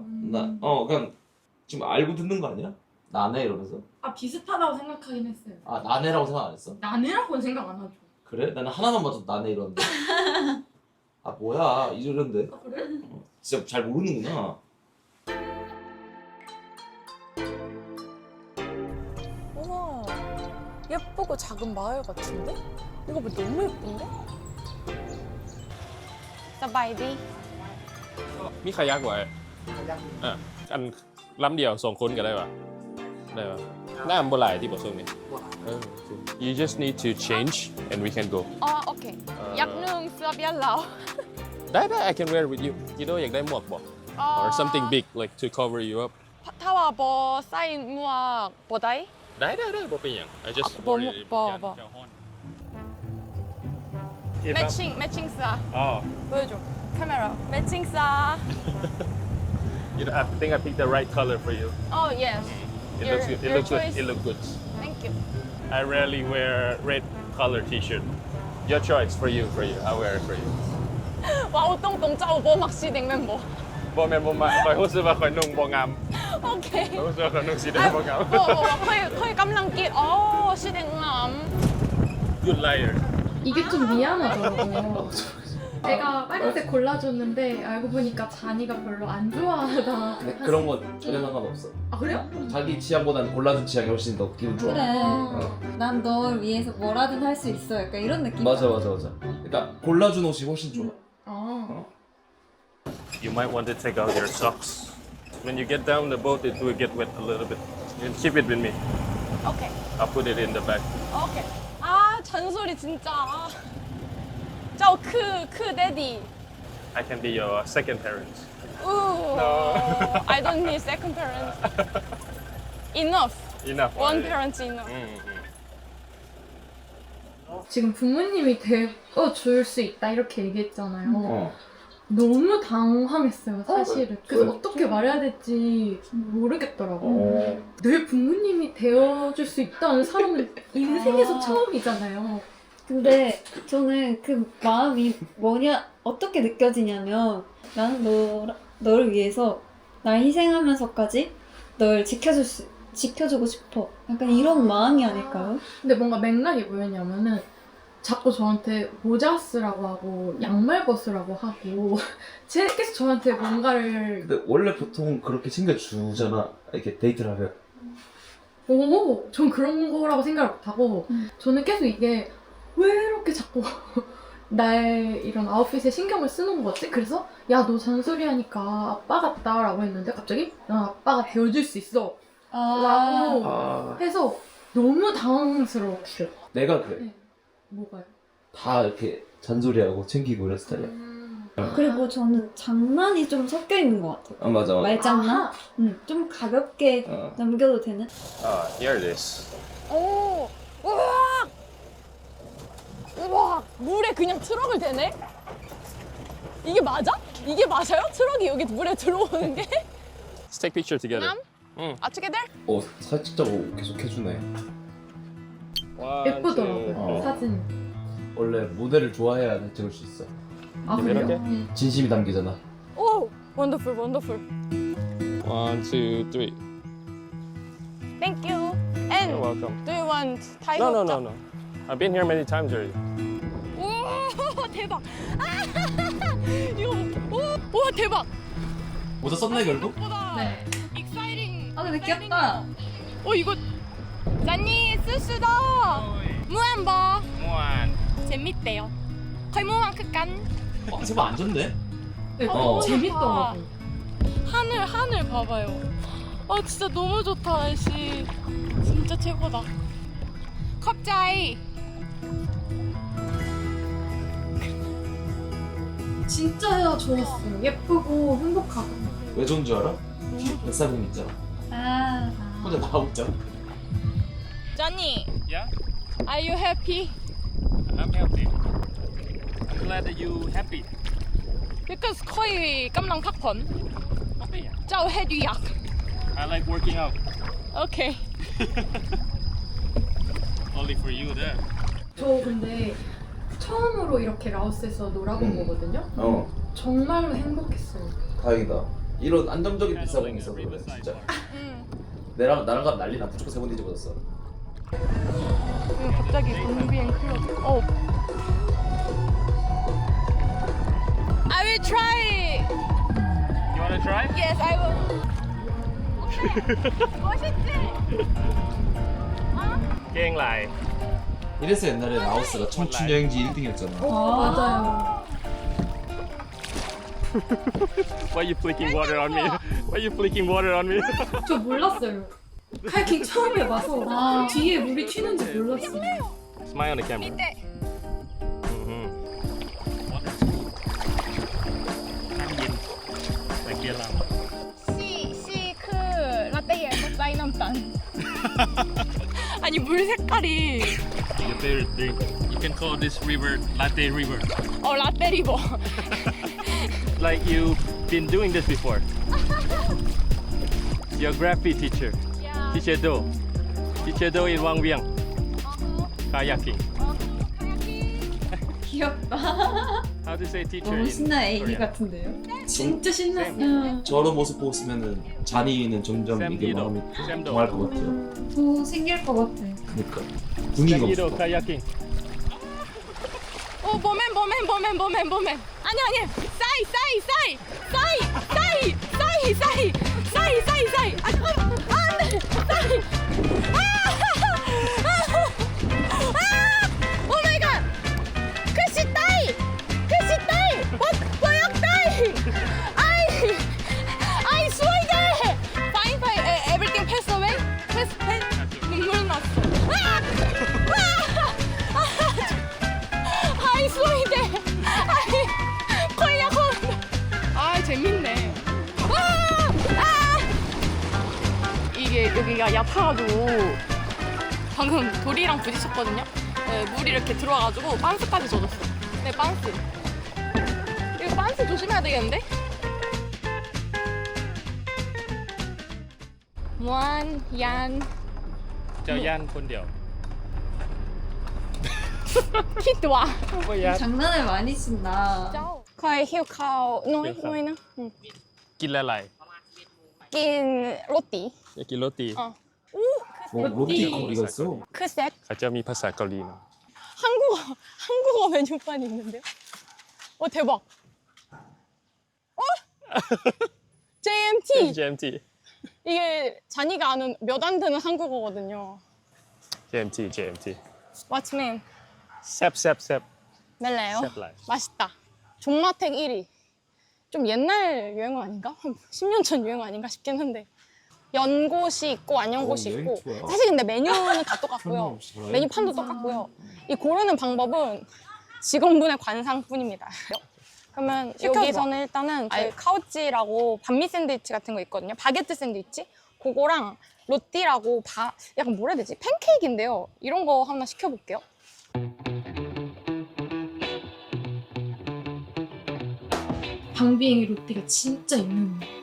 그냥 지금 알고 듣는 거 아니야? 나네 이러면서. 비슷하다고 생각하긴 했어요. 아 나네라고 생각 안 했어? 나네라고는 생각 안 하죠. 그래? 나는 하나만 봐도 나네 이러는데. 아 뭐야 이러는데. 그래? 진짜 잘 모르는구나. 우와 예쁘고 작은 마을 같은데? 이거 뭐 너무 예쁜데? สบายดี มีขยักไว้อันลำเดียว2คนก็ได้ป่ะได้ป่ะหน้ามันบ่หลายที่บ่ช่วงนี้you just need to change and we can go โอเคยักษ์หนึ่งเสื้อเบี้ยนแล้ว ได้ I can wear with you กิโดอยากได้หมวกบ่ or something big like to cover you up ถ้าว่าบอใส่หมวกบ่ได้ ได้บ่เป็นหยัง I just บ่ worry บ่ อย่าฮ้อน 매칭 사อ๋อ 보여줘 카메라 매칭 사 You know, I think I picked the right color for you. Oh yes. It Your- looks good. It your looks good. choice. It looks good. Thank you. I rarely wear red color T-shirt. Your choice for you. I'll wear it for you. 哇，好東東周波麥斯定咩冇 บ่แม่นบ่มาข่อยรู้สึกว่าข่อยนุ่งบ่งาม ？OK。 ข่อยรู้สึกว่าข่อยนุ่งสีแดงบ่งาม 佢咁能結哦，斯定啱。 Good liar. 이게 좀 미안하더라고요. 제가 빨간색 골라줬는데 알고 보니까 잔이가 별로 안 좋아하다. 근데 그런 건 전혀 상관없어. 아 그래요? 자기 취향보다는 골라준 취향이 훨씬 더 기분 좋아. 그래. 어. 난 널 위해서 뭐라든 할 수 있어. 약간 이런 느낌. 맞아. 그러니까 골라준 옷이 훨씬 좋아. 아. You might want to take out your socks. When you get down the boat, it will get wet a little bit. You can keep it with me. 오케이. I'll put it in the bag. 오케이. 아 잔소리 진짜. 저크 데디. I can be your second parent. Ooh. No. I don't need second parent. Enough. Enough. One already. parent enough. 지금 부모님이 되어줄 수 있다 이렇게 얘기했잖아요. 어. 너무 당황했어요 사실은. 그래서 어떻게 말해야 될지 모르겠더라고요. 내 부모님이 되어줄 수 있다는 사람은 인생에서 처음이잖아요. 근데 저는 그 마음이 어떻게 느껴지냐면 나는 너를 위해서 날 희생하면서까지 널 지켜주고 싶어. 약간 이런 마음이 아닐까요? 근데 뭔가 맥락이 뭐였냐면은 자꾸 저한테 모자 쓰라고 하고 양말 벗으라고 하고 계속 저한테 뭔가를 근데 원래 보통 그렇게 챙겨주잖아. 이렇게 데이트를 하면. 전 그런 거라고 생각을 못하고 저는 계속 이게 왜 이렇게 자꾸 나의 이런 아웃핏에 신경을 쓰는 거지? 그래서 야 너 잔소리하니까 아빠 같다 라고 했는데 갑자기 난 아빠가 되어줄 수 있어 라고 해서 너무 당황스러웠어요. 내가 그래. 네. 뭐가요? 다 이렇게 잔소리하고 챙기고 이런 스타일이야. 그리고 저는 장난이 좀 섞여 있는 것 같아요. 맞아. 말장난? 좀 가볍게 넘겨도 되는? Here it is. 오. 우와. 우와. 물에 그냥 트럭을 대네? 이게 맞아? 이게 맞아요? 트럭이 여기 물에 들어오는 게? Let's take picture together. 아, together? 사진 찍자고 계속 해주네. One, 예쁘더라고요 어. 사진. 원래 모델을 좋아해야 찍을 수 있어. 아 그래요? 이렇게? 진심이 담기잖아. 오. 원더풀 원더풀. 1, 2, 3. Thank you. You're And welcome. do you want tiger? No. I've been here many times already. 오 대박. 아, 이거 오 대박. 모자 썼네 결국? 네. Exciting. 아 근데 귀엽다. 이거 난니 쓰쓰다. 무한버. One. 재밌대요. 거의 무한크간. 제발 안 좋네. 네, 어. 재밌더라고요. 하늘 봐봐요. 아 진짜 너무 좋다 날씨. 진짜 최고다. 갑자기. 진짜 좋았어요. 예쁘고 행복하고. 왜 좋은 줄 알아? 뱃사공 있잖아. 아. 혼자 나하고 있잖아. Johnny, Yeah, are you happy? I'm happy. I'm glad that you happy. Because ค่อยกำลังพักผ่อนเจ้าเฮ็ดอยู่อยาก I like working out. Okay. Only for you there. 저 근데 처음으로 이렇게 라오스에서 놀아본 거거든요. 정말로 행복했어요. 다행이다. 이런 안정적인 뱃사공이 있어 그래 진짜. 나랑 가면 난리나. 무조건 3번 뒤집어졌어. 갑자기 동비행 클럽. I will try. You wanna try? Yes, I will. 멋있지? 깽라이. 이래서 옛날에 라오스가 청춘 여행지 1등이었잖아. 맞아요. Why you flicking water on me? Why you flicking water on me? 저 몰랐어요. 하이킹 처음 해봐서 뒤에 물이 튀는지 몰랐어요. Smile on the camera. 밑에. C 그 라떼에 사이남단. 아니 물 색깔이. Your favorite drink. You can call this river Latte River. 라떼 리버. Like you've been doing this before. Geography teacher. Teacher Do. Teacher Do in Wang Vieng. Kayaking. 귀엽다. How to say teacher 너무 in 신나 애기 Korean? 같은데요? 진짜 신났어요. 저런 모습 보고 있으면은 잔이는 점점 Sam 이게 Ido. 마음이 Sam Do. 동할 것 같아요. 더 생길 것 같아. 그러니까 Sam 분위기가 Ido 없어. kayaking. 보면. 아니. 싸이. 아, 잠깐만. 안 돼. 싸이. 오 마이 갓. 크시 따이. 뭐역 따이. 아이 수이데. 파인. Everything pass away. Pass. 눈물 났어. 아이 수이데. 콜야. 아 재밌네. 이게 여기가 얕아가지고 방금 돌이랑 부딪혔거든요. 네, 물이 이렇게 들어와가지고 빤스까지 젖었어. 네, 빤스. 이거 빤스 조심해야 되겠는데? 무한 얀 Chào Yan con điểu. 키트와. 장난을 많이 친다. 거의 휴카오 노이 노이나. Kin la lai. 낀 로띠. Kin roti. 로티 거리가 있어. 크색. เขาจะมีภาษาเกาหลีนะ 한국어 메뉴판이 있는데요? 대박. JMT. GMT. 이게 잔이가 아는 몇 안 되는 한국어거든요. GMT. 왓츠맨. 셉. 멜라요? 셉라이. 맛있다. 존맛택 1위. 좀 옛날 유행어 아닌가? 한 10년 전 유행어 아닌가 싶긴 한데. 연곳이 있고 안 연곳이 여행 있고 좋아. 사실 근데 메뉴는 다 똑같고요. 설명 메뉴판도 똑같고요. 이 고르는 방법은 직원분의 관상뿐입니다. 그러면 여기서는 일단은 저희 카우찌라고 반미 샌드위치 같은 거 있거든요. 바게트 샌드위치? 그거랑 로띠라고 약간 뭐라 해야 되지? 팬케이크인데요. 이런 거 하나 시켜볼게요. 방비행이 로띠가 진짜 유명해요.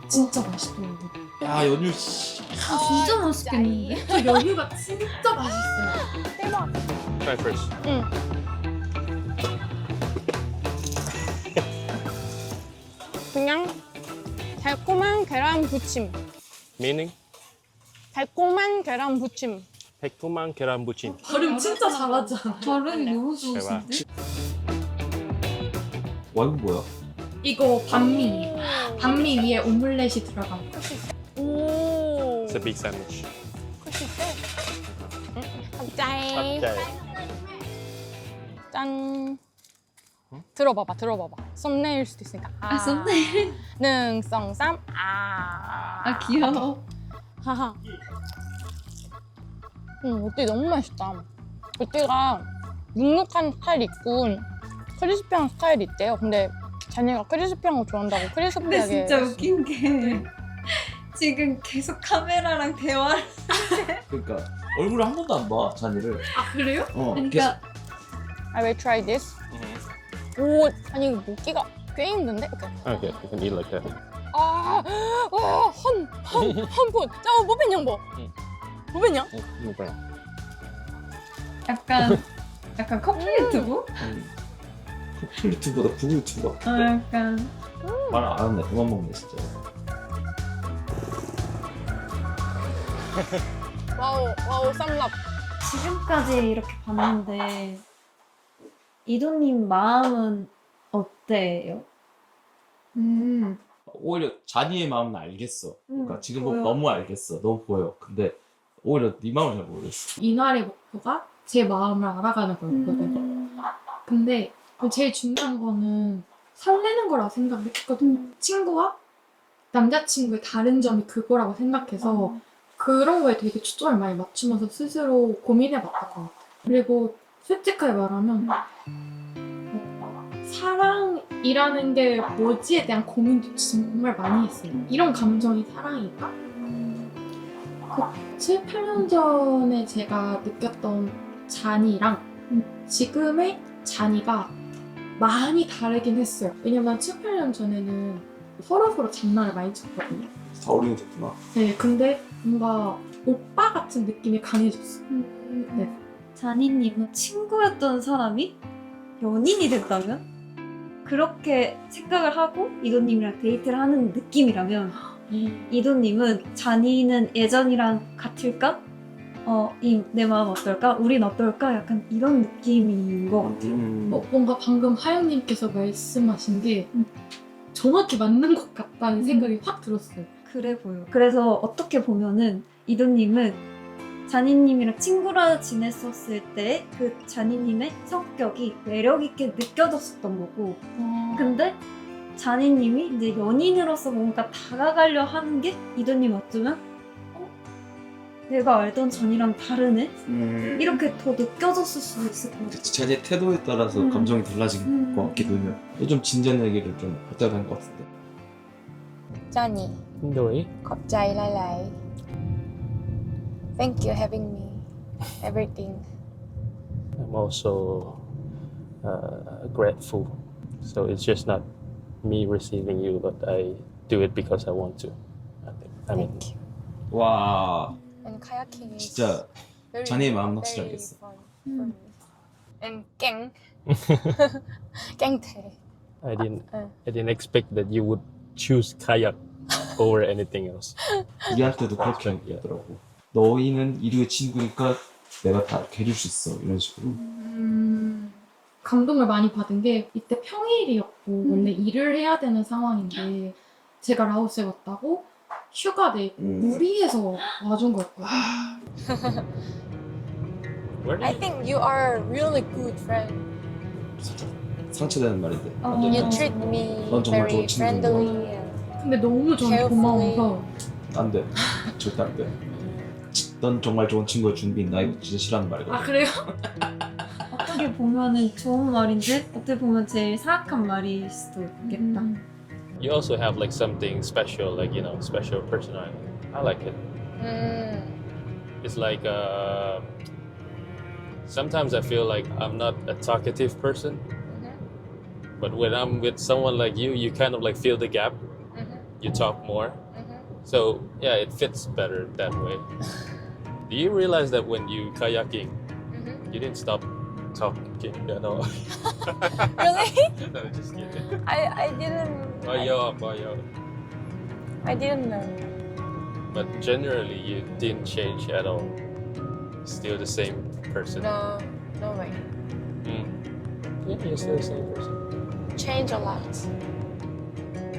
진짜 맛있더라고요. 야 연유 씨. 진짜 맛있겠는데? 저 연유가 진짜 맛있어요. 대박. Try first. 그냥 달콤한 계란 부침. Meaning? 달콤한 계란 부침. Pektuman keran buchin. 발음 진짜 잘하잖아. 발음이 너무 대박. 와 이거 뭐야? 이거 반미. 반미 위에 오믈렛이 들어간 거. 오. It's a big sandwich. 갑자기. 갑자기. 짠. 들어봐봐. 썸네일 수도 있으니까. 썸네일. 능성삼. 귀여워. 하하. 로띠 너무 맛있다. 로띠가 눅눅한 스타일이 있고 크리스피한 스타일이 있대요. 근데 자네가 크리스피한 거 좋아한다고 크리스피하게. 근데 진짜 웃긴 게 지금 계속 카메라랑 대화를. 그러니까 얼굴을 한 번도 안 봐 잔이를. 아 그래요? 그러니까 I will try this. 오, 아니 이거 먹기가 꽤 힘든데? 오케이. Okay, you can eat like that. 한 번. 자, 뭐벤 양보. 뭐벤 양? 뭐야? 약간 커플 유튜브? 커플 유튜버다 북 유튜버. 약간. 말 안 한다. 그만 먹네 진짜. 와우, 쌈랍. 지금까지 이렇게 봤는데 이도님 마음은 어때요? 오히려 잔이의 마음은 알겠어. 그러니까 지금 보여. 너무 알겠어. 너무 보여. 근데 오히려 네 마음을 잘 모르겠어. 이날의 목표가 제 마음을 알아가는 거였거든요. 근데 제일 중요한 거는 설레는 거라고 생각했거든요. 친구와 남자친구의 다른 점이 그거라고 생각해서 그런 거에 되게 초점을 많이 맞추면서 스스로 고민해봤던 것 같아요. 그리고 솔직하게 말하면 사랑이라는 게 뭐지에 대한 고민도 정말 많이 했어요. 이런 감정이 사랑일까? 그 7, 8년 전에 제가 느꼈던 잔이랑 지금의 잔이가 많이 다르긴 했어요. 왜냐면 7, 8년 전에는 서로 장난을 많이 쳤거든요. 잘 어울리겠구나. 네, 근데 뭔가 오빠 같은 느낌이 강해졌어. 네. 자니님은 친구였던 사람이 연인이 됐다면? 그렇게 생각을 하고 이도님이랑 데이트를 하는 느낌이라면 이도님은 자니는 예전이랑 같을까? 내 마음 어떨까? 우린 어떨까? 약간 이런 느낌인 것 같아요. 뭔가 방금 하영님께서 말씀하신 게 정확히 맞는 것 같다는 생각이 확 들었어요. 그래 보여. 그래서 어떻게 보면은 이도님은 자니님이랑 친구라 지냈었을 때 그 자니님의 성격이 매력있게 느껴졌었던 거고 근데 자니님이 이제 연인으로서 뭔가 다가가려 하는 게 이도님 어쩌면 내가 알던 자니랑 다르네? 이렇게 더 느껴졌을 수도 있을 것 같아요. 자기의 태도에 따라서 감정이 달라진 것 같기도 해요. 좀 진지한 얘기를 좀 하자 된 것 같은데. Johnny, ด้วย ขอบใจหลายๆ Thank you having me. Everything. I'm also grateful. So it's just not me receiving you, but I do it because I want to. I mean, Thank you. 와, And kayaking is 진짜 very, 자니의 마음 확실히 very 알겠어. fun for me. And 깽. 깽태. I didn't expect that you would choose kayak over anything else. 우리한테도 그렇게 얘기하더라고. 너희는 이류의 친구니까 내가 다 이렇게 해줄 수 있어. 이런 식으로. 감동을 많이 받은 게 이때 평일이었고 원래 일을 해야 되는 상황인데 제가 라오스에 왔다고 휴가 내고 무리해서 와준 거였거든요. Where I did think you are a really good friend. 살짝 상처되는 말인데. You treat me 넌 정말 very 좋은 친구인 friendly. And 근데 너무 전 Carefully. 고마워서 안 돼. 절대 안 돼. 넌 정말 좋은 친구의 준비인 나 이거 진짜 싫어하는 말이거든. 아 그래요? 어떻게 보면은 좋은 말인데 어떻게 보면 제일 사악한 말일 수도 있겠다. you also have like something special, like special personality. I like it. It's like sometimes I feel like I'm not a talkative person, but when I'm with someone like you kind of like fill the gap. You talk more, so yeah, it fits better that way. Do you realize that when you kayaking, you didn't stop talking at all? Really? No, just kidding. I didn't. Boyo. I didn't know. But generally, you didn't change at all. Still the same person. No way. Yeah, you're still the same person. Change a lot.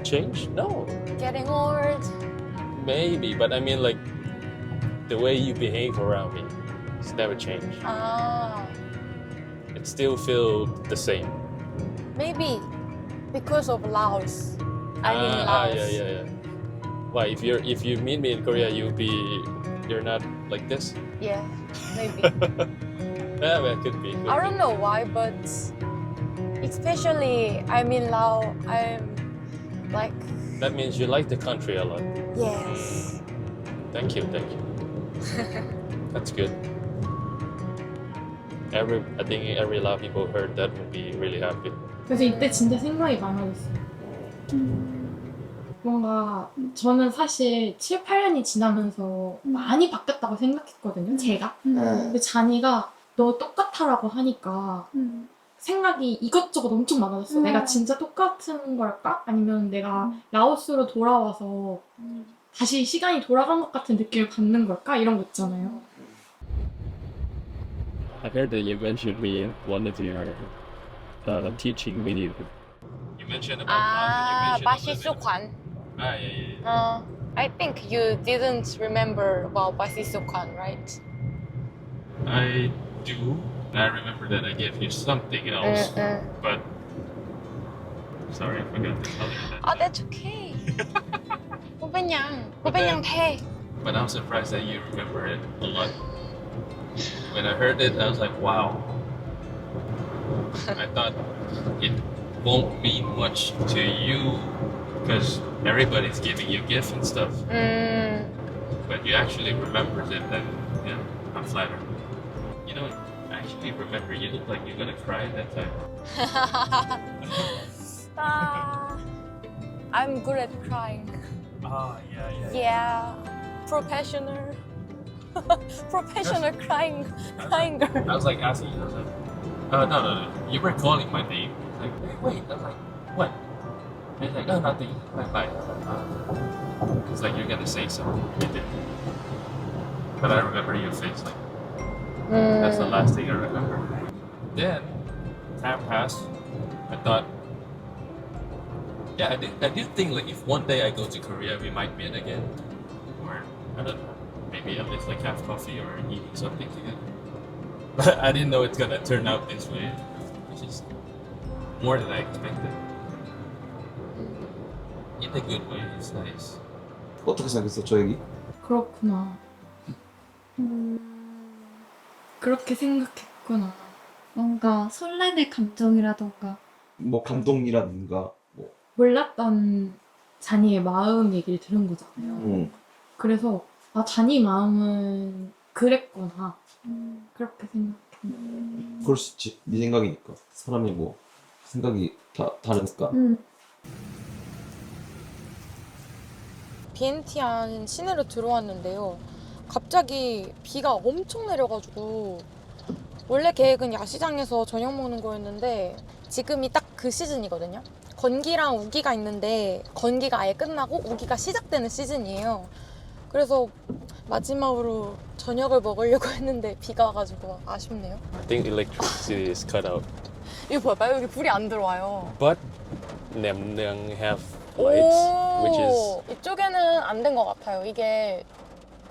Change? No. Getting old. Maybe, but I mean like the way you behave around me, it's never changed. It still feels the same. Maybe because of Laos. I mean Laos. Yeah. Why? If you meet me in Korea, you're not like this. Yeah, maybe. Yeah, well, it could be. I don't know why, but especially I'm in Laos. I'm like That means you like the country a lot. yes. Thank you. That's good. I think every lot of people heard that would be really happy. 그래서 이때 진짜 생각이 많아졌어요. 뭔가 저는 사실 7, 8년이 지나면서 많이 바뀌었다고 생각했거든요, 제가. 근데 자니가 너 똑같아라고 하니까 생각이 이것저것 엄청 많아졌어요. 내가 진짜 똑같은 걸까? 아니면 내가 라오스로 돌아와서 다시 시간이 돌아간 것 같은 느낌을 받는 걸까? 이런 거 있잖아요. I heard that you mentioned me in one of your teaching videos. You mentioned about 바시수관. yeah. I think you didn't remember about 바시수관, right? I do. I remember that I gave you something else, but sorry, I forgot to tell you that. Oh, that's okay. กูเป็นยังเท่ But I'm surprised that you remember it a lot. When I heard it, I was like, wow. I thought it won't mean much to you because everybody's giving you gifts and stuff. But you actually remembered it, and yeah, I'm flattered. You know, I actually remember you looked like you're gonna cry that time. I'm good at crying. Oh yeah, yeah. Yeah, professional. Professional crying girl. I was like asking you, I was like, no. You were calling my name. Like, wait. I was like, what? And he's like, oh, nothing. Bye. It's like, you're gonna say something. You did. But I remember your face. Like, that's the last thing I remember. Then, time passed. I thought, yeah, I did think like if one day I go to Korea, we might meet again. Or, I don't know. Maybe at least like have coffee or eating something together. But I didn't know it's gonna turn out this way, which is more than I expected. In a good way, it's nice. 어떻게 생각했어, 저 얘기? 그렇구나. 그렇게 생각했구나. 뭔가 설레는 감정이라던가 뭐 감동이라든가 뭐. 몰랐던 잔이의 마음 얘기를 들은 거잖아요. 그래서 아 잔이 마음은 그랬구나. 그렇게 생각해. 그럴 수 있지. 네 생각이니까. 사람이 뭐 생각이 다 다르니까. 비엔티안 시내로 들어왔는데요. 갑자기 비가 엄청 내려가지고 원래 계획은 야시장에서 저녁 먹는 거였는데 지금이 딱 그 시즌이거든요. 건기랑 우기가 있는데 건기가 아예 끝나고 우기가 시작되는 시즌이에요. 그래서 마지막으로 저녁을 먹으려고 했는데 비가 와가지고 아쉽네요. I think electricity is cut out. 이거 봐봐요. 여기 불이 안 들어와요. But Namneung have lights, which is 이쪽에는 안 된 것 같아요. 이게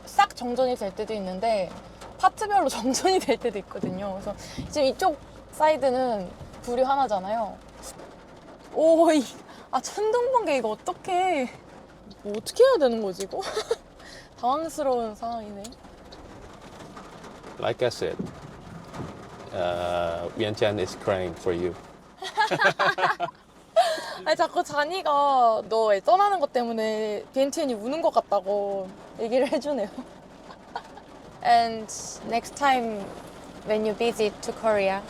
싹 정전이 될 때도 있는데 파트별로 정전이 될 때도 있거든요. 그래서 지금 이쪽 사이드는 불이 하나잖아요. 천둥번개 이거 어떡해. 뭐 어떻게 해야 되는 거지 이거? 당황스러운 상황이네. like I said. Vientiane is crying for you. 아니 자꾸 잔이가 너 떠나는 것 때문에 비엔티안이 우는 것 같다고 얘기를 해주네요. And next time when you visit to Korea,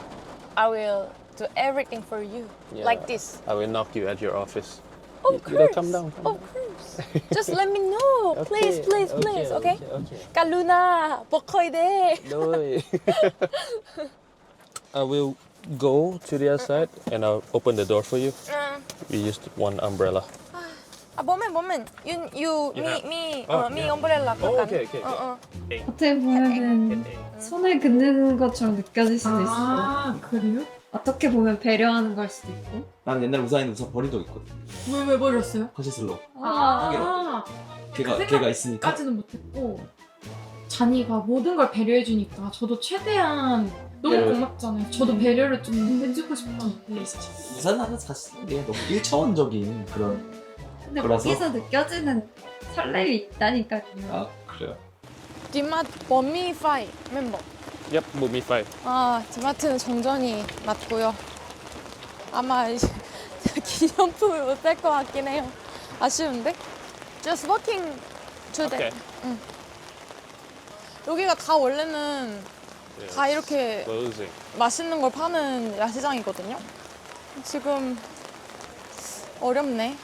I will do everything for you, Yeah. like this. I will knock you at your office. Of You course. come down. Of course. Just let me know, please, please, please. Okay? Okay. Kaluna, bokoide. No way. I will go to the other side and I'll open the door for you. We used one umbrella. moment. You, Yeah. me, Oh, me yeah. umbrella. Oh, okay. 어떻게 보면은 손을 긋는 것처럼 느껴질 수도 있어요. 아 그래요? 어떻게 보면 배려하는 걸 수도 있고. 난 옛날 우산인데 우산 버린 적 있거든. 왜 버렸어요? 화시슬로. 아 걔가 있으니까. 까지는 못했고 잔이가 모든 걸 배려해주니까 저도 최대한 너무 배려. 고맙잖아요. 저도 배려를 좀 해주고 싶었는데 우산하는 사실 이게 너무 1차원적인 그런. 근데 그래서? 거기서 느껴지는 설렘이 있다니까요. 아 그래요. 뒷맛 버미파이 멤버. Yep, Bumi 5. 뒷마트는 정전이 났고요. 아마 이제 기념품을 못 살 것 같긴 해요. 아쉬운데? Just walking today. Okay. 여기가 다 원래는 다 이렇게 Closing. 맛있는 걸 파는 야시장이거든요. 지금 어렵네.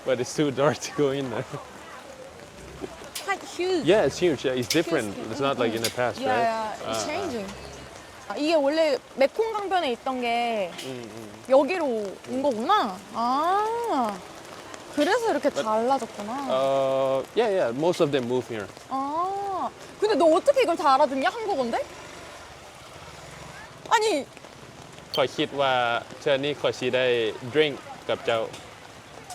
But it's too dark to go in there. Quite huge. Yeah, it's huge. Yeah, it's different. It's not like in the past, right? Yeah, it's changing. 이게 원래 메콩 강변에 있던 게 여기로 온 거구나. 그래서 이렇게 달라졌구나. Yeah. Most of them move here. 근데 너 어떻게 이걸 다 알아듣냐? 한국어인데? 아니 ขอคิดว่าเชิญนี่ขอชีได้ drink กับเจ้า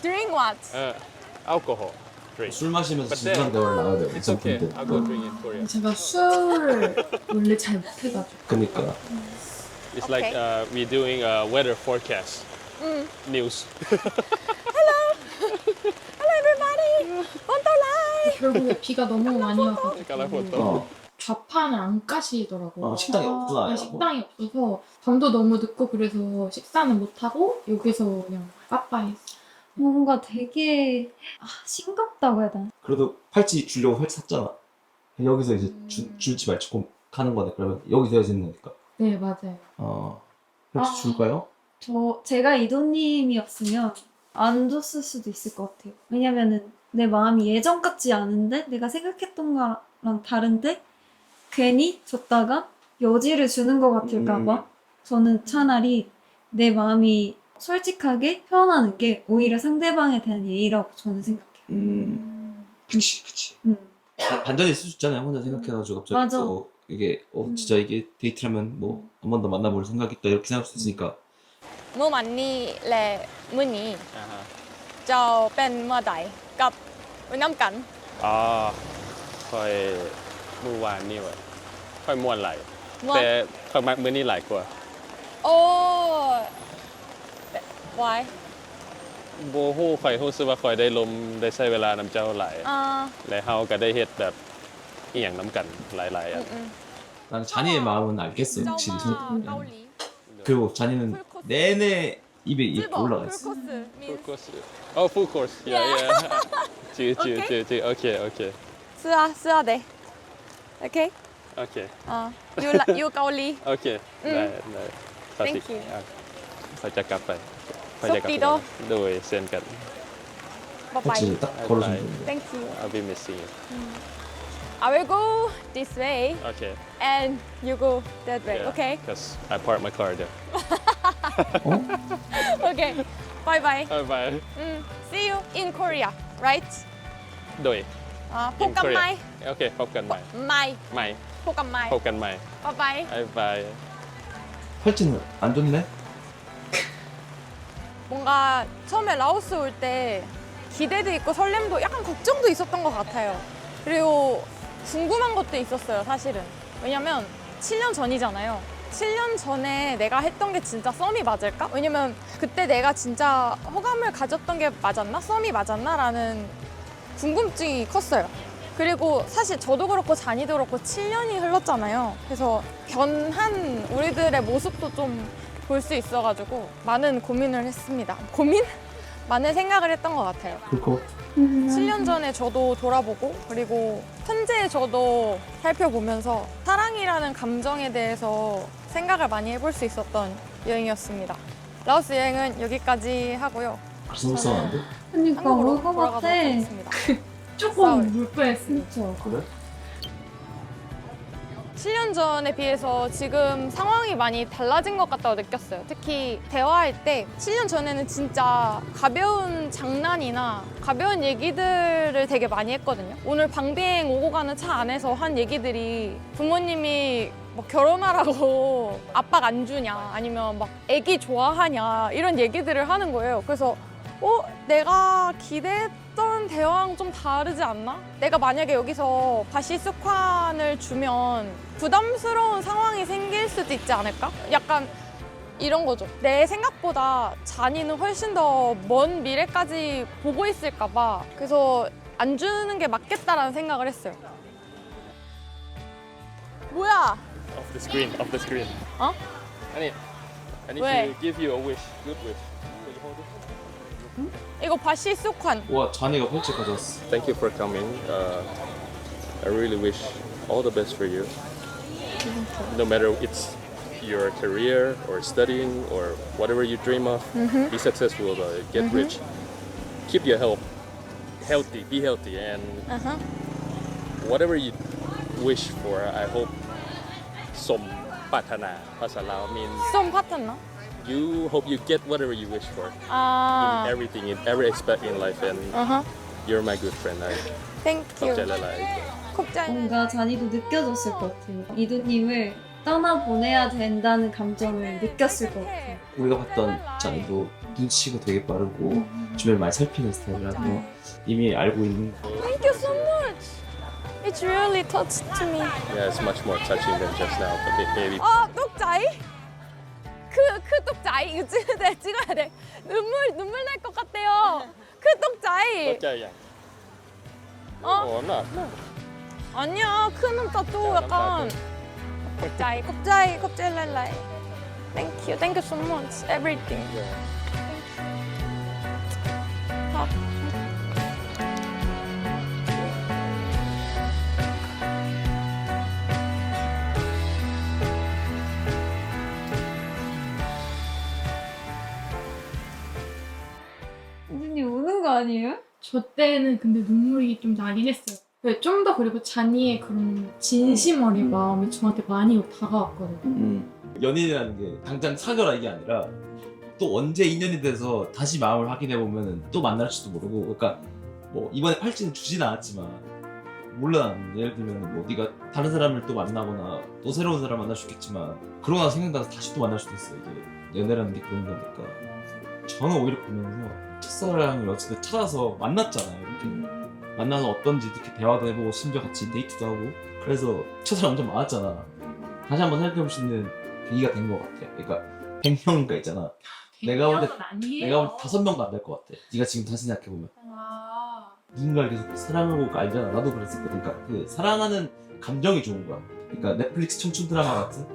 drink what? แอลกอฮอล์ drink. 술 마시면서 But 진지한 대화를 나눠야 돼요. It's okay. I'll go drink in Korea. 제가 술을 원래 잘 못해가지고 그러니까 It's like Okay. we're doing a weather forecast news. Hello everybody! 원더라이! 결국에 비가 너무 많이 와가지고 กำลังฝนตก 좌판을 안 까시더라고요. 식당이 없구나. 네, 식당이 없어서 밤도 너무 늦고 그래서 식사는 못하고 여기서 그냥 빠빠했어요. 뭔가 되게 싱겁다고 해야 되나? 그래도 팔찌 주려고 팔찌 샀잖아. 여기서 이제 줄지 말고 가는 거네. 그러면 여기서 해야지 되니까. 네 맞아요. 팔찌 줄까요? 제가 이도님이었으면 안 줬을 수도 있을 것 같아요. 왜냐면은 내 마음이 예전 같지 않은데 내가 생각했던 거랑 다른데 괜히 줬다가 여지를 주는 것 같을까봐 저는 차라리 내 마음이 솔직하게 표현하는 게 오히려 상대방에 대한 예의라고 저는 생각해요. 그치. 반전이 있을 수 있잖아요. 혼자 생각해가지고 갑자기 맞아. 이게 진짜 이게 데이트라면 뭐 한 번 더 만나볼 생각이 있다 이렇게 생각할 수 있으니까. เมื่อวันนี้และมื้อนี้เจ้าเป็นเมื่อใดกับน้ำกัน อ๋อค่อยเมื่อวานนี่ว่ะค่อยม่วนหลาย ม่วน แต่ค่อยมักมื้อนี้หลายกว่า โอ้ why บ่ฮู้ค่อยรู้สึกว่าค่อยได้ลมได้ใช้เวลานำเจ้าหลาย อ่า และเฮาก็ได้เฮ็ดแบบอีหยังนํกันหลายๆอัน 나는 잔이의 마음은 알겠어. เจ้า 확실히. มาเกาหลี 그리고 잔이는 내내 입에 이렇게 ชื่อบอก 올라가 คือ 있어. โคสึ full means course oh full course yeah Yeah. yeah จือokay okay เสื้อเดโอเค okay อ่าอยู่เกาหลี okay ได้ Thank you ค่อยจะกลับไป Sopido โดยเซ็นกัน บ๊ายบาย 확실히 딱 걸어준 거. thank you I'll be missing you I will go this way okay and you go that way yeah, okay because I parked my car there okay bye bye bye bye see you in Korea right โดย พบกันไหม โอเคพบกันใหม่ ไม่ ใหม่ พบกันไหม พบกันใหม่ บ๊ายบาย บายบาย 팔찌는 안 좋네? 뭔가 처음에 라오스 올 때 기대도 있고 설렘도 약간 걱정도 있었던 것 같아요. 그리고 궁금한 것도 있었어요, 사실은. 왜냐면 7년 전이잖아요. 7년 전에 내가 했던 게 진짜 썸이 맞을까? 왜냐면 그때 내가 진짜 호감을 가졌던 게 맞았나? 썸이 맞았나? 라는 궁금증이 컸어요. 그리고 사실 저도 그렇고 잔이도 그렇고 7년이 흘렀잖아요. 그래서 변한 우리들의 모습도 좀 볼 수 있어가지고 많은 고민을 했습니다. 고민? 많은 생각을 했던 것 같아요. 그렇고 7년 전에 저도 돌아보고 그리고 현재 저도 살펴보면서 사랑이라는 감정에 대해서 생각을 많이 해볼 수 있었던 여행이었습니다. 라오스 여행은 여기까지 하고요. 불쌍한데? 그러니까 한국으로 올 것 돌아가도록 같아. 하겠습니다. 조금 물 뻔했어. 그렇죠. 그래? 7년 전에 비해서 지금 상황이 많이 달라진 것 같다고 느꼈어요. 특히 대화할 때 7년 전에는 진짜 가벼운 장난이나 가벼운 얘기들을 되게 많이 했거든요. 오늘 방비행 오고 가는 차 안에서 한 얘기들이 부모님이 뭐 결혼하라고 압박 안 주냐 아니면 막 애기 좋아하냐 이런 얘기들을 하는 거예요. 그래서 내가 기대했던 대화랑 좀 다르지 않나? 내가 만약에 여기서 다시 습관을 주면 부담스러운 상황이 생길 수도 있지 않을까? 약간 이런 거죠. 내 생각보다 잔이는 훨씬 더 먼 미래까지 보고 있을까 봐. 그래서 안 주는 게 맞겠다라는 생각을 했어요. 뭐야? Off the screen off the screen 어? I need 왜? to give you a wish good wish 이거 바시 습관. 와 잔이가 팔찌 가져왔어. Thank you for coming. I really wish all the best for you. No matter it's your career or studying or whatever you dream of, be successful, get rich. Keep your health healthy, be healthy, and whatever you wish for, I hope สมปรารถนาภาษาลาว means 썸 파트너? you hope you get whatever you wish for 아, in everything, in every aspect in life, and you're my good friend. I 땡큐. ขอบใจหลาย 컵자이. 뭔가 잔이도 느껴졌을 것 같아요. 이두님을 떠나보내야 된다는 감정을 느꼈을 것 같아요. 우리가 봤던 잔이도 눈치가 되게 빠르고 주변을 많이 살피는 스타일이라서 이미 알고 있는 거. Thank you so much. It's really touched to me. Yeah, it's much more touching than just now, but maybe 똑자이? 그 똑자이 이거 찍어야 돼. 눈물 날 것 같아요. 그 똑자이. เข้าใจอย่าง 어? โอ้น่ะ 아니야. 큰 눈타도 약간 컵자이 랄라이. Thank you so much. Everything. 밥. 이두님 우는 거 아니에요? 저 때는 근데 눈물이 좀 나긴 했어요. 좀 더 그리고 잔이의 그런 진심 어린 마음이 저한테 많이 다가왔거든요. 연인이라는 게 당장 사겨라 이게 아니라 또 언제 인연이 돼서 다시 마음을 확인해 보면 또 만날지도 모르고, 그러니까 뭐 이번에 팔찌는 주진 않았지만 몰라, 예를 들면 뭐 네가 다른 사람을 또 만나거나 또 새로운 사람 만날 수 있겠지만 그러고 나서 생각나서 다시 또 만날 수도 있어. 이게 연애라는 게 그런 거니까. 저는 오히려 보면서 첫사랑을 어쨌든 찾아서 만났잖아요. 이렇게 만나서 어떤지 이렇게 대화도 해보고 심지어 같이 데이트도 하고, 그래서 첫사랑 엄청 많았잖아. 다시 한번 생각해볼 수 있는 계기가 된 것 같아. 그러니까 100명인가 있잖아. 내가 볼 때 아니에요. 5명도 안 될 것 같아. 네가 지금 다시 생각해보면 와. 누군가를 계속 사랑하고 알잖아. 나도 그랬었거든. 그러니까 그 사랑하는 감정이 좋은 거야. 그러니까 넷플릭스 청춘 드라마 같은,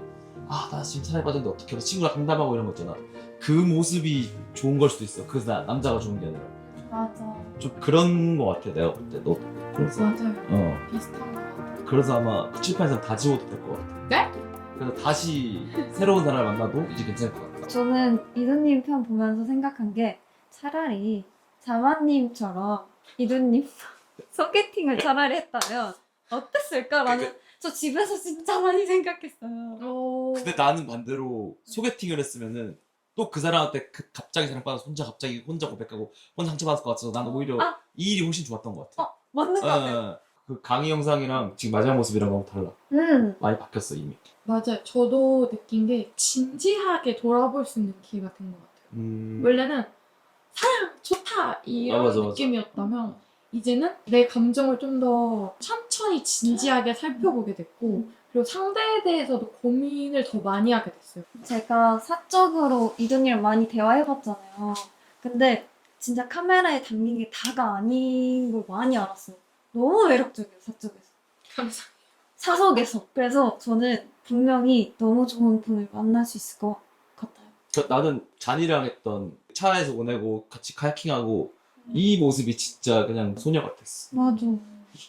아 나 지금 사랑에 빠졌는데 어떻게 해서 친구랑 상담하고 이런 거 있잖아. 그 모습이 좋은 걸 수도 있어. 그래서 남자가 좋은 게 아니라. 맞아. 좀 그런 거 같아 내가 볼 때. 너 그래서 맞아요. 비슷한 것 같아요. 그래서 아마 그 출판에서 다 지워도 될 것 같아. 네? 그래서 다시 새로운 사람을 만나도 이제 괜찮을 것 같다. 저는 이두님 편 보면서 생각한 게 차라리 자마님처럼 이두님 소개팅을 차라리 했다면 어땠을까라는 저 집에서 진짜 많이 생각했어요. 근데 나는 반대로 소개팅을 했으면은 또 그 사람한테 갑자기 사랑받아서 혼자 고백하고 혼자 상처받을 것 같아서 나는 오히려 이 일이 훨씬 좋았던 것 같아. 맞는 것 같아요. 그 강의 영상이랑 지금 마지막 모습이랑 너무 달라. 많이 바뀌었어 이미. 맞아요. 저도 느낀 게 진지하게 돌아볼 수 있는 기회가 된 것 같아요. 원래는 사랑 좋다 이런 맞아. 느낌이었다면 이제는 내 감정을 좀 더 천천히 진지하게 살펴보게 됐고, 그리고 상대에 대해서도 고민을 더 많이 하게 됐어요. 제가 사적으로 이두님을 많이 대화해봤잖아요. 근데 진짜 카메라에 담긴 게 다가 아닌 걸 많이 알았어요. 너무 매력적이에요, 사적에서. 감사합니다. 사석에서. 그래서 저는 분명히 너무 좋은 분을 만날 수 있을 것 같아요. 나는 잔이랑 했던 차에서 보내고 같이 카야킹하고 이 모습이 진짜 그냥 소녀 같았어. 맞아.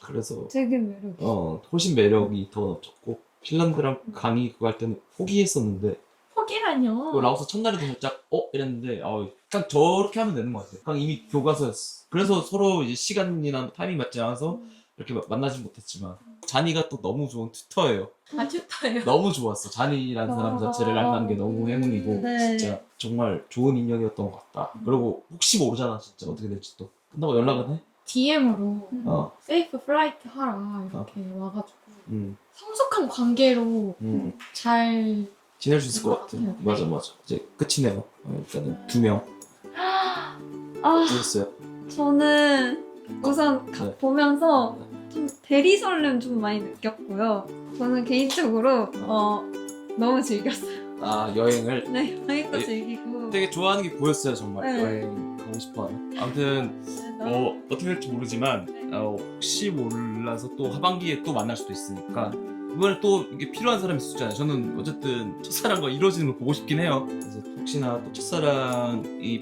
그래서 되게 매력있어. 훨씬 매력이 더 넘쳤고, 핀란드랑 강의 그거 할 때는 포기했었는데 포기라뇨. 그 라오스 첫날에도 살짝 이랬는데 그냥 저렇게 하면 되는 것 같아. 그냥 이미 교과서였어. 그래서 서로 이제 시간이나 타이밍 맞지 않아서 이렇게 만나지 못했지만 잔이가 또 너무 좋은 튜터예요. 튜터예요. 너무 좋았어. 잔이라는 사람 자체를 만나는 게 너무 행운이고 네. 진짜 정말 좋은 인연이었던 것 같다. 그리고 혹시 모르잖아 진짜 어떻게 될지. 또 끝나고 연락은 해? DM으로 세이프 플라이트 하라 이렇게 와가지고 성숙한 관계로 잘 지낼 수 있을 것 같아. 맞아. 이제 끝이네요. 일단은 2명 어땠어요? 저는 우선 보면서 좀 대리 설렘 좀 많이 느꼈고요. 저는 개인적으로 너무 즐겼어요. 여행을 네, 여행도 즐기고. 되게 좋아하는 게 보였어요 정말. 네. 여행 가고 싶어하는. 아무튼 어떻게 될지 모르지만 혹시 몰라서 또 하반기에 또 만날 수도 있으니까 이번에 또 이게 필요한 사람이 있었잖아요. 저는 어쨌든 첫사랑과 이루어지는 걸 보고 싶긴 해요. 그래서 혹시나 또 첫사랑이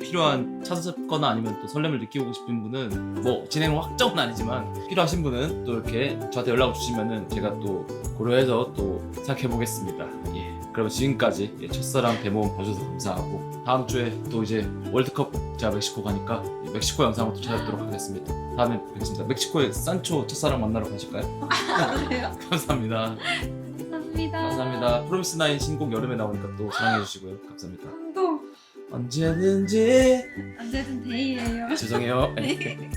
찾았거나 아니면 또 설렘을 느끼고 싶은 분은 뭐 진행 확정은 아니지만 필요하신 분은 또 이렇게 저한테 연락을 주시면은 제가 또 고려해서 또 생각해 보겠습니다. 예. 그러면 지금까지 첫사랑 대모험 봐주셔서 감사하고, 다음 주에 또 이제 월드컵 제가 멕시코 가니까 멕시코 영상을 또 찾아뵙도록 하겠습니다. 다음에 뵙겠습니다. 멕시코에 산초 첫사랑 만나러 가실까요? 감사합니다. 감사합니다. 프로미스나인 신곡 여름에 나오니까 또 사랑해주시고요. 감사합니다. 감동. 언제든지 언제든 데이예요. 죄송해요. 네.